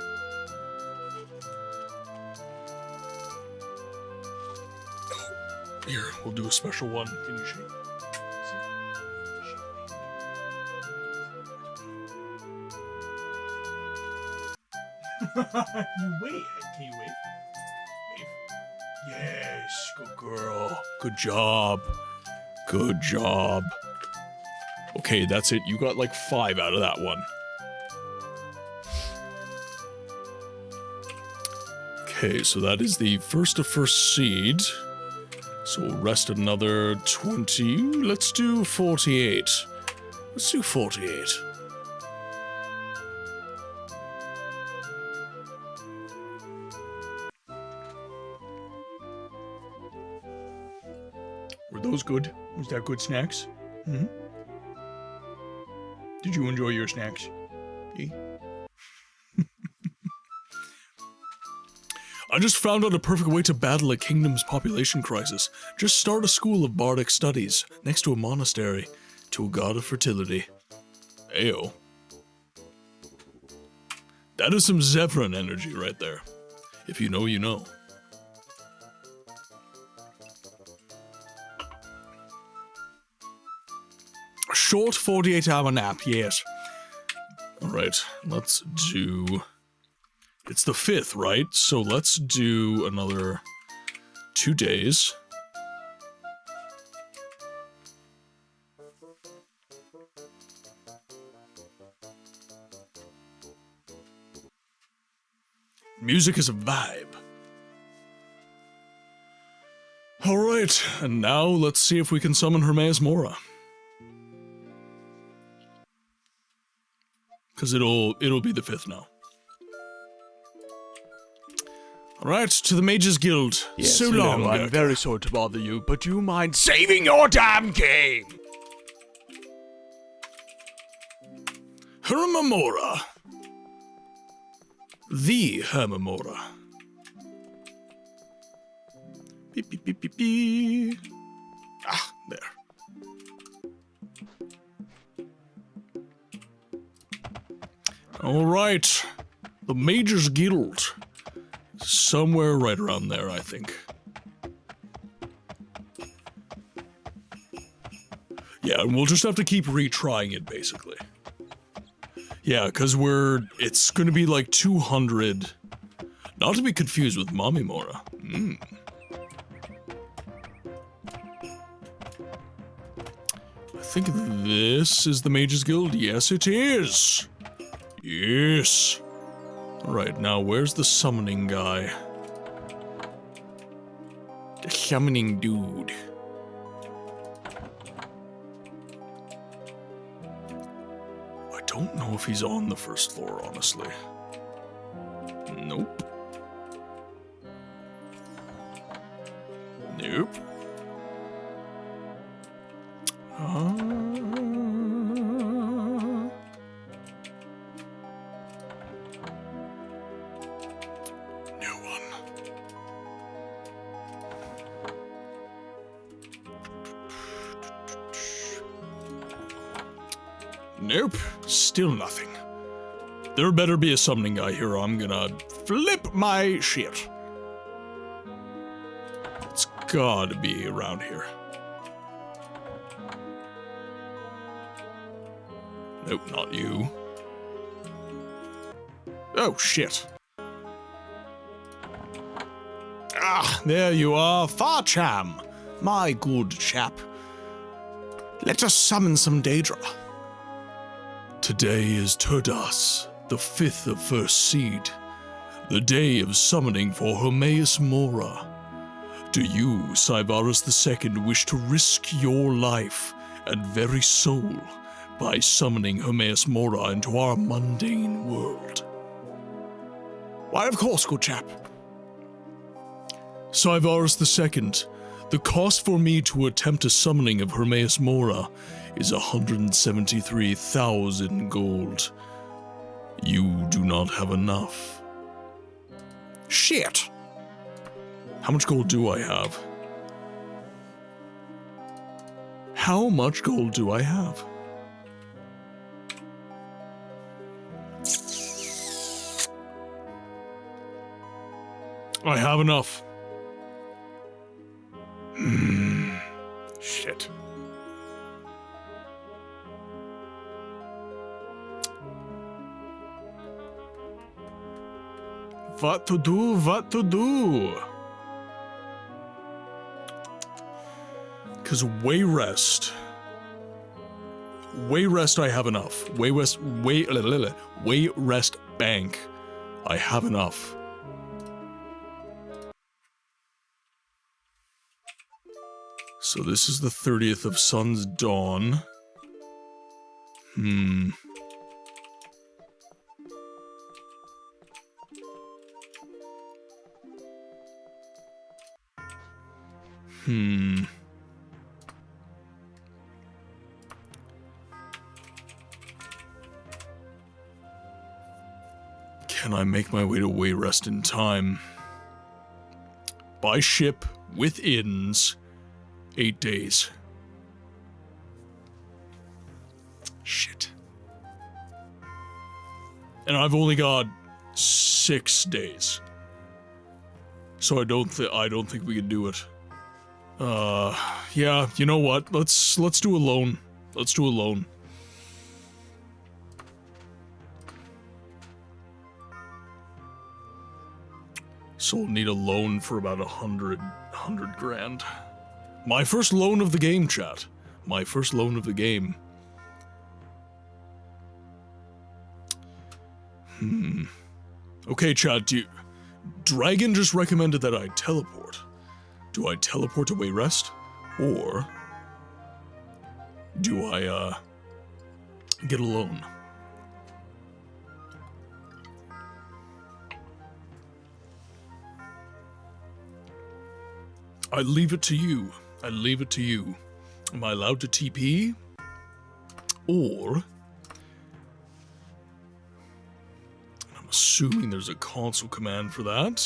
Oh, here, we'll do a special one. Can you shake? You wait. Can you wave? Wave. Yes, good girl. Good job. Good job. Okay, that's it. You got like 5 out of that one. Okay, so that is the first of first seed. So we'll rest another 20. Let's do 48. Let's do 48. Were those good? Was that good snacks? Mm-hmm. Did you enjoy your snacks? Eh? I just found out a perfect way to battle a kingdom's population crisis. Just start a school of bardic studies next to a monastery to a god of fertility. Ayo. That is some Zevran energy right there. If you know, you know. A short 48-hour nap, yes. Alright, let's do... It's the 5th, right? So let's do another 2 days. Music is a vibe. Alright, and now let's see if we can summon Hermaeus Mora. Because it'll be the 5th now. Alright, to the Mages Guild. Yes, so hello, long. I'm very sorry to bother you, but do you mind saving your damn game? Hermamora. The Hermamora. Beep, beep, beep, beep, beep. Ah, there. Alright. The Mages Guild. Somewhere right around there, I think. Yeah, and we'll just have to keep retrying it, basically. Yeah, because it's gonna be like 200. Not to be confused with Mommy Mora. I think this is the Mages Guild. Yes, it is. Yes. Alright, now where's the summoning guy? The summoning dude. I don't know if he's on the first floor, honestly. Nope. Nope. No one. Nope. Still nothing. There better be a summoning guy here or I'm gonna flip my shit. It's gotta be around here. Nope, not you. Oh, shit. Ah, there you are, Farcham. My good chap. Let us summon some Daedra. Today is Turdas, the 5th of First Seed, the day of summoning for Hermaeus Mora. Do you, Cyvarus II, wish to risk your life and very soul by summoning Hermaeus Mora into our mundane world? Why, of course, good chap. Cyvarus II, the cost for me to attempt a summoning of Hermaeus Mora is 173,000 gold. You do not have enough. Shit! How much gold do I have? How much gold do I have? I have enough. Shit. What to do? What to do? Because Wayrest I have enough. Wayrest Bank. I have enough. So this is the 30th of Sun's Dawn. can I make my way to Wayrest in time? By ship, with inns, 8 days. Shit. And I've only got 6 days. So I don't think we can do it. Yeah, you know what? Let's do a loan. Let's do a loan. So we'll need a loan for about 100 grand. My first loan of the game, chat. My first loan of the game. Okay, chat, Dragon just recommended that I teleport. Do I teleport to Wayrest? Or do I, get a loan? I leave it to you. I leave it to you. Am I allowed to TP? Or... I'm assuming there's a console command for that.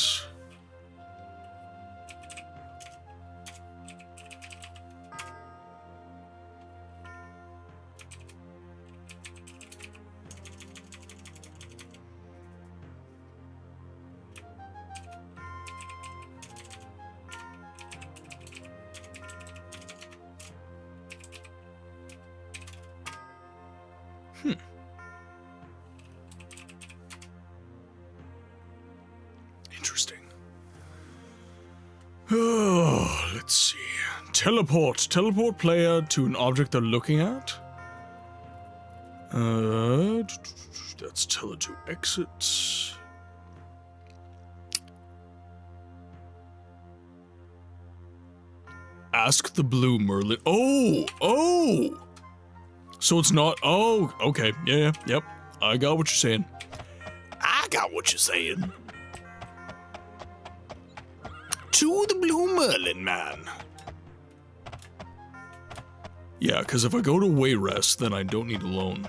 Interesting. Oh, let's see. Teleport. Teleport player to an object they're looking at. That's tell it to exit. Ask the blue Merlin. Oh! So it's not. Oh, okay. Yeah, yep. I got what you're saying. I got what you're saying. To the blue Merlin, man. Yeah, because if I go to Wayrest, then I don't need a loan.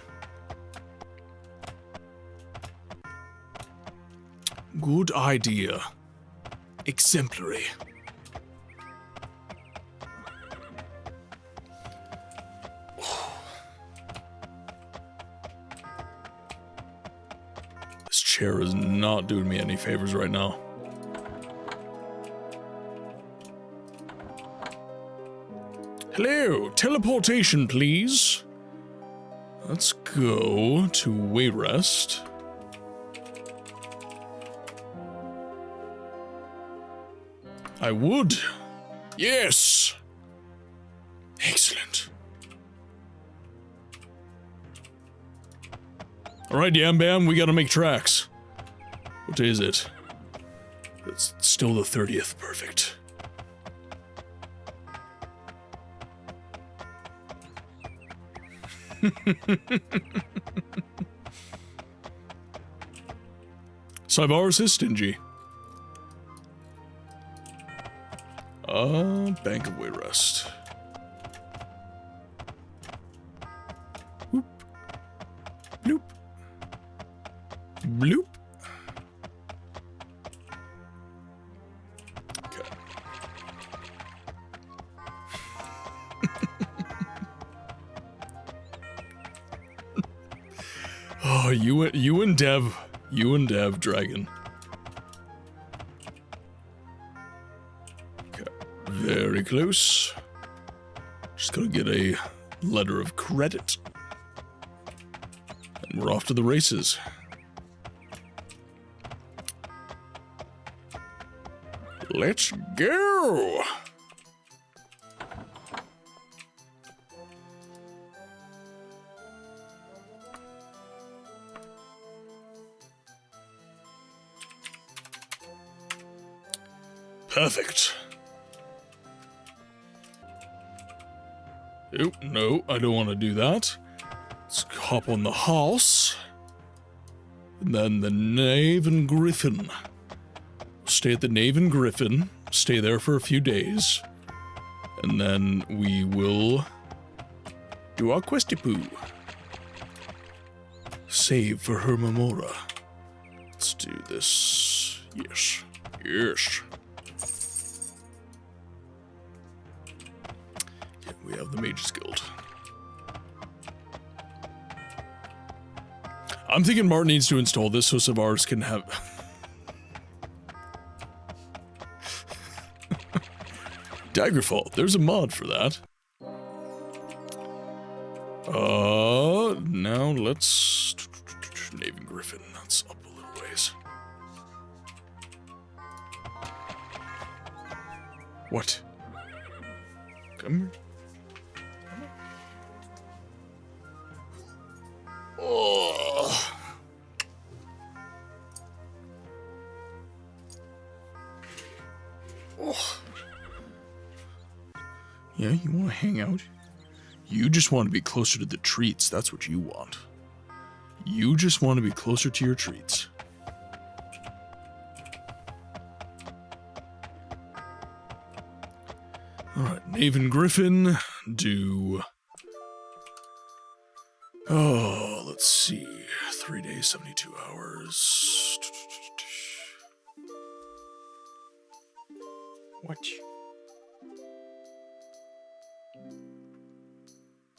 Good idea. Exemplary. This chair is not doing me any favors right now. Hello, teleportation, please. Let's go to Wayrest. I would. Yes. Excellent. All right, Yam Bam, we gotta make tracks. What day is it? It's still the 30th. Perfect. Cybarus is stingy. Bank of Wayrest. Whoop. Bloop. Bloop. Okay. Oh, you and Dev, Dragon. Okay, very close. Just gotta get a letter of credit. And we're off to the races. Let's go! Perfect. Oh, no, I don't want to do that. Let's hop on the horse. And then the Knave and Griffin. Stay at the Knave and Griffin. Stay there for a few days. And then we will do our questy poo. Save for her Memora. let's do this. Yes. Yes. Yeah, we have the Mages Guild. I'm thinking Martin needs to install this so Savars can have... Daggerfall. There's a mod for that. Now let's... Naven Griffin. That's up a little ways. What? Come here. Oh. Oh. Yeah, you want to hang out? You just want to be closer to the treats. That's what you want. You just want to be closer to your treats. Alright, Naven Griffin, do... Oh, let's see. 3 days, 72 hours. What?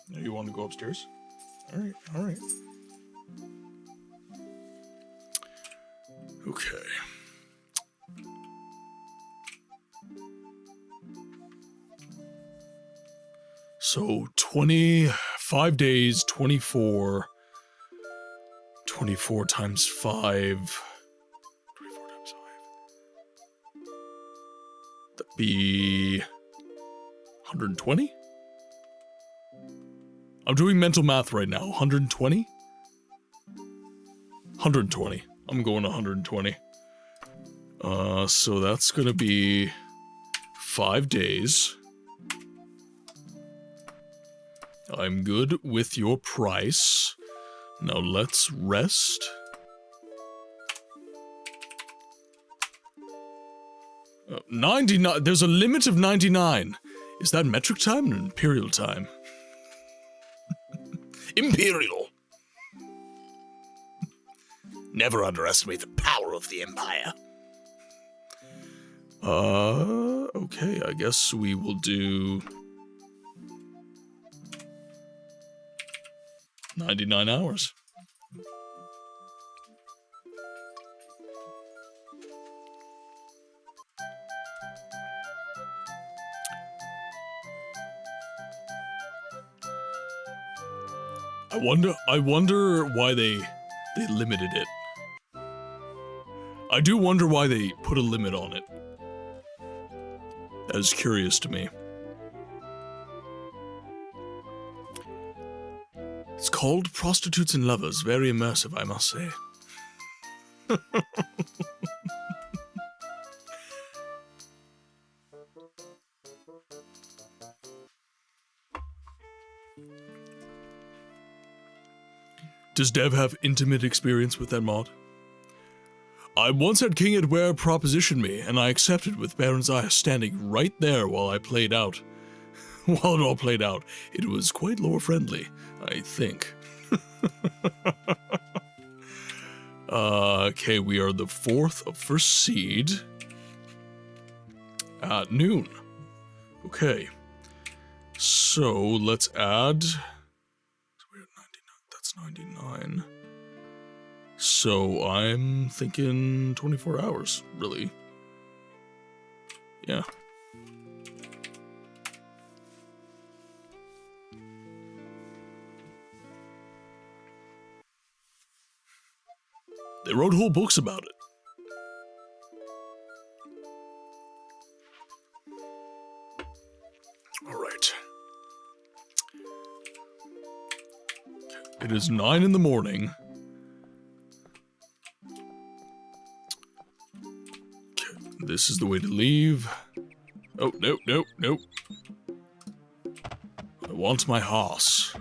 Now you want to go upstairs? Alright, alright. Okay. So 25 days, 24 times 5. 24 times 5. That'd be 120? I'm doing mental math right now. 120? 120. I'm going 120. So that's gonna be 5 days. I'm good with your price. Now let's rest. Uh, 99. There's a limit of 99. Is that metric time or imperial time? Imperial. Never underestimate the power of the Empire. Okay, I guess we will do 99 hours. I wonder why they limited it. I do wonder why they put a limit on it. That is curious to me. It's called Prostitutes and Lovers. Very immersive, I must say. Does Dev have intimate experience with that mod? I once had King Edware proposition me, and I accepted with Baron's Eye standing right there while I played out. While it all played out, it was quite lore-friendly, I think. Okay, we are the 4th of First Seed. At noon. Okay. So, let's add... That's 99. So, I'm thinking 24 hours, really. Yeah. They wrote whole books about it. All right. It is 9 in the morning. Okay, this is the way to leave. Oh, no, no, no. I want my horse.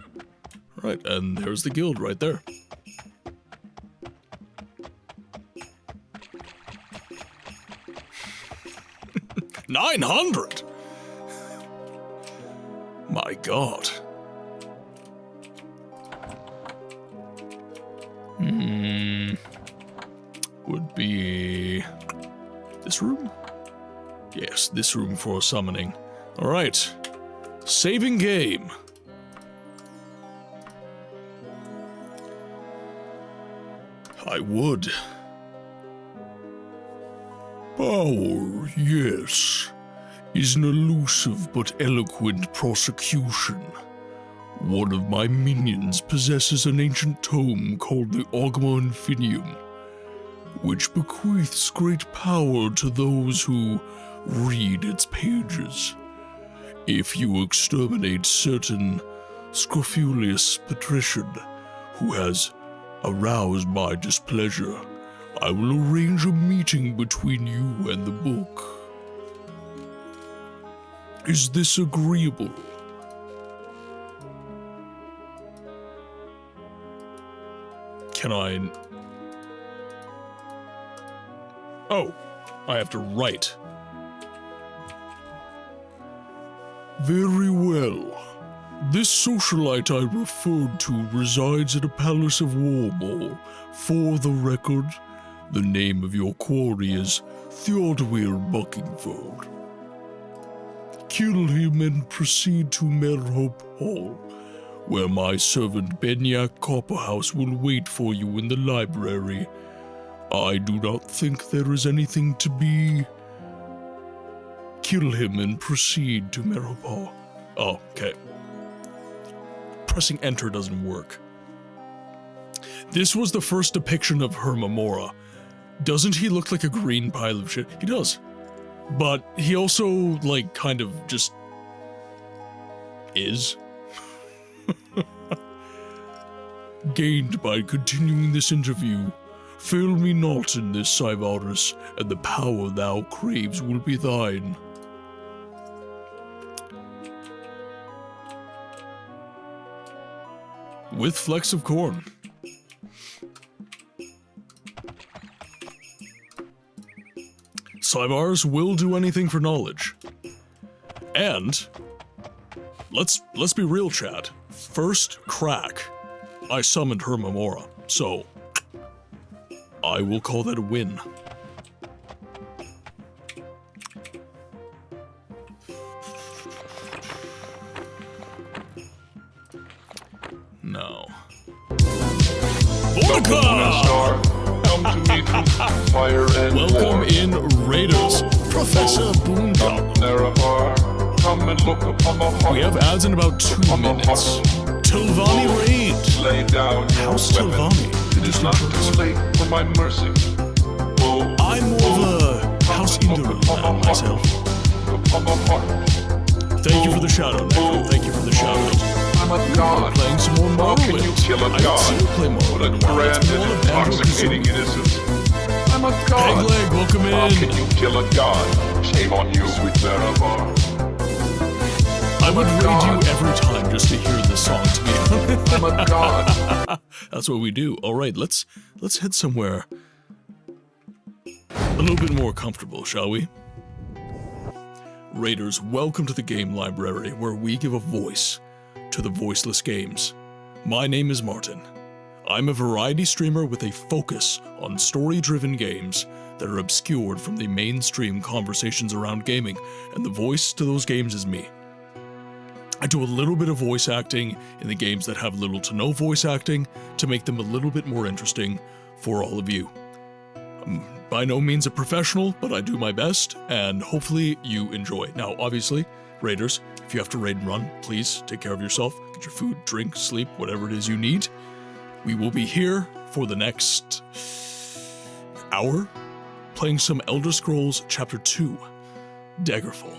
Right, and there's the guild right there. 900! My God. Would room? Yes, this room for summoning. Alright. Saving game. I would. Power, yes, is an elusive but eloquent prosecution. One of my minions possesses an ancient tome called the Ogma Infinium, which bequeaths great power to those who read its pages. If you exterminate certain scrofulous patrician who has aroused my displeasure, I will arrange a meeting between you and the book. Is this agreeable? Can I... Oh, I have to write. Very well. This socialite I referred to resides at a palace of Warmore. For the record, the name of your quarry is Theodore Buckingford. Kill him and proceed to Merhope Hall, where my servant Benyak Copperhouse will wait for you in the library. I do not think there is anything to be... Kill him and proceed to Merhope Hall. Oh, okay. Pressing enter doesn't work. This was the first depiction of Hermamora. Doesn't he look like a green pile of shit? He does. But he also, like, kind of just... is. Gained by continuing this interview, fail me not in this, Cyvarus, and the power thou craves will be thine. With flecks of corn. Cyvarus will do anything for knowledge. And let's be real, chat. First crack, I summoned Hermamora, so I will call that a win. No. Welcome in, Raiders. Professor Boondoggle. We have ads in about 2 minutes. Tilvani Raid. House Tilvani. I'm more of a House Induril man myself. Thank you for the shout out, Neko. Thank you for the shout out. I'm a god. Playing some more Morrowind. How can you kill a I haven't seen you play Morrowind in a while. It's been one of intoxicating innocence. I'm a god. Pegleg, welcome in. How can you kill a god? Shame on you, sweet Zerabar. I would raid you every time just to hear this song, to be honest. I'm a god. That's what we do. All right, let's head somewhere a little bit more comfortable, shall we? Raiders, welcome to the game library, where we give a voice to the voiceless games. My name is Martin. I'm a variety streamer with a focus on story-driven games that are obscured from the mainstream conversations around gaming, and the voice to those games is me. I do a little bit of voice acting in the games that have little to no voice acting to make them a little bit more interesting for all of you. I'm by no means a professional, but I do my best, and hopefully you enjoy. Now, obviously, Raiders, if you have to raid and run, please take care of yourself. Get your food, drink, sleep, whatever it is you need. We will be here for the next hour, playing some Elder Scrolls Chapter 2, Daggerfall.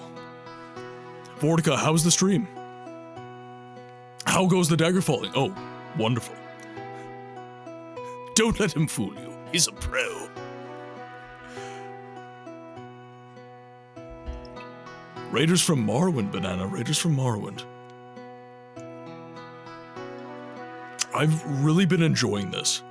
Vortica, how's the stream? How goes the dagger falling? Oh, wonderful. Don't let him fool you. He's a pro. Raiders from Morrowind, Banana. Raiders from Morrowind. I've really been enjoying this.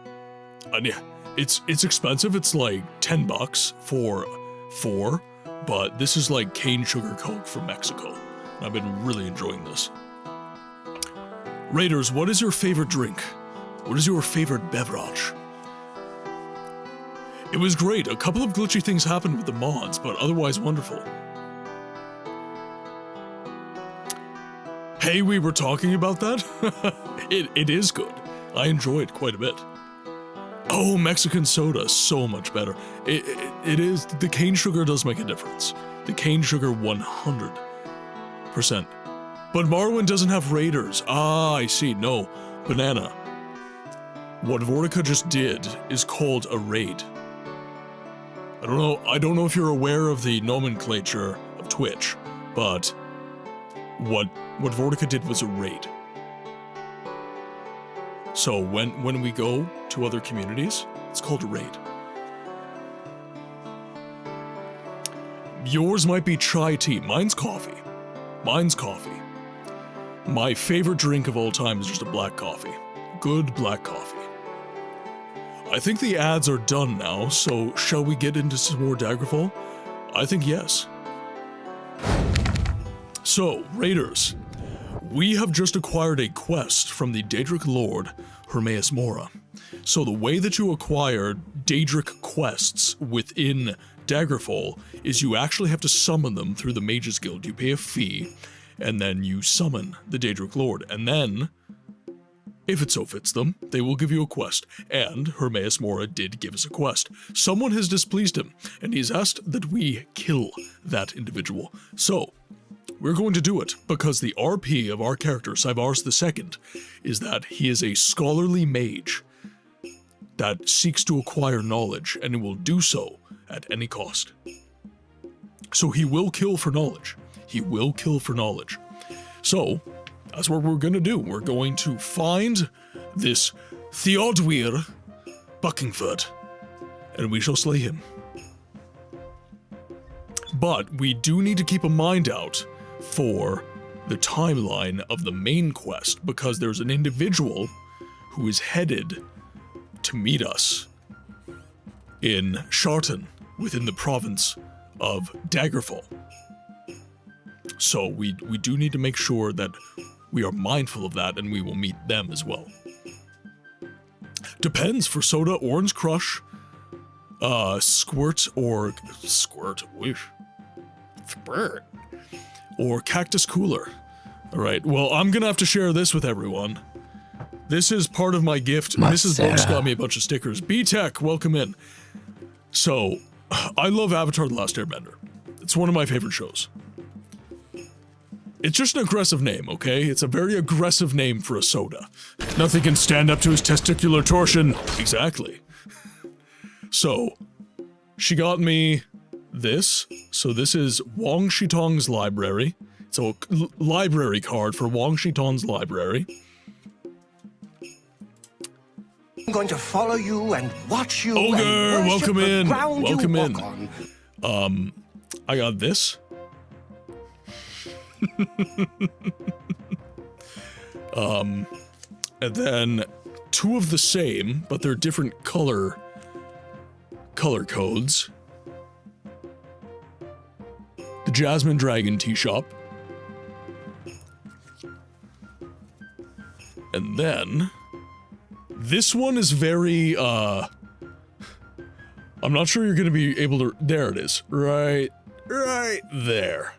And yeah, it's expensive. It's like $10 for 4, but this is like cane sugar Coke from Mexico. And I've been really enjoying this. Raiders, what is your favorite drink? What is your favorite beverage? It was great. A couple of glitchy things happened with the mods, but otherwise wonderful. Hey, we were talking about that? It is good. I enjoy it quite a bit. Oh, Mexican soda, so much better. It is, the cane sugar does make a difference. The cane sugar 100%. But Marwin doesn't have raiders. Ah, I see, no. Banana. What Vortica just did is called a raid. I don't know if you're aware of the nomenclature of Twitch, but what Vortica did was a raid. So when we go to other communities, it's called a raid. Yours might be chai tea. Mine's coffee. Mine's coffee. My favorite drink of all time is just a black coffee. Good black coffee. I think the ads are done now, so shall we get into some more Daggerfall? I think yes. So, Raiders. We have just acquired a quest from the Daedric Lord, Hermaeus Mora. So the way that you acquire Daedric quests within Daggerfall is you actually have to summon them through the Mages Guild. You pay a fee, and then you summon the Daedric Lord, and then, if it so fits them, they will give you a quest. And Hermaeus Mora did give us a quest. Someone has displeased him, and he's asked that we kill that individual. So, we're going to do it, because the RP of our character, Cybars II, is that he is a scholarly mage that seeks to acquire knowledge, and will do so at any cost. So he will kill for knowledge. He will kill for knowledge. So, that's what we're going to do. We're going to find this Theodwir Buckingford, and we shall slay him. But we do need to keep a mind out for the timeline of the main quest, because there's an individual who is headed to meet us in Sharton, within the province of Daggerfall. So we do need to make sure that we are mindful of that, and we will meet them as well. Depends, for soda, Orange Crush, Squirt, wish. Squirt. Or Cactus Cooler. Alright, well, I'm gonna have to share this with everyone. This is part of my gift. Mrs. Bugs got me a bunch of stickers. B-Tech, welcome in. So, I love Avatar The Last Airbender. It's one of my favorite shows. It's just an aggressive name, okay? It's a very aggressive name for a soda. Nothing can stand up to his testicular torsion. Exactly. So, she got me this. So this is Wang Shitong's library. It's a library card for Wang Shitong's library. I'm going to follow you and watch you. Ogre, and welcome in. Welcome in. On. I got this. And then two of the same, but they're different color codes. The Jasmine Dragon Tea Shop. And then this one is very I'm not sure you're gonna be able to. There it is. Right there.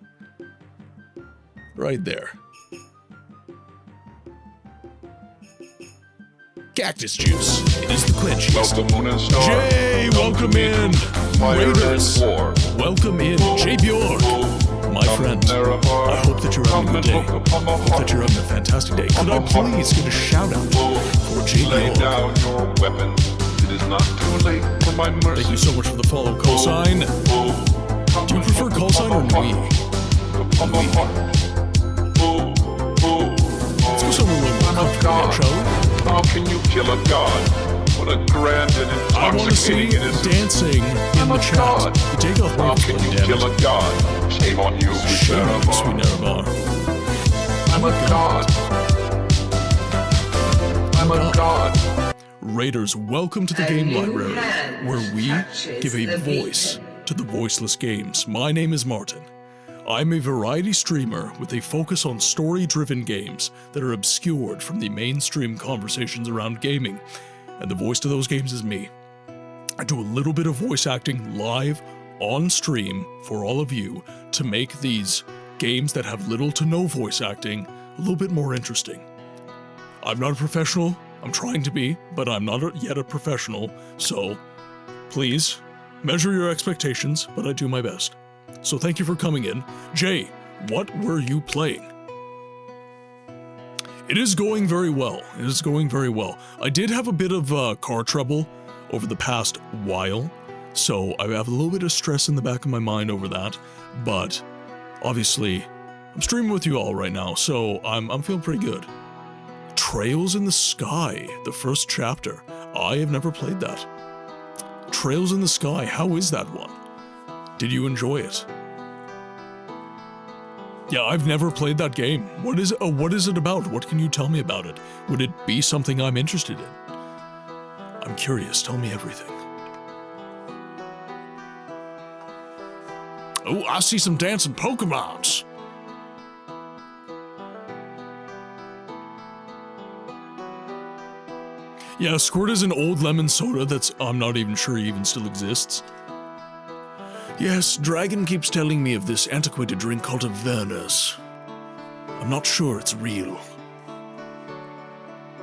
Right there. Cactus juice. It is the quench. Welcome, Moon and Star. Jay, welcome in. Fire Raiders, and War. welcome in. Jay Bjork, my friend. I hope that you're having a good day. I hope that you're having a fantastic day. Could I please get a shout out for Jay Lay Bjork? down your weapon. It is not too late for my mercy. Thank you so much for the follow, Cosign. Do you prefer Cosign or Nui? Let's go somewhere a little more comfortable, shall we? How can you kill a god? What a grand and I want to see intoxicating innocence. dancing in the chat. God. The Dagoth How Wave can is you damn kill it. a god? Shame on you, sweet Shame on you, sweet Nerevar. Nerevar. I'm a god. I'm a god. Raiders, welcome to the game library, where we give a voice to the voiceless games. My name is Martin. I'm a variety streamer with a focus on story-driven games that are obscured from the mainstream conversations around gaming, and the voice to those games is me. I do a little bit of voice acting live on stream for all of you to make these games that have little to no voice acting a little bit more interesting. I'm not a professional, I'm trying to be, but I'm not yet a professional, so please measure your expectations, but I do my best. So thank you for coming in. Jay, what were you playing? It is going very well. It is going very well. I did have a bit of car trouble over the past while, so I have a little bit of stress in the back of my mind over that, but obviously I'm streaming with you all right now, so I'm feeling pretty good. Trails in the Sky, the first chapter. I have never played that. Trails in the Sky, how is that one? Did you enjoy it? Yeah, I've never played that game. What is it about? What can you tell me about it? Would it be something I'm interested in? I'm curious, tell me everything. Oh, I see some dancing Pokemons. Yeah, Squirt is an old lemon soda that's, I'm not even sure even still exists. Yes, Dragon keeps telling me of this antiquated drink called Avernus. I'm not sure it's real.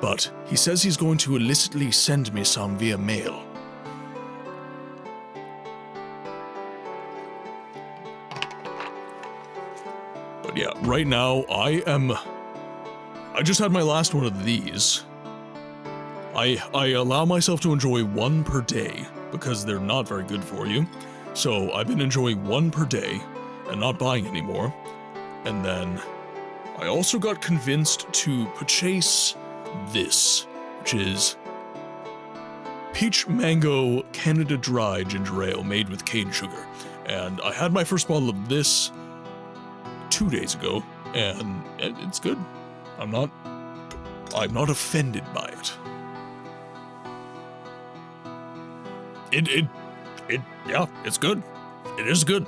But he says he's going to illicitly send me some via mail. But yeah, right now I just had my last one of these. I allow myself to enjoy one per day because they're not very good for you. So I've been enjoying one per day and not buying anymore. And then I also got convinced to purchase this, which is Peach Mango Canada Dry Ginger Ale made with cane sugar. And I had my first bottle of this 2 days ago, and it's good. I'm not offended by it. Yeah, it's good. It is good.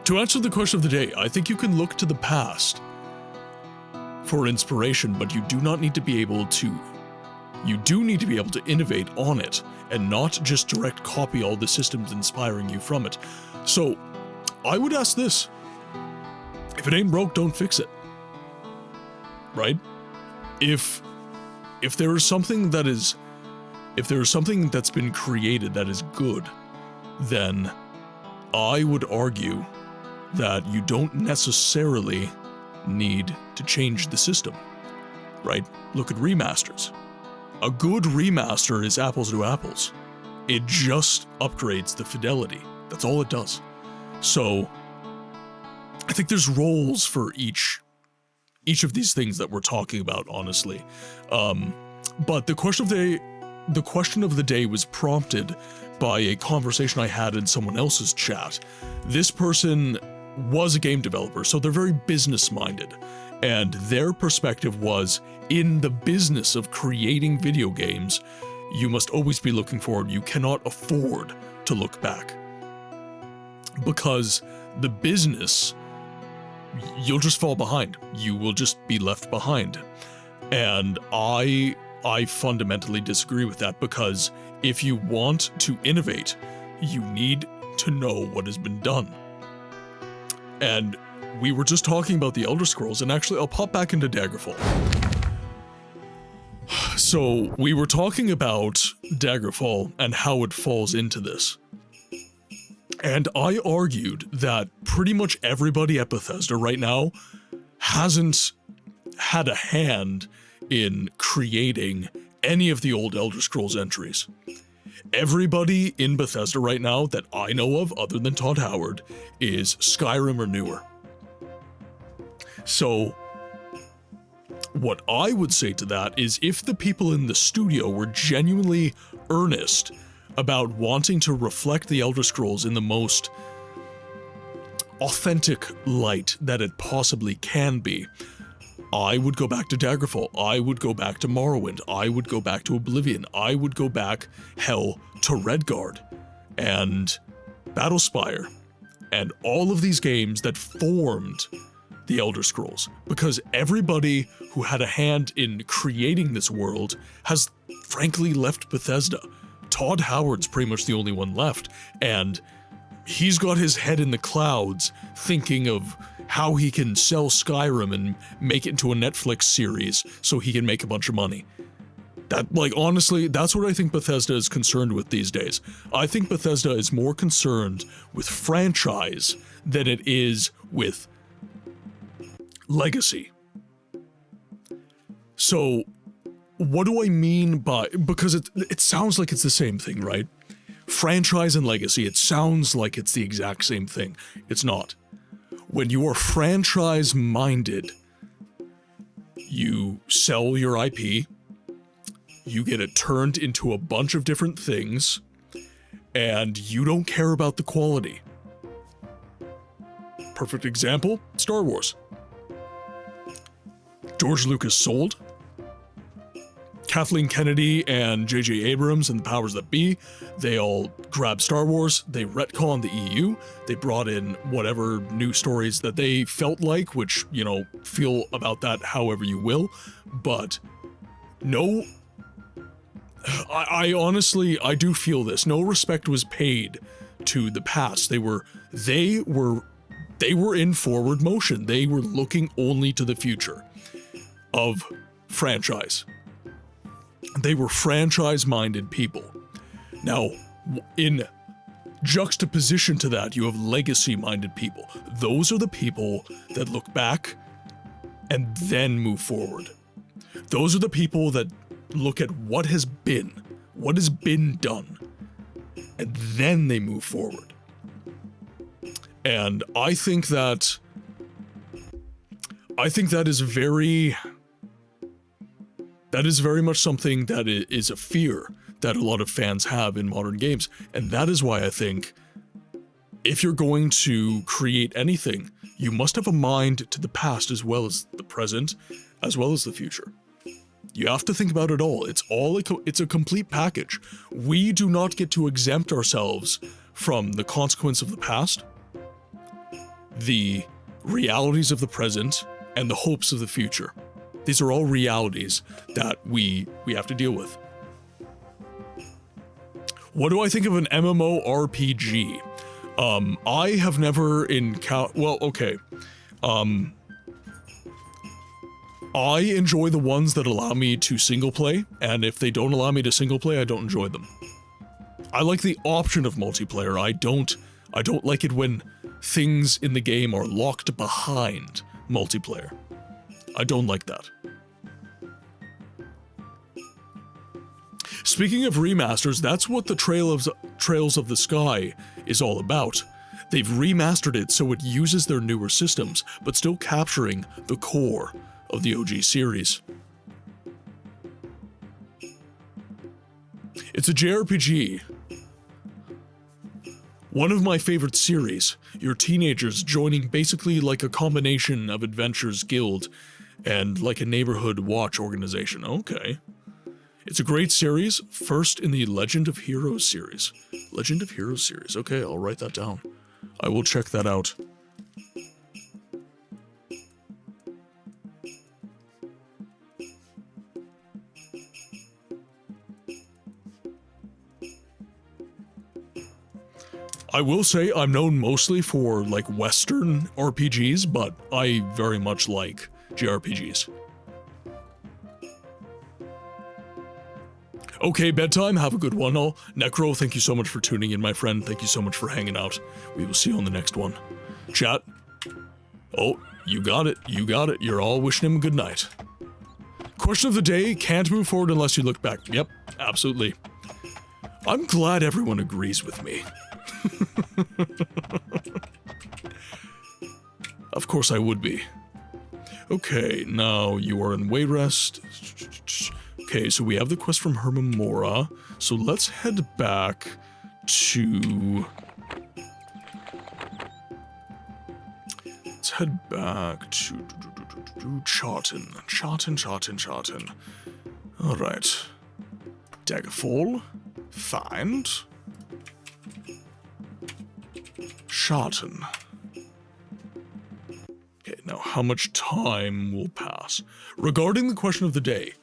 To answer the question of the day, I think you can look to the past for inspiration, but you do not need to be able to. You do need to be able to innovate on it and not just direct copy all the systems inspiring you from it. So, I would ask this. If it ain't broke, don't fix it. Right? If there is something that is If there is something that's been created that is good, then I would argue that you don't necessarily need to change the system, right? Look at remasters. A good remaster is apples to apples. It just upgrades the fidelity. That's all it does. So, I think there's roles for each of these things that we're talking about, honestly. But the question of the day was prompted by a conversation I had in someone else's chat. This person was a game developer, so they're very business-minded, and their perspective was, in the business of creating video games, you must always be looking forward. You cannot afford to look back. Because the business, you'll just fall behind. You will just be left behind. And I fundamentally disagree with that, because if you want to innovate, you need to know what has been done. And we were just talking about the Elder Scrolls, and actually I'll pop back into Daggerfall. So we were talking about Daggerfall and how it falls into this. And I argued that pretty much everybody at Bethesda right now hasn't had a hand in creating any of the old Elder Scrolls entries. Everybody in Bethesda right now that I know of, other than Todd Howard, is Skyrim or newer. So, what I would say to that is, if the people in the studio were genuinely earnest about wanting to reflect the Elder Scrolls in the most authentic light that it possibly can be, I would go back to Daggerfall, I would go back to Morrowind, I would go back to Oblivion, I would go back, hell, to Redguard, and Battlespire, and all of these games that formed the Elder Scrolls, because everybody who had a hand in creating this world has frankly left Bethesda. Todd Howard's pretty much the only one left, and he's got his head in the clouds thinking of how he can sell Skyrim and make it into a Netflix series so he can make a bunch of money. That, like, honestly, that's what I think Bethesda is concerned with these days. I think Bethesda is more concerned with franchise than it is with legacy. So, what do I mean by, because it sounds like it's the same thing, right? Franchise and legacy, it sounds like it's the exact same thing. It's not. When you are franchise-minded, you sell your IP, you get it turned into a bunch of different things, and you don't care about the quality. Perfect example, Star Wars. George Lucas sold. Kathleen Kennedy and J.J. Abrams and the powers that be, they all grabbed Star Wars, they retconned the EU, they brought in whatever new stories that they felt like, which, you know, feel about that however you will, but no, I honestly, I do feel this. No respect was paid to the past. They were in forward motion. They were looking only to the future of franchise. They were franchise-minded people. Now, in juxtaposition to that, you have legacy-minded people. Those are the people that look back and then move forward. Those are the people that look at what has been done, and then they move forward. And I think that is very much something that is a fear that a lot of fans have in modern games. And that is why I think if you're going to create anything, you must have a mind to the past as well as the present, as well as the future. You have to think about it all. It's a complete package. We do not get to exempt ourselves from the consequence of the past, the realities of the present, and the hopes of the future. These are all realities that we have to deal with. What do I think of an MMORPG? I have never encountered... Well, okay. I enjoy the ones that allow me to single play, and if they don't allow me to single play, I don't enjoy them. I like the option of multiplayer. I don't like it when things in the game are locked behind multiplayer. I don't like that. Speaking of remasters, that's what the Trails of the Sky is all about. They've remastered it so it uses their newer systems, but still capturing the core of the OG series. It's a JRPG. One of my favorite series. You're teenagers joining basically like a combination of Adventures Guild and like a neighborhood watch organization. Okay. It's a great series, first in the Legend of Heroes series. Legend of Heroes series. Okay, I'll write that down. I will check that out. I will say I'm known mostly for like Western RPGs, but I very much like JRPGs. Okay, bedtime, have a good one all. Necro, thank you so much for tuning in, my friend. Thank you so much for hanging out. We will see you on the next one. Chat. Oh, you got it. You got it. You're all wishing him good night. Question of the day, can't move forward unless you look back. Yep, absolutely. I'm glad everyone agrees with me. Of course I would be. Okay, now you are in Wayrest. Okay, so we have the quest from Herman Mora. So let's head back to... Let's head back to... Charton. Alright. Daggerfall. Find. Charton. Okay, now how much time will pass? Regarding the question of the day,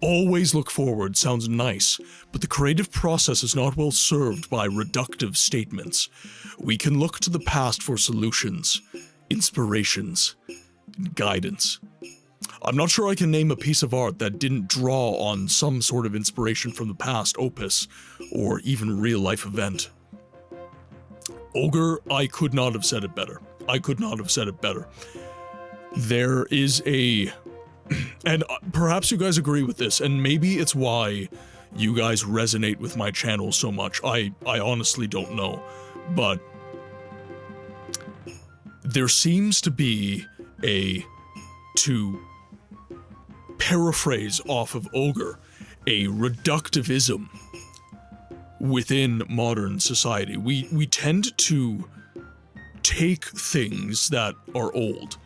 Always look forward sounds nice, but the creative process is not well served by reductive statements. We can look to the past for solutions, inspirations, and guidance. I'm not sure I can name a piece of art that didn't draw on some sort of inspiration from the past opus, or even real-life event. Ogre, I could not have said it better. I could not have said it better. There is a... and perhaps you guys agree with this, and maybe it's why you guys resonate with my channel so much. I honestly don't know, but there seems to be to paraphrase off of Ogre, a reductivism within modern society. We tend to take things that are old,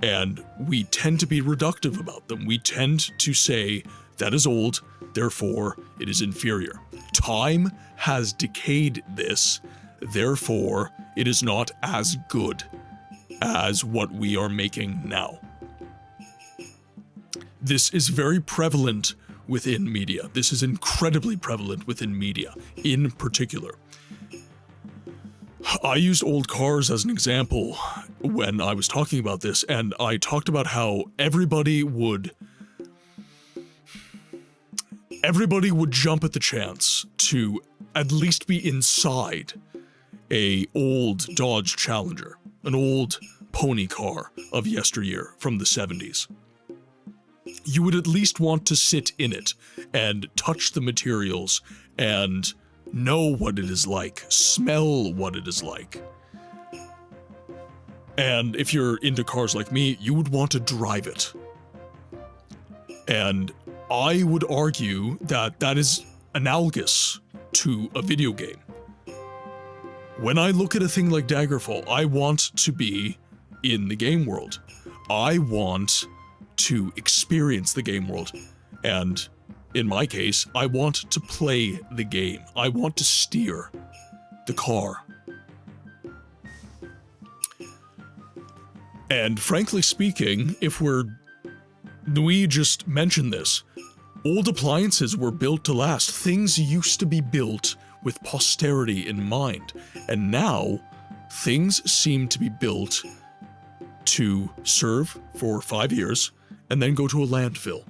and we tend to be reductive about them. We tend to say, that is old, therefore it is inferior. Time has decayed this, therefore it is not as good as what we are making now. This is very prevalent within media. This is incredibly prevalent within media, in particular. I used old cars as an example when I was talking about this, and I talked about how everybody would jump at the chance to at least be inside a old Dodge Challenger, an old pony car of yesteryear from the 70s. You would at least want to sit in it and touch the materials and know what it is like, smell what it is like. And if you're into cars like me, you would want to drive it. And I would argue that that is analogous to a video game. When I look at a thing like Daggerfall, I want to be in the game world. I want to experience the game world. And in my case, I want to play the game. I want to steer the car. And frankly speaking, we just mentioned this, old appliances were built to last. Things used to be built with posterity in mind, and now things seem to be built to serve for 5 years and then go to a landfill.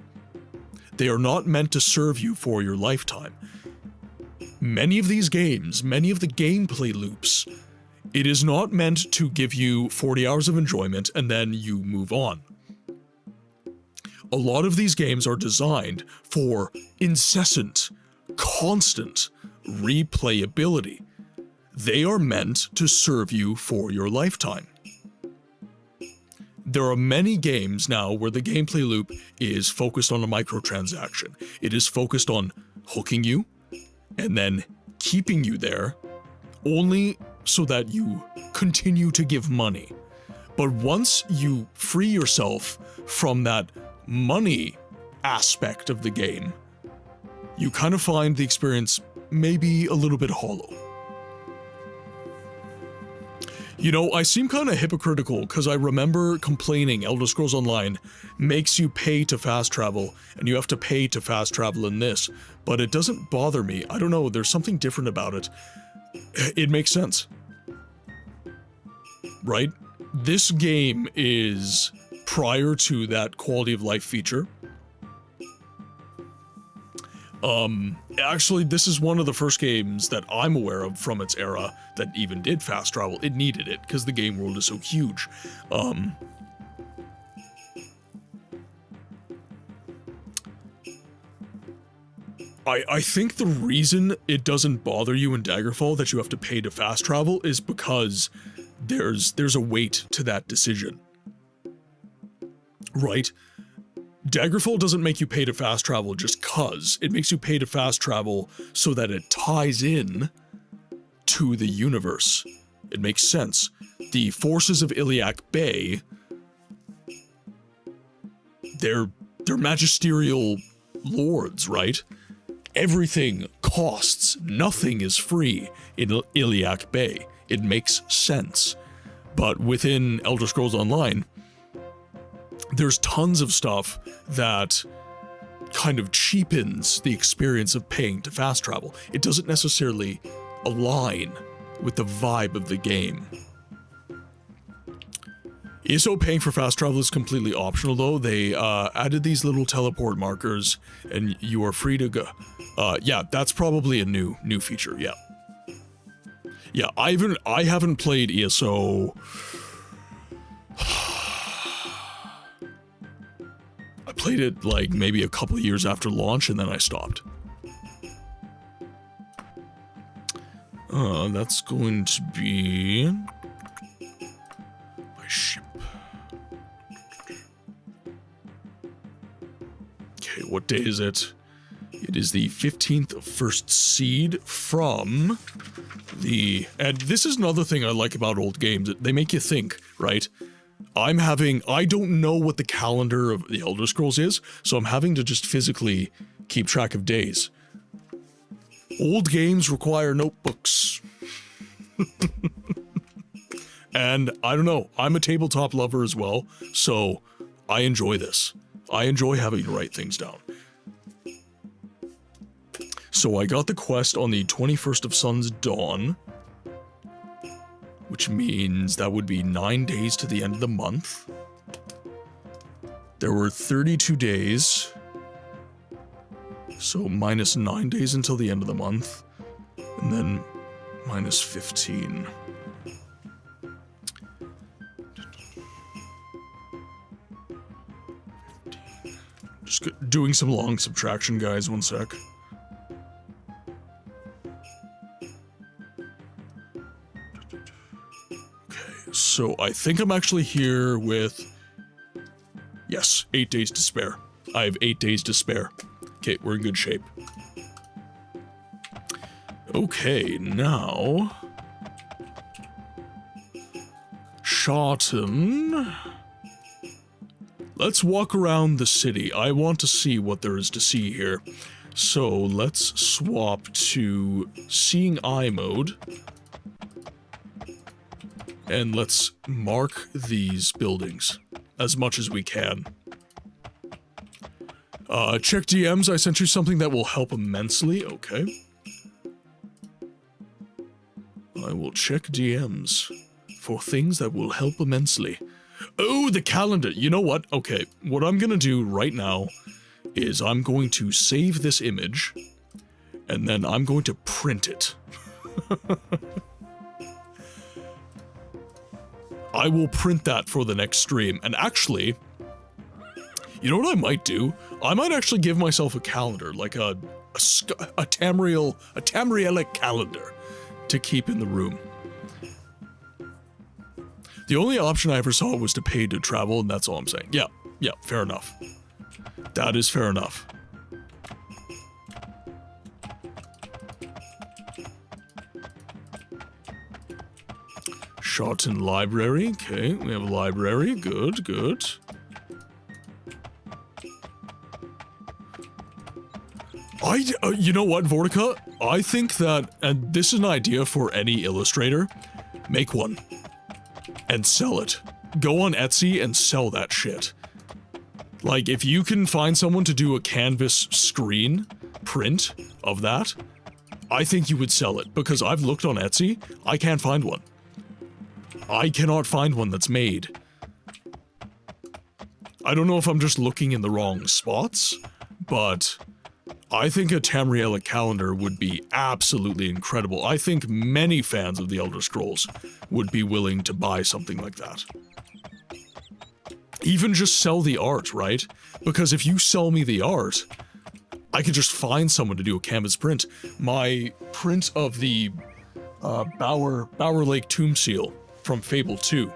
They are not meant to serve you for your lifetime. Many of these games, many of the gameplay loops, it is not meant to give you 40 hours of enjoyment and then you move on. A lot of these games are designed for incessant, constant replayability. They are meant to serve you for your lifetime. There are many games now where the gameplay loop is focused on a microtransaction. It is focused on hooking you and then keeping you there only so that you continue to give money. But once you free yourself from that money aspect of the game, you kind of find the experience maybe a little bit hollow. You know, I seem kind of hypocritical because I remember complaining Elder Scrolls Online makes you pay to fast travel, and you have to pay to fast travel in this, but it doesn't bother me. I don't know, there's something different about it. It makes sense. Right? This game is prior to that quality of life feature. Actually, this is one of the first games that I'm aware of from its era that even did fast travel. It needed it because the game world is so huge. I think the reason it doesn't bother you in Daggerfall that you have to pay to fast travel is because there's a weight to that decision. Right? Daggerfall doesn't make you pay to fast travel just cuz. It makes you pay to fast travel so that it ties in to the universe. It makes sense. The forces of Iliac Bay, they're magisterial lords, right? Everything costs. Nothing is free in Iliac Bay. It makes sense. But within Elder Scrolls Online, there's tons of stuff that kind of cheapens the experience of paying to fast travel. It doesn't necessarily align with the vibe of the game. ESO paying for fast travel is completely optional though. They added these little teleport markers and you are free to go. Yeah, that's probably a new feature, yeah. Yeah, I haven't played ESO. I played it like maybe a couple of years after launch and then I stopped. That's going to be my ship. Okay, what day is it? It is the 15th of First Seed from the... And this is another thing I like about old games. They make you think, right? I don't know what the calendar of the Elder Scrolls is, so I'm having to just physically keep track of days. Old games require notebooks. And I don't know, I'm a tabletop lover as well, so I enjoy this. I enjoy having to write things down. So I got the quest on the 21st of Sun's Dawn, which means that would be 9 days to the end of the month. There were 32 days, so minus 9 days until the end of the month, and then minus 15. Just doing some long subtraction, guys, one sec. So I think I'm actually here with, yes, 8 days to spare. I have 8 days to spare. Okay, we're in good shape. Okay, now... Shawton. Let's walk around the city. I want to see what there is to see here. So let's swap to Seeing Eye mode. And let's mark these buildings as much as we can. Check DMs, I sent you something that will help immensely. Okay. I will check DMs for things that will help immensely. Oh, the calendar. You know what? Okay, what I'm gonna do right now is I'm going to save this image and then I'm going to print it. I will print that for the next stream. And actually, you know what I might do? I might actually give myself a calendar, like a Tamrielic calendar to keep in the room. The only option I ever saw was to pay to travel, and that's all I'm saying. Yeah, fair enough. That is fair enough. Shawton Library. Okay, we have a library. Good, good. You know what, Vortica? I think that, and this is an idea for any illustrator, make one and sell it. Go on Etsy and sell that shit. Like, if you can find someone to do a canvas screen print of that, I think you would sell it, because I've looked on Etsy, I can't find one. I cannot find one that's made. I don't know if I'm just looking in the wrong spots, but I think a Tamrielic calendar would be absolutely incredible. I think many fans of the Elder Scrolls would be willing to buy something like that. Even just sell the art, right? Because if you sell me the art, I could just find someone to do a canvas print. My print of the Bower Lake Tomb Seal from Fable 2,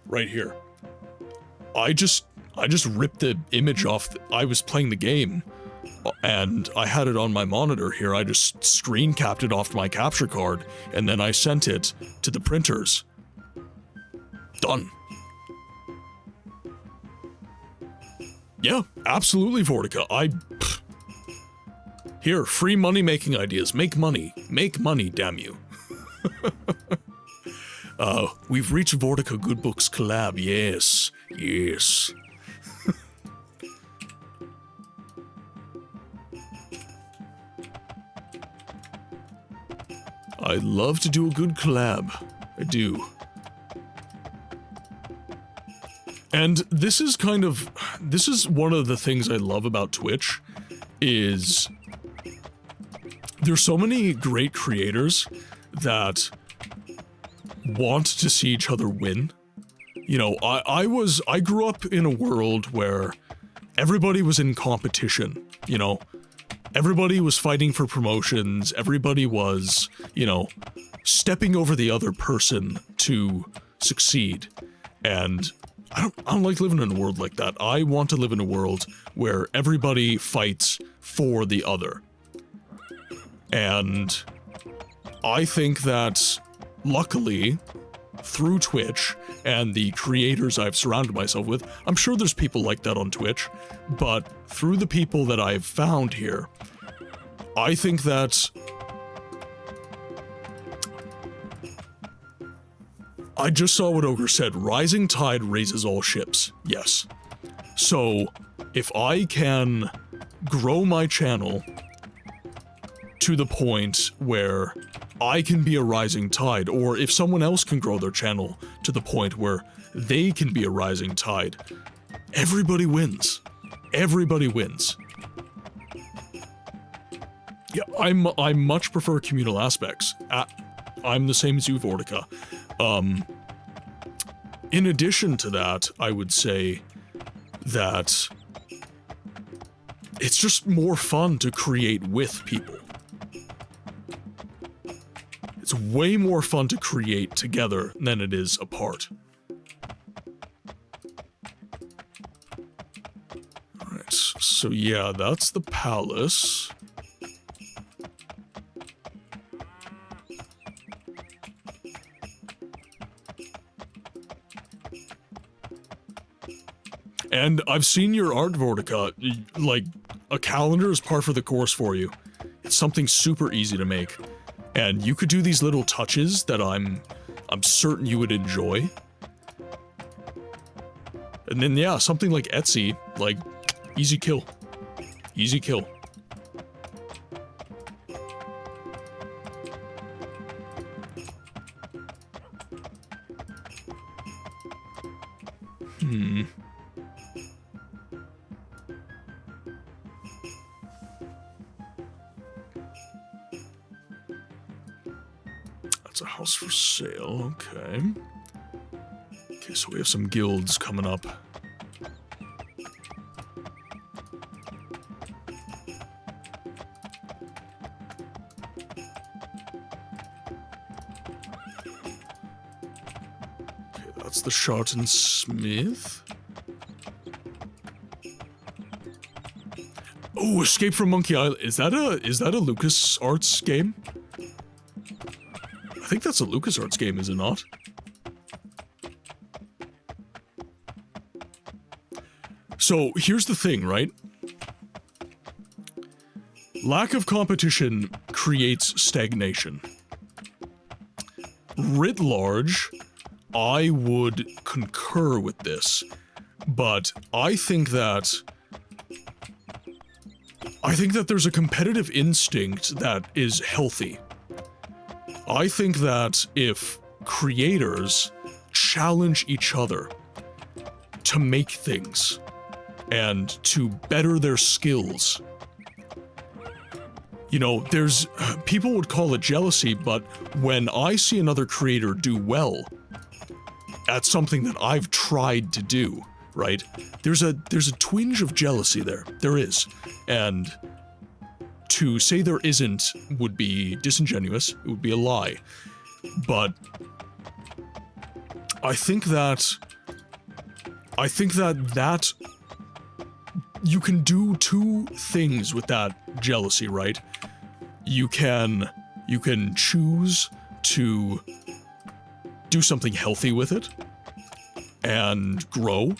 right here. I just ripped the image off. I was playing the game, and I had it on my monitor here. I just screen capped it off my capture card, and then I sent it to the printers. Done. Yeah, absolutely, Vortica. Here, free money-making ideas. Make money. Make money, damn you. We've reached Vortica Good Books collab. Yes. Yes. I love to do a good collab. I do. And this is one of the things I love about Twitch, is there's so many great creators that want to see each other win. You know, I grew up in a world where everybody was in competition, you know. Everybody was fighting for promotions, everybody was, you know, stepping over the other person to succeed. And I don't like living in a world like that. I want to live in a world where everybody fights for the other. And I think that, luckily, through Twitch and the creators I've surrounded myself with, I'm sure there's people like that on Twitch, but through the people that I've found here, I think that I just saw what Ogre said, rising tide raises all ships. Yes. So, if I can grow my channel to the point where I can be a rising tide, or if someone else can grow their channel to the point where they can be a rising tide, everybody wins. Everybody wins. Yeah, I much prefer communal aspects. I'm the same as you, Vortica. In addition to that, I would say that it's just more fun to create with people. It's way more fun to create together than it is apart. Alright, so yeah, that's the palace. And I've seen your art, Vortica. Like, a calendar is par for the course for you. It's something super easy to make. And you could do these little touches that I'm certain you would enjoy. And then, yeah, something like Etsy, like, easy kill. Easy kill. That's a house for sale, okay. Okay, so we have some guilds coming up. Okay, that's the Sharton Smith. Oh, Escape from Monkey Island. Is that a LucasArts game? I think that's a LucasArts game, is it not? So, here's the thing, right? Lack of competition creates stagnation. Writ large, I would concur with this, but I think that there's a competitive instinct that is healthy. I think that if creators challenge each other to make things and to better their skills, you know, people would call it jealousy, but when I see another creator do well at something that I've tried to do, right, there's a twinge of jealousy there. There is. And to say there isn't would be disingenuous, it would be a lie. But I think that you can do two things with that jealousy, right? You can choose to do something healthy with it and grow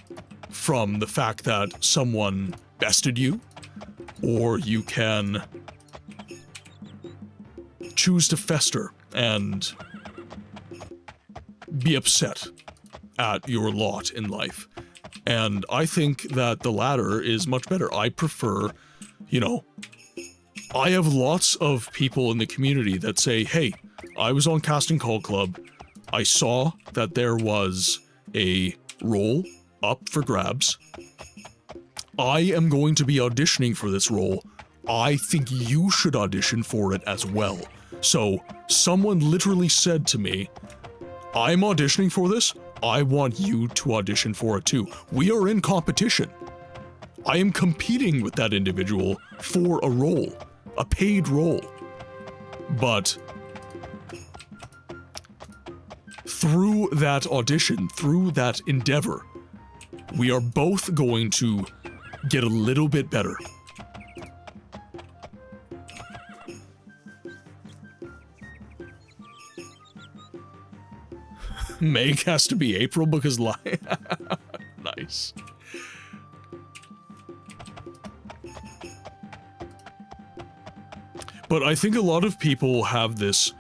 from the fact that someone bested you, or you can choose to fester and be upset at your lot in life. And I think that the latter is much better. I prefer, you know, I have lots of people in the community that say, hey, I was on Casting Call Club. I saw that there was a role up for grabs. I am going to be auditioning for this role. I think you should audition for it as well. So, someone literally said to me, I'm auditioning for this. I want you to audition for it too. We are in competition. I am competing with that individual for a role, a paid role. But through that audition, through that endeavor, we are both going to get a little bit better. Meg has to be April because nice. But I think a lot of people have this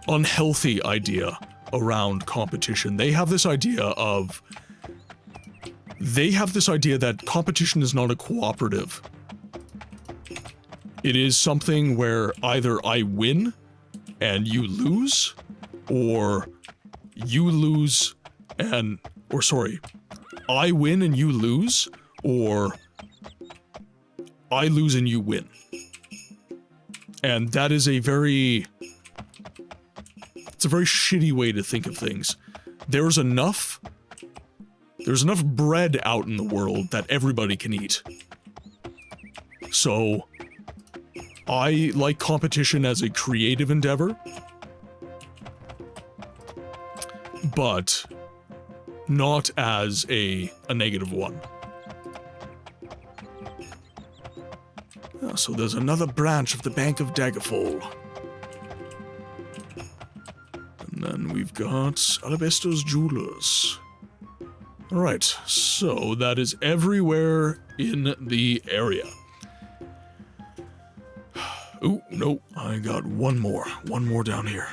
unhealthy idea around competition. They have this idea that competition is not a cooperative. It is something where either I win and you lose, or you lose and, or sorry, I win and you lose, or I lose and you win. And that is it's a very shitty way to think of things. There's enough bread out in the world that everybody can eat. So, I like competition as a creative endeavor, but not as a negative one. So there's another branch of the Bank of Daggerfall. And then we've got Alabaster's Jewelers. Alright, so that is everywhere in the area. Ooh, no, I got one more down here.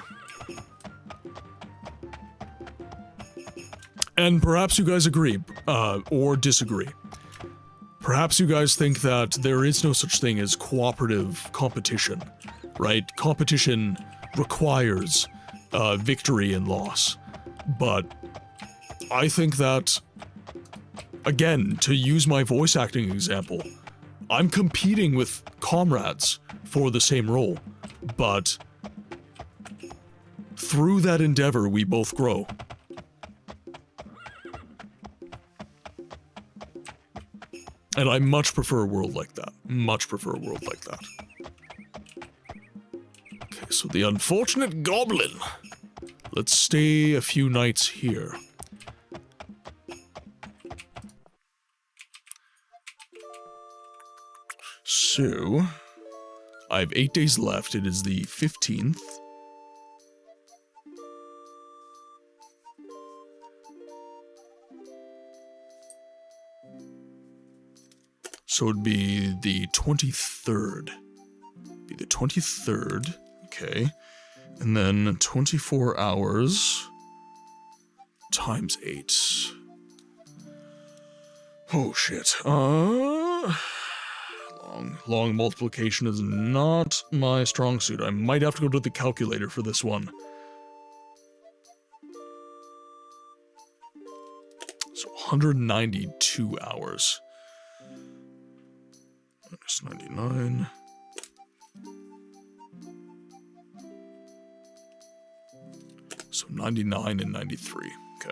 And perhaps you guys agree, or disagree. Perhaps you guys think that there is no such thing as cooperative competition, right? Competition requires victory and loss. But I think that, again, to use my voice acting example, I'm competing with comrades for the same role, but through that endeavor, we both grow. And I much prefer a world like that. Much prefer a world like that. Okay, so the unfortunate goblin. Let's stay a few nights here. So, I have 8 days left. It is the 15th. So it'd be the 23rd. Be the 23rd, okay. And then 24 hours times 8. Oh shit. Long multiplication is not my strong suit. I might have to go to the calculator for this one. So 192 hours. Minus 99. So 99 and 93. Okay.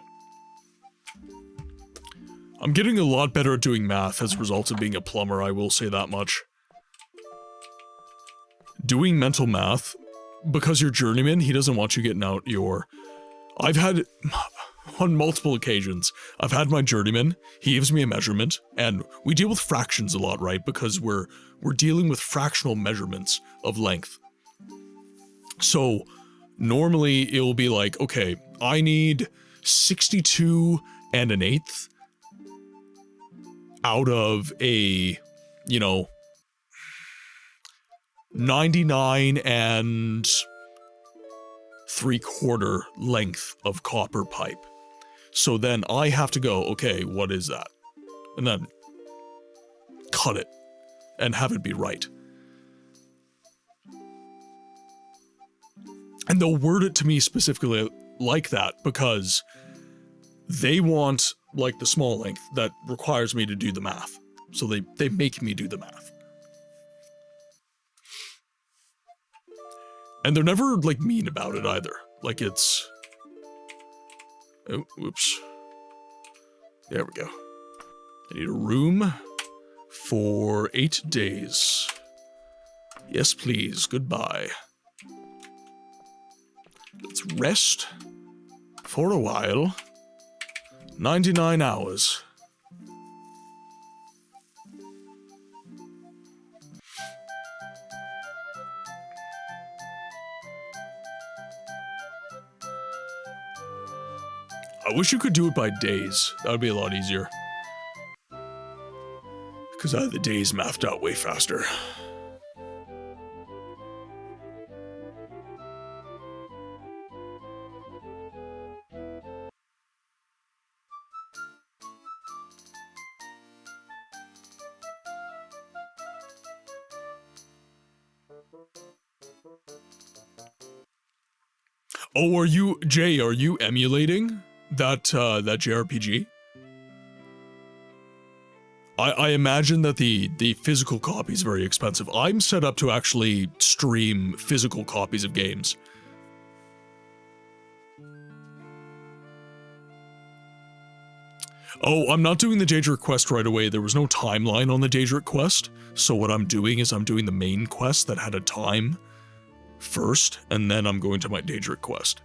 I'm getting a lot better at doing math as a result of being a plumber, I will say that much. Doing mental math, because you're journeyman, he doesn't want you getting out your... I've had... On multiple occasions, I've had my journeyman, he gives me a measurement, and we deal with fractions a lot, right? Because we're dealing with fractional measurements of length. So, normally it'll be like, okay, I need 62 and an eighth out of a, 99 and 3/4 length of copper pipe. So then I have to go, okay, what is that? And then cut it and have it be right. And they'll word it to me specifically like that because they want, like, the small length that requires me to do the math. So they make me do the math. And they're never, like, mean about it either. Like, it's... Oh, whoops. There we go. I need a room for 8 days. Yes, please. Goodbye. Let's rest for a while. 99 hours. I wish you could do it by days. That would be a lot easier. Because I had the days mapped out way faster. Oh, are you, Jay, are you emulating that JRPG? I imagine that the physical copy is very expensive. I'm set up to actually stream physical copies of games. Oh, I'm not doing the Daedric quest right away. There was no timeline on the Daedric quest. So what I'm doing is I'm doing the main quest that had a time first, and then I'm going to my Daedric quest.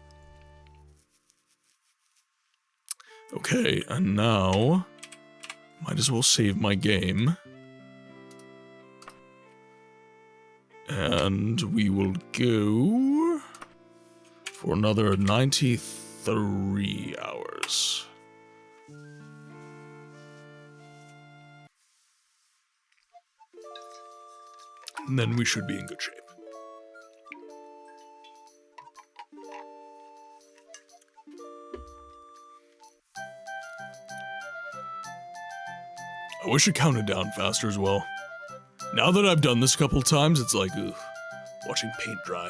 Okay, and now might as well save my game. And we will go for another 93 hours. And then we should be in good shape. I wish it counted down faster as well. Now that I've done this a couple times, it's like, ugh, watching paint dry.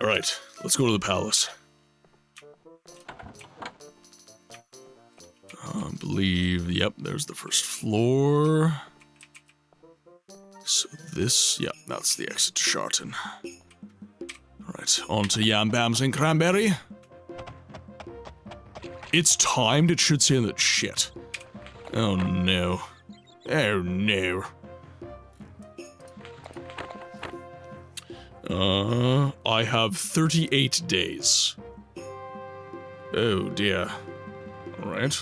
Alright, let's go to the palace. I believe, yep, there's the first floor. So this, yep, that's the exit to Sharton. Alright, on to Yam Bams and Cranberry. It's timed, it should say that shit. Oh no. Oh no. I have 38 days. Oh dear. Alright.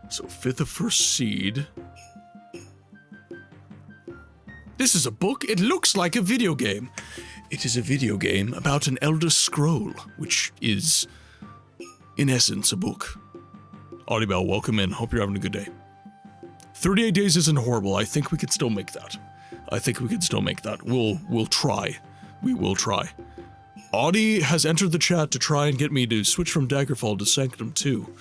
So 5th of first seed. This is a book? It looks like a video game. It is a video game about an Elder Scroll, which is, in essence, a book. Audibel, welcome in. Hope you're having a good day. 38 days isn't horrible. I think we could still make that. We'll try. We will try. Audie has entered the chat to try and get me to switch from Daggerfall to Sanctum 2.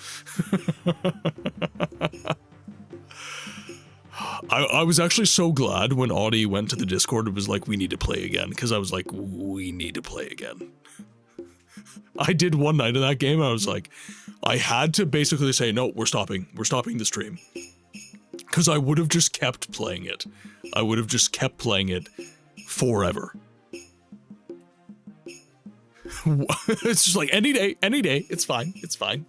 I was actually so glad when Audie went to the Discord and was like, we need to play again, because I was like, we need to play again. I did one night in that game, and I was like, I had to basically say, no, we're stopping the stream. Because I would have just kept playing it. I would have just kept playing it forever. It's just like, any day, it's fine, it's fine.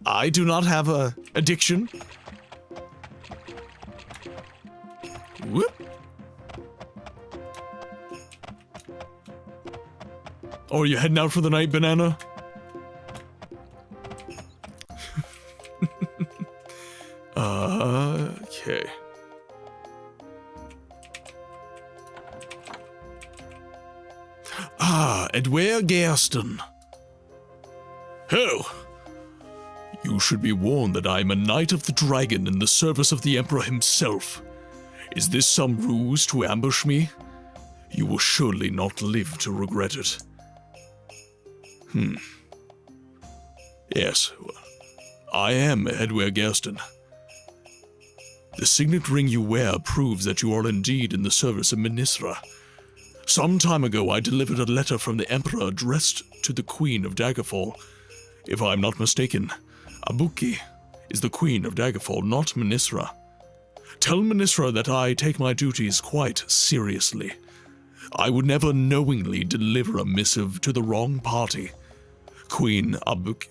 I do not have a addiction. Whoop. Oh, are you heading out for the night, Banana? Okay. Ah, Edward Gersten. Oh! You should be warned that I am a Knight of the Dragon in the service of the Emperor himself. Is this some ruse to ambush me? You will surely not live to regret it. Yes, I am Edward Gersten. The signet ring you wear proves that you are indeed in the service of Minisra. Some time ago I delivered a letter from the Emperor addressed to the Queen of Daggerfall. If I am not mistaken, Abuki is the Queen of Daggerfall, not Minisra. Tell Minisra that I take my duties quite seriously. I would never knowingly deliver a missive to the wrong party. Queen Abuki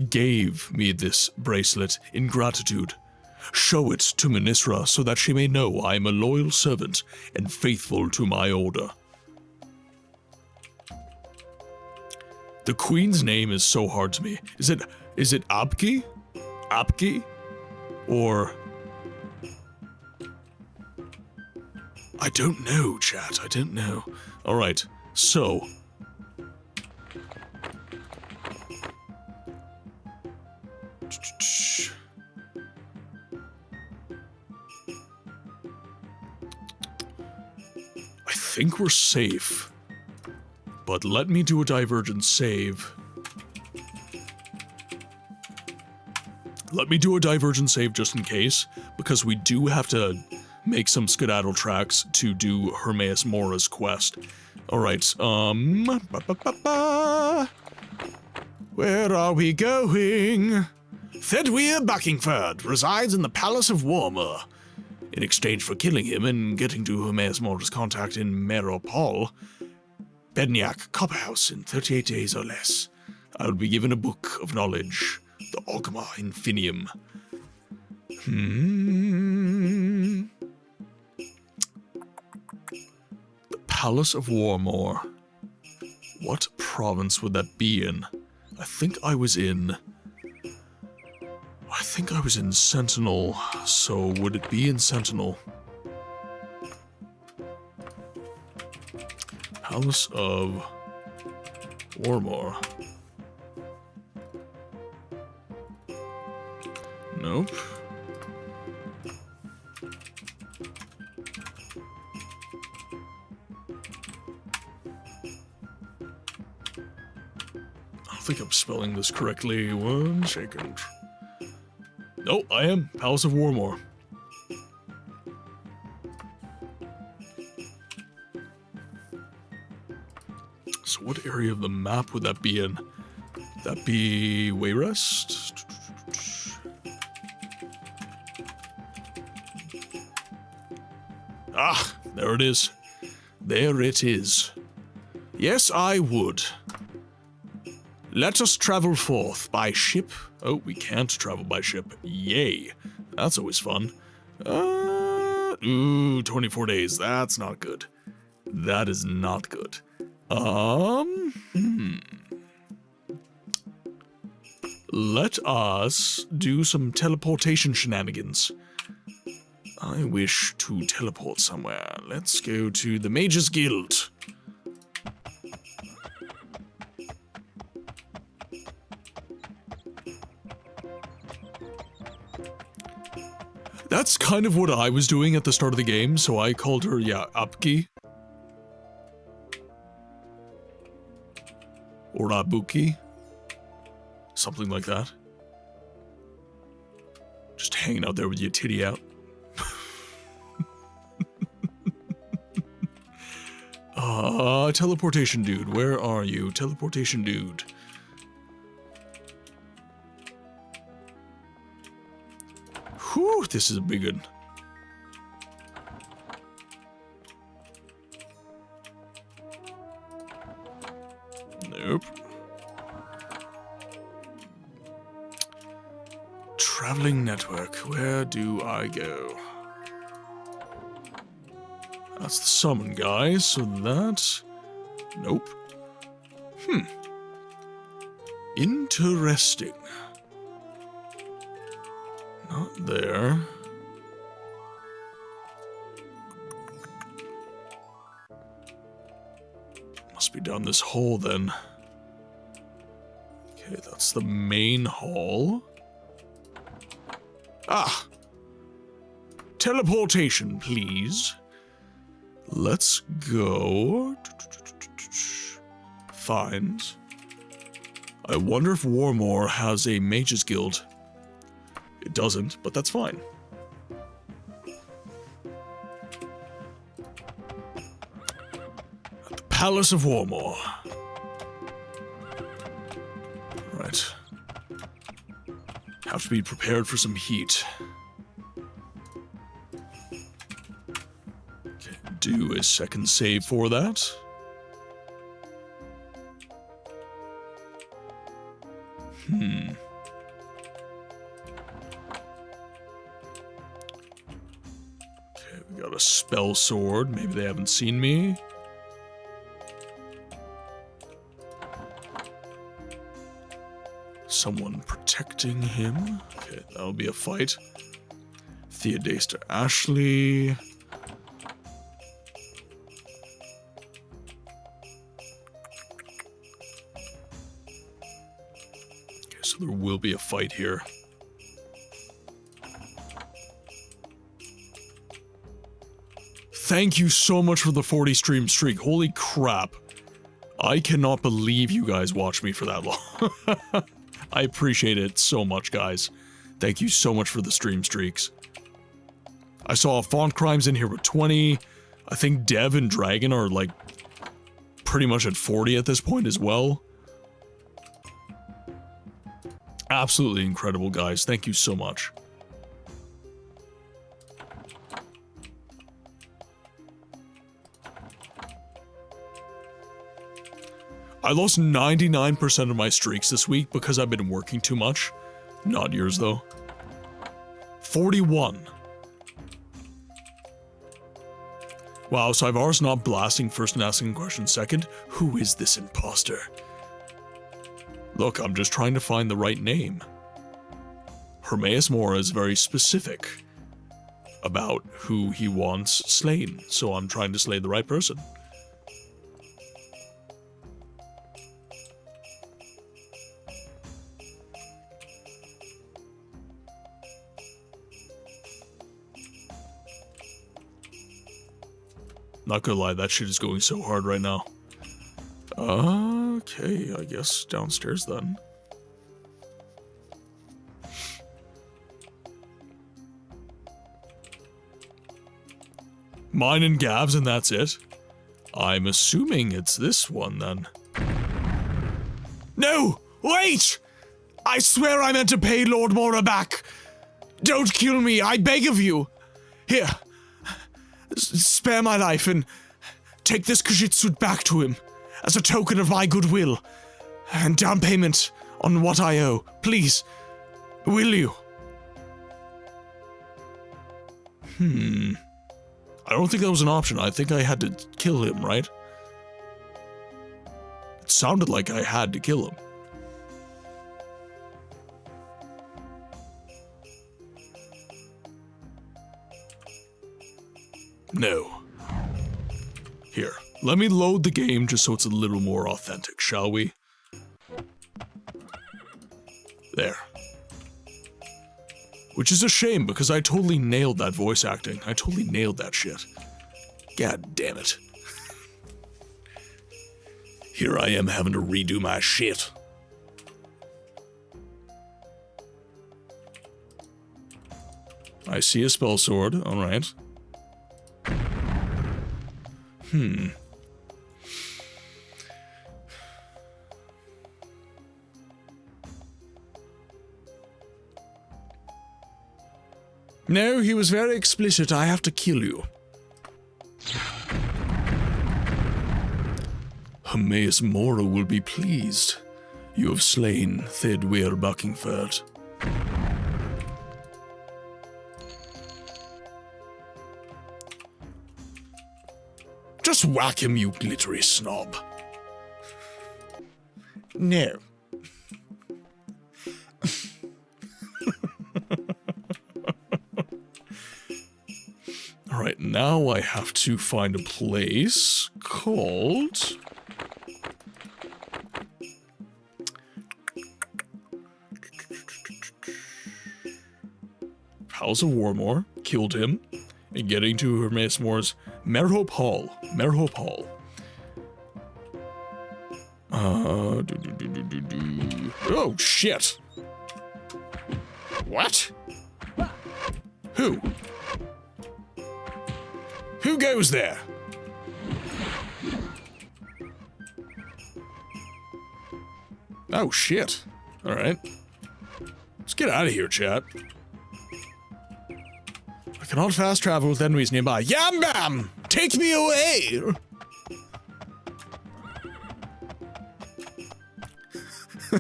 gave me this bracelet in gratitude. Show it to Minisra so that she may know I am a loyal servant and faithful to my order. The Queen's name is so hard to me. Is it Abki? Abki? Or... I don't know, chat. I don't know. Alright, so... I think we're safe. But let me do a divergent save. Let me do a divergent save just in case, because we do have to make some skedaddle tracks to do Hermaeus Mora's quest. Alright, where are we going? Thedwir Buckingford resides in the Palace of Warmer. In exchange for killing him and getting to Hermaeus Mora's contact in Meropol, Bedniak Copperhouse in 38 days or less, I will be given a book of knowledge, the Ogma Infinium. The Palace of Warmore. What province would that be in? I think I was in Sentinel, so would it be in Sentinel? Palace of Warmore. Nope. I think I'm spelling this correctly. 1 second. No, I am. Palace of Warmore. So what area of the map would that be in? Would that be Wayrest? Ah, there it is. There it is. Yes, I would. Let us travel forth by ship. Oh, we can't travel by ship. Yay. That's always fun. 24 days. That's not good. That is not good. Let us do some teleportation shenanigans. I wish to teleport somewhere. Let's go to the Mages Guild. That's kind of what I was doing at the start of the game, so I called her, yeah, Apki. Or Abuki. Something like that. Just hanging out there with your titty out. Teleportation dude, where are you? Teleportation dude. Whew, this is a big one. Nope. Traveling network, where do I go? That's the summon guy, so that... Nope. Interesting. Not there. Must be down this hole then. Okay, that's the main hall. Ah! Teleportation, please. Let's go. Find. I wonder if Warmore has a Mage's Guild. It doesn't, but that's fine. At the Palace of Warmore. Right. Have to be prepared for some heat. Okay, do a second save for that. Okay, we got a spell sword. Maybe they haven't seen me. Someone protecting him. Okay, that'll be a fight. Theodaster Ashley. Okay, so there will be a fight here. Thank you so much for the 40 stream streak. Holy crap. I cannot believe you guys watched me for that long. I appreciate it so much, guys. Thank you so much for the stream streaks. I saw Font Crimes in here with 20. I think Dev and Dragon are like pretty much at 40 at this point as well. Absolutely incredible, guys. Thank you so much. I lost 99% of my streaks this week because I've been working too much. Not yours, though. 41. Wow, so Ivar's not blasting first and asking questions second. Who is this imposter? Look, I'm just trying to find the right name. Hermaeus Mora is very specific about who he wants slain, so I'm trying to slay the right person. Not gonna lie, that shit is going so hard right now. Okay, I guess downstairs then. Mine and Gav's and that's it? I'm assuming it's this one then. No! Wait! I swear I meant to pay Lord Mora back! Don't kill me, I beg of you! Here. Spare my life and take this Kujitsu back to him as a token of my goodwill and down payment on what I owe. Please, will you? I don't think that was an option. I think I had to kill him, right? It sounded like I had to kill him. No. Here, let me load the game just so it's a little more authentic, shall we? There. Which is a shame because I totally nailed that voice acting. I totally nailed that shit. God damn it. Here I am having to redo my shit. I see a spell sword, alright. No, he was very explicit. I have to kill you. Hermaeus Mora will be pleased. You have slain Thedweir Buckingford. Just whack him, you glittery snob. No. Alright, now I have to find a place called House of Warmore, killed him, and getting to Her Mace Moore's Merhope Hall. Merhope Hall. Oh, shit. What? Who? Who goes there? Oh, shit. Alright. Let's get out of here, chat. I cannot fast travel with enemies nearby. Yam Bam! Take me away!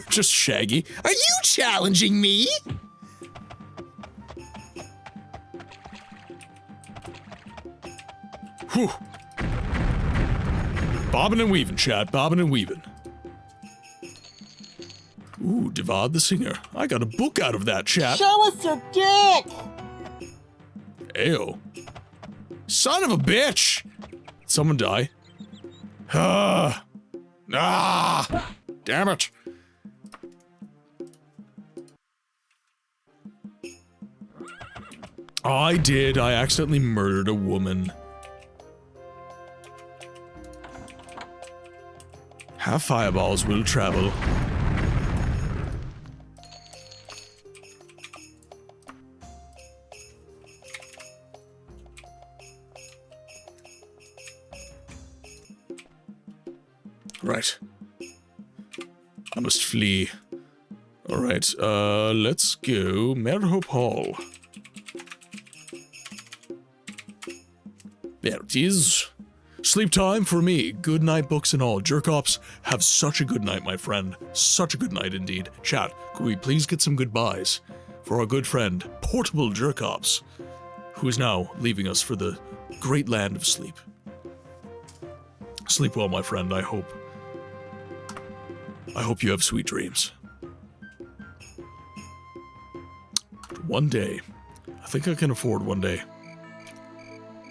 Just Shaggy. Are you challenging me? Whew. Bobbing and weaving, chat. Bobbing and weaving. Ooh, Devad the Singer. I got a book out of that, chat. Show us your dick! Ayo. Son of a bitch! Did someone die? Ah! Damn it! I did. I accidentally murdered a woman. Half fireballs will travel. Right. I must flee. Alright, let's go. Merhope Hall. There it is. Sleep time for me. Good night, books and all. Jerk-ops, have such a good night, my friend. Such a good night indeed. Chat, could we please get some goodbyes for our good friend, Portable Jerk-ops, who is now leaving us for the great land of sleep. Sleep well, my friend, I hope. I hope you have sweet dreams. One day. I think I can afford one day.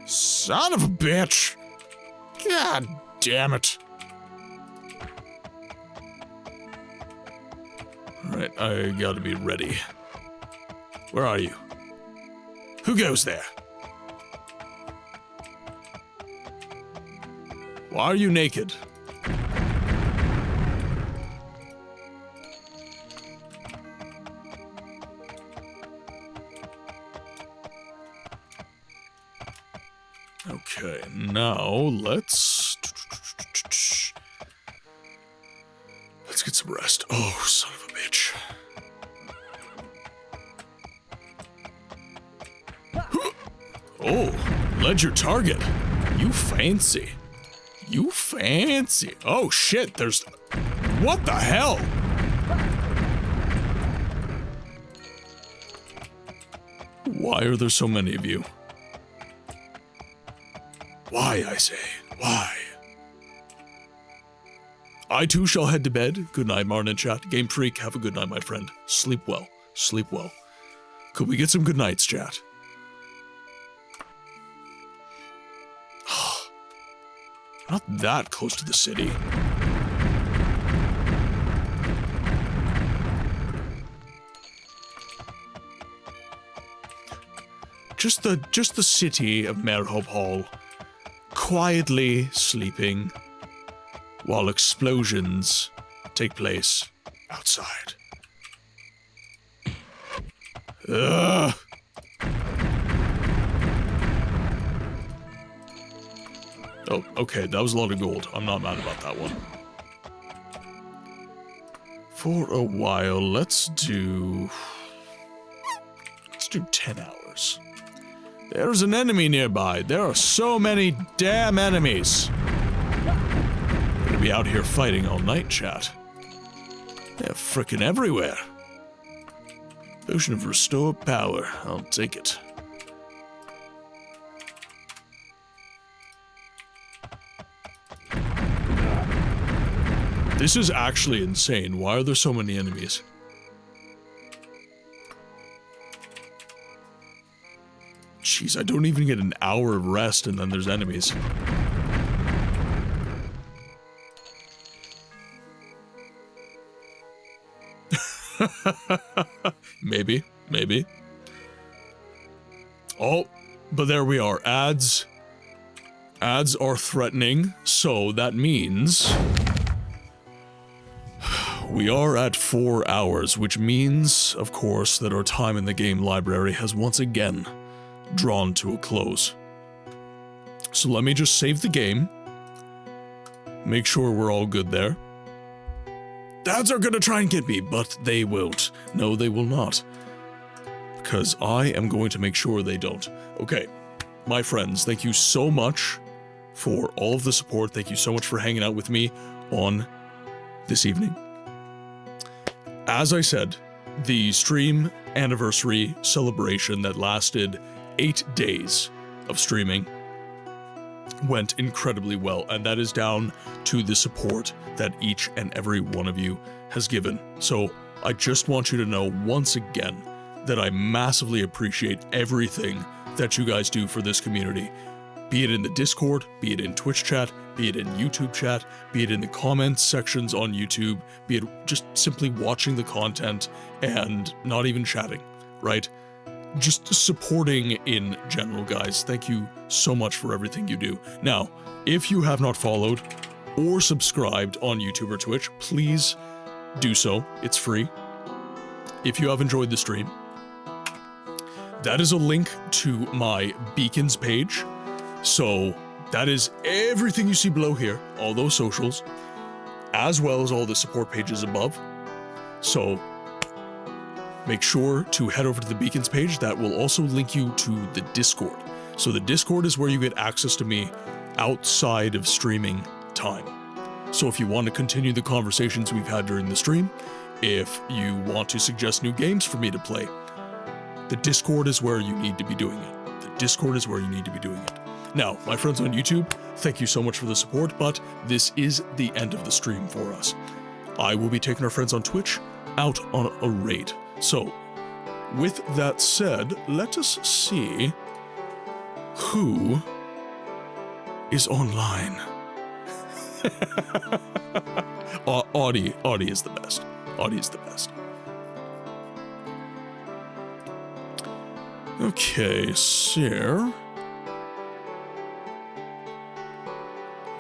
Son of a bitch! God damn it. Alright, I gotta be ready. Where are you? Who goes there? Why are you naked? Okay, now let's get some rest. Oh, son of a bitch. Oh, ledger target. You fancy. You fancy. Oh shit, there's... What the hell? Why are there so many of you? Why, I say? Why? I too shall head to bed. Good night, Martin and chat. Game Freak, have a good night, my friend. Sleep well. Sleep well. Could we get some good nights, chat? Not that close to the city. Just the city of Merhope Hall. Quietly sleeping while explosions take place outside. Ugh. Oh, okay, that was a lot of gold. I'm not mad about that one. For a while, let's do 10 hours. There's an enemy nearby. There are so many damn enemies. Gonna be out here fighting all night, chat. They're frickin' everywhere. Potion of restored power. I'll take it. This is actually insane. Why are there so many enemies? Jeez, I don't even get an hour of rest and then there's enemies. Maybe. Oh, but there we are. Ads are threatening, so that means we are at 4 hours, which means, of course, that our time in the game library has once again drawn to a close. So let me just save the game. Make sure we're all good there. Ads are gonna try and get me, but they won't. No, they will not. Because I am going to make sure they don't. Okay, my friends, thank you so much for all of the support. Thank you so much for hanging out with me on this evening. As I said, the stream anniversary celebration that lasted 8 days of streaming went incredibly well, and that is down to the support that each and every one of you has given. So I just want you to know once again that I massively appreciate everything that you guys do for this community. Be it in the Discord, be it in Twitch chat, be it in YouTube chat, be it in the comments sections on YouTube, be it just simply watching the content and not even chatting, right? Just supporting in general, guys. Thank you so much for everything you do. Now, if you have not followed or subscribed on YouTube or Twitch, please do so. It's free. If you have enjoyed the stream, that is a link to my beacons page. So that is everything you see below here, all those socials, as well as all the support pages above. So make sure to head over to the beacons page. That will also link you to the Discord. So the Discord is where you get access to me outside of streaming time. So if you want to continue the conversations we've had during the stream, if you want to suggest new games for me to play, the Discord is where you need to be doing it. The Discord is where you need to be doing it. Now, my friends on YouTube, thank you so much for the support, but this is the end of the stream for us. I will be taking our friends on Twitch out on a raid. So, with that said, let us see who is online. Audie is the best. Audie is the best. Okay, sir.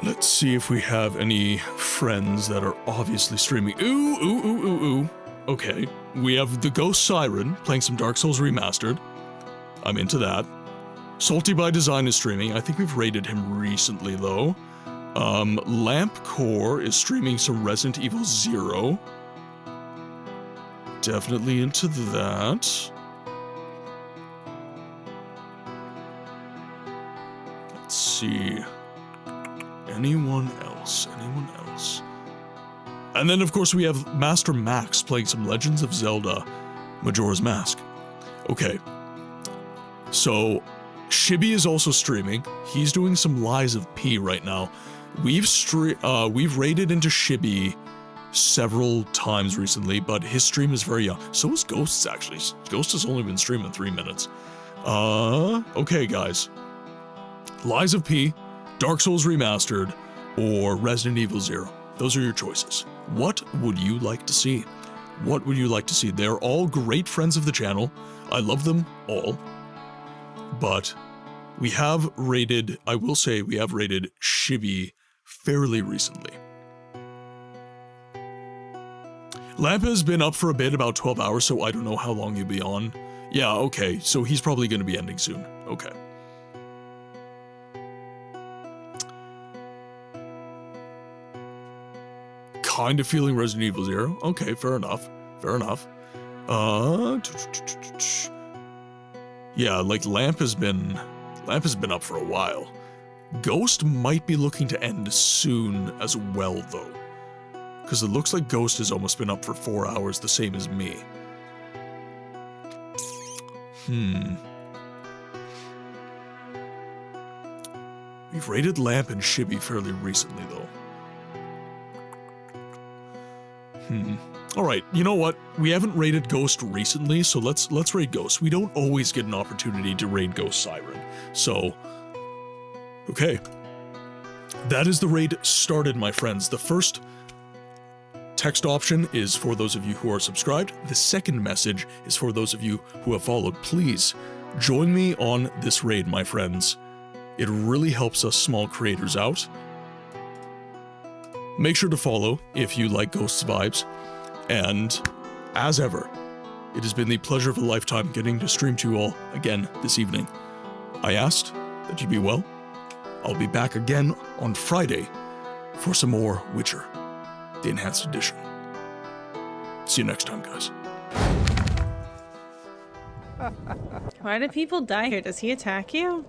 Let's see if we have any friends that are obviously streaming. Ooh. Okay, we have the Ghost Siren playing some Dark Souls Remastered. I'm into that. Salty by Design is streaming. I think we've raided him recently, though. Lampcore is streaming some Resident Evil 0. Definitely into that. Let's see. Anyone else? Anyone else? And then, of course, we have Master Max playing some Legends of Zelda Majora's Mask. Okay. So, Shibby is also streaming. He's doing some Lies of P right now. We've raided into Shibby several times recently, but his stream is very young. So is Ghost's, actually. Ghost has only been streaming 3 minutes. Okay, guys. Lies of P, Dark Souls Remastered, or Resident Evil 0. Those are your choices. What would you like to see? What would you like to see? They're all great friends of the channel. I love them all. But we have raided, I will say, we have raided Shibby fairly recently. Lamp has been up for a bit, about 12 hours, so I don't know how long you'll be on. Yeah, okay, so he's probably going to be ending soon. Okay. Kind of feeling Resident Evil 0. Okay, fair enough. Fair enough. Yeah, like Lamp has been up for a while. Ghost might be looking to end soon as well, though. Because it looks like Ghost has almost been up for 4 hours, the same as me. We've raided Lamp and Shibby fairly recently, though. Alright, you know what? We haven't raided Ghost recently, so let's raid Ghost. We don't always get an opportunity to raid Ghost Siren. So, okay. That is the raid started, my friends. The first text option is for those of you who are subscribed. The second message is for those of you who have followed. Please Join me on this raid, my friends. It really helps us small creators out. Make sure to follow if you like Ghosts vibes. And as ever, it has been the pleasure of a lifetime getting to stream to you all again this evening. I asked that you be well. I'll be back again on Friday for some more Witcher, the Enhanced Edition. See you next time, guys. Why do people die here? Does he attack you?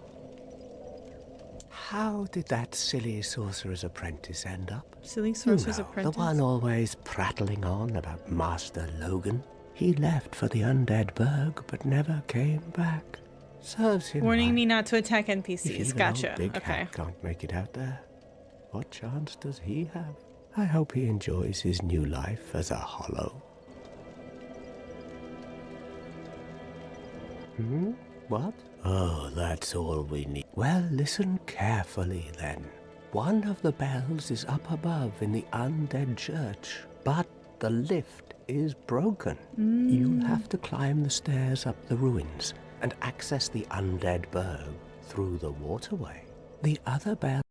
How did that silly sorcerer's apprentice end up? Silly sorcerer's The apprentice. one always prattling on about Master Logan. He left for the undead burg, but never came back. Serves him Warning right. me not to attack If NPCs. even Gotcha. old Big Okay. Hat can't make it out there, what chance does he have? I hope he enjoys his new life as a hollow. What? Oh, that's all we need. Well, listen carefully then. One of the bells is up above in the undead church, but the lift is broken. You'll have to climb the stairs up the ruins and access the undead burg through the waterway. The other bell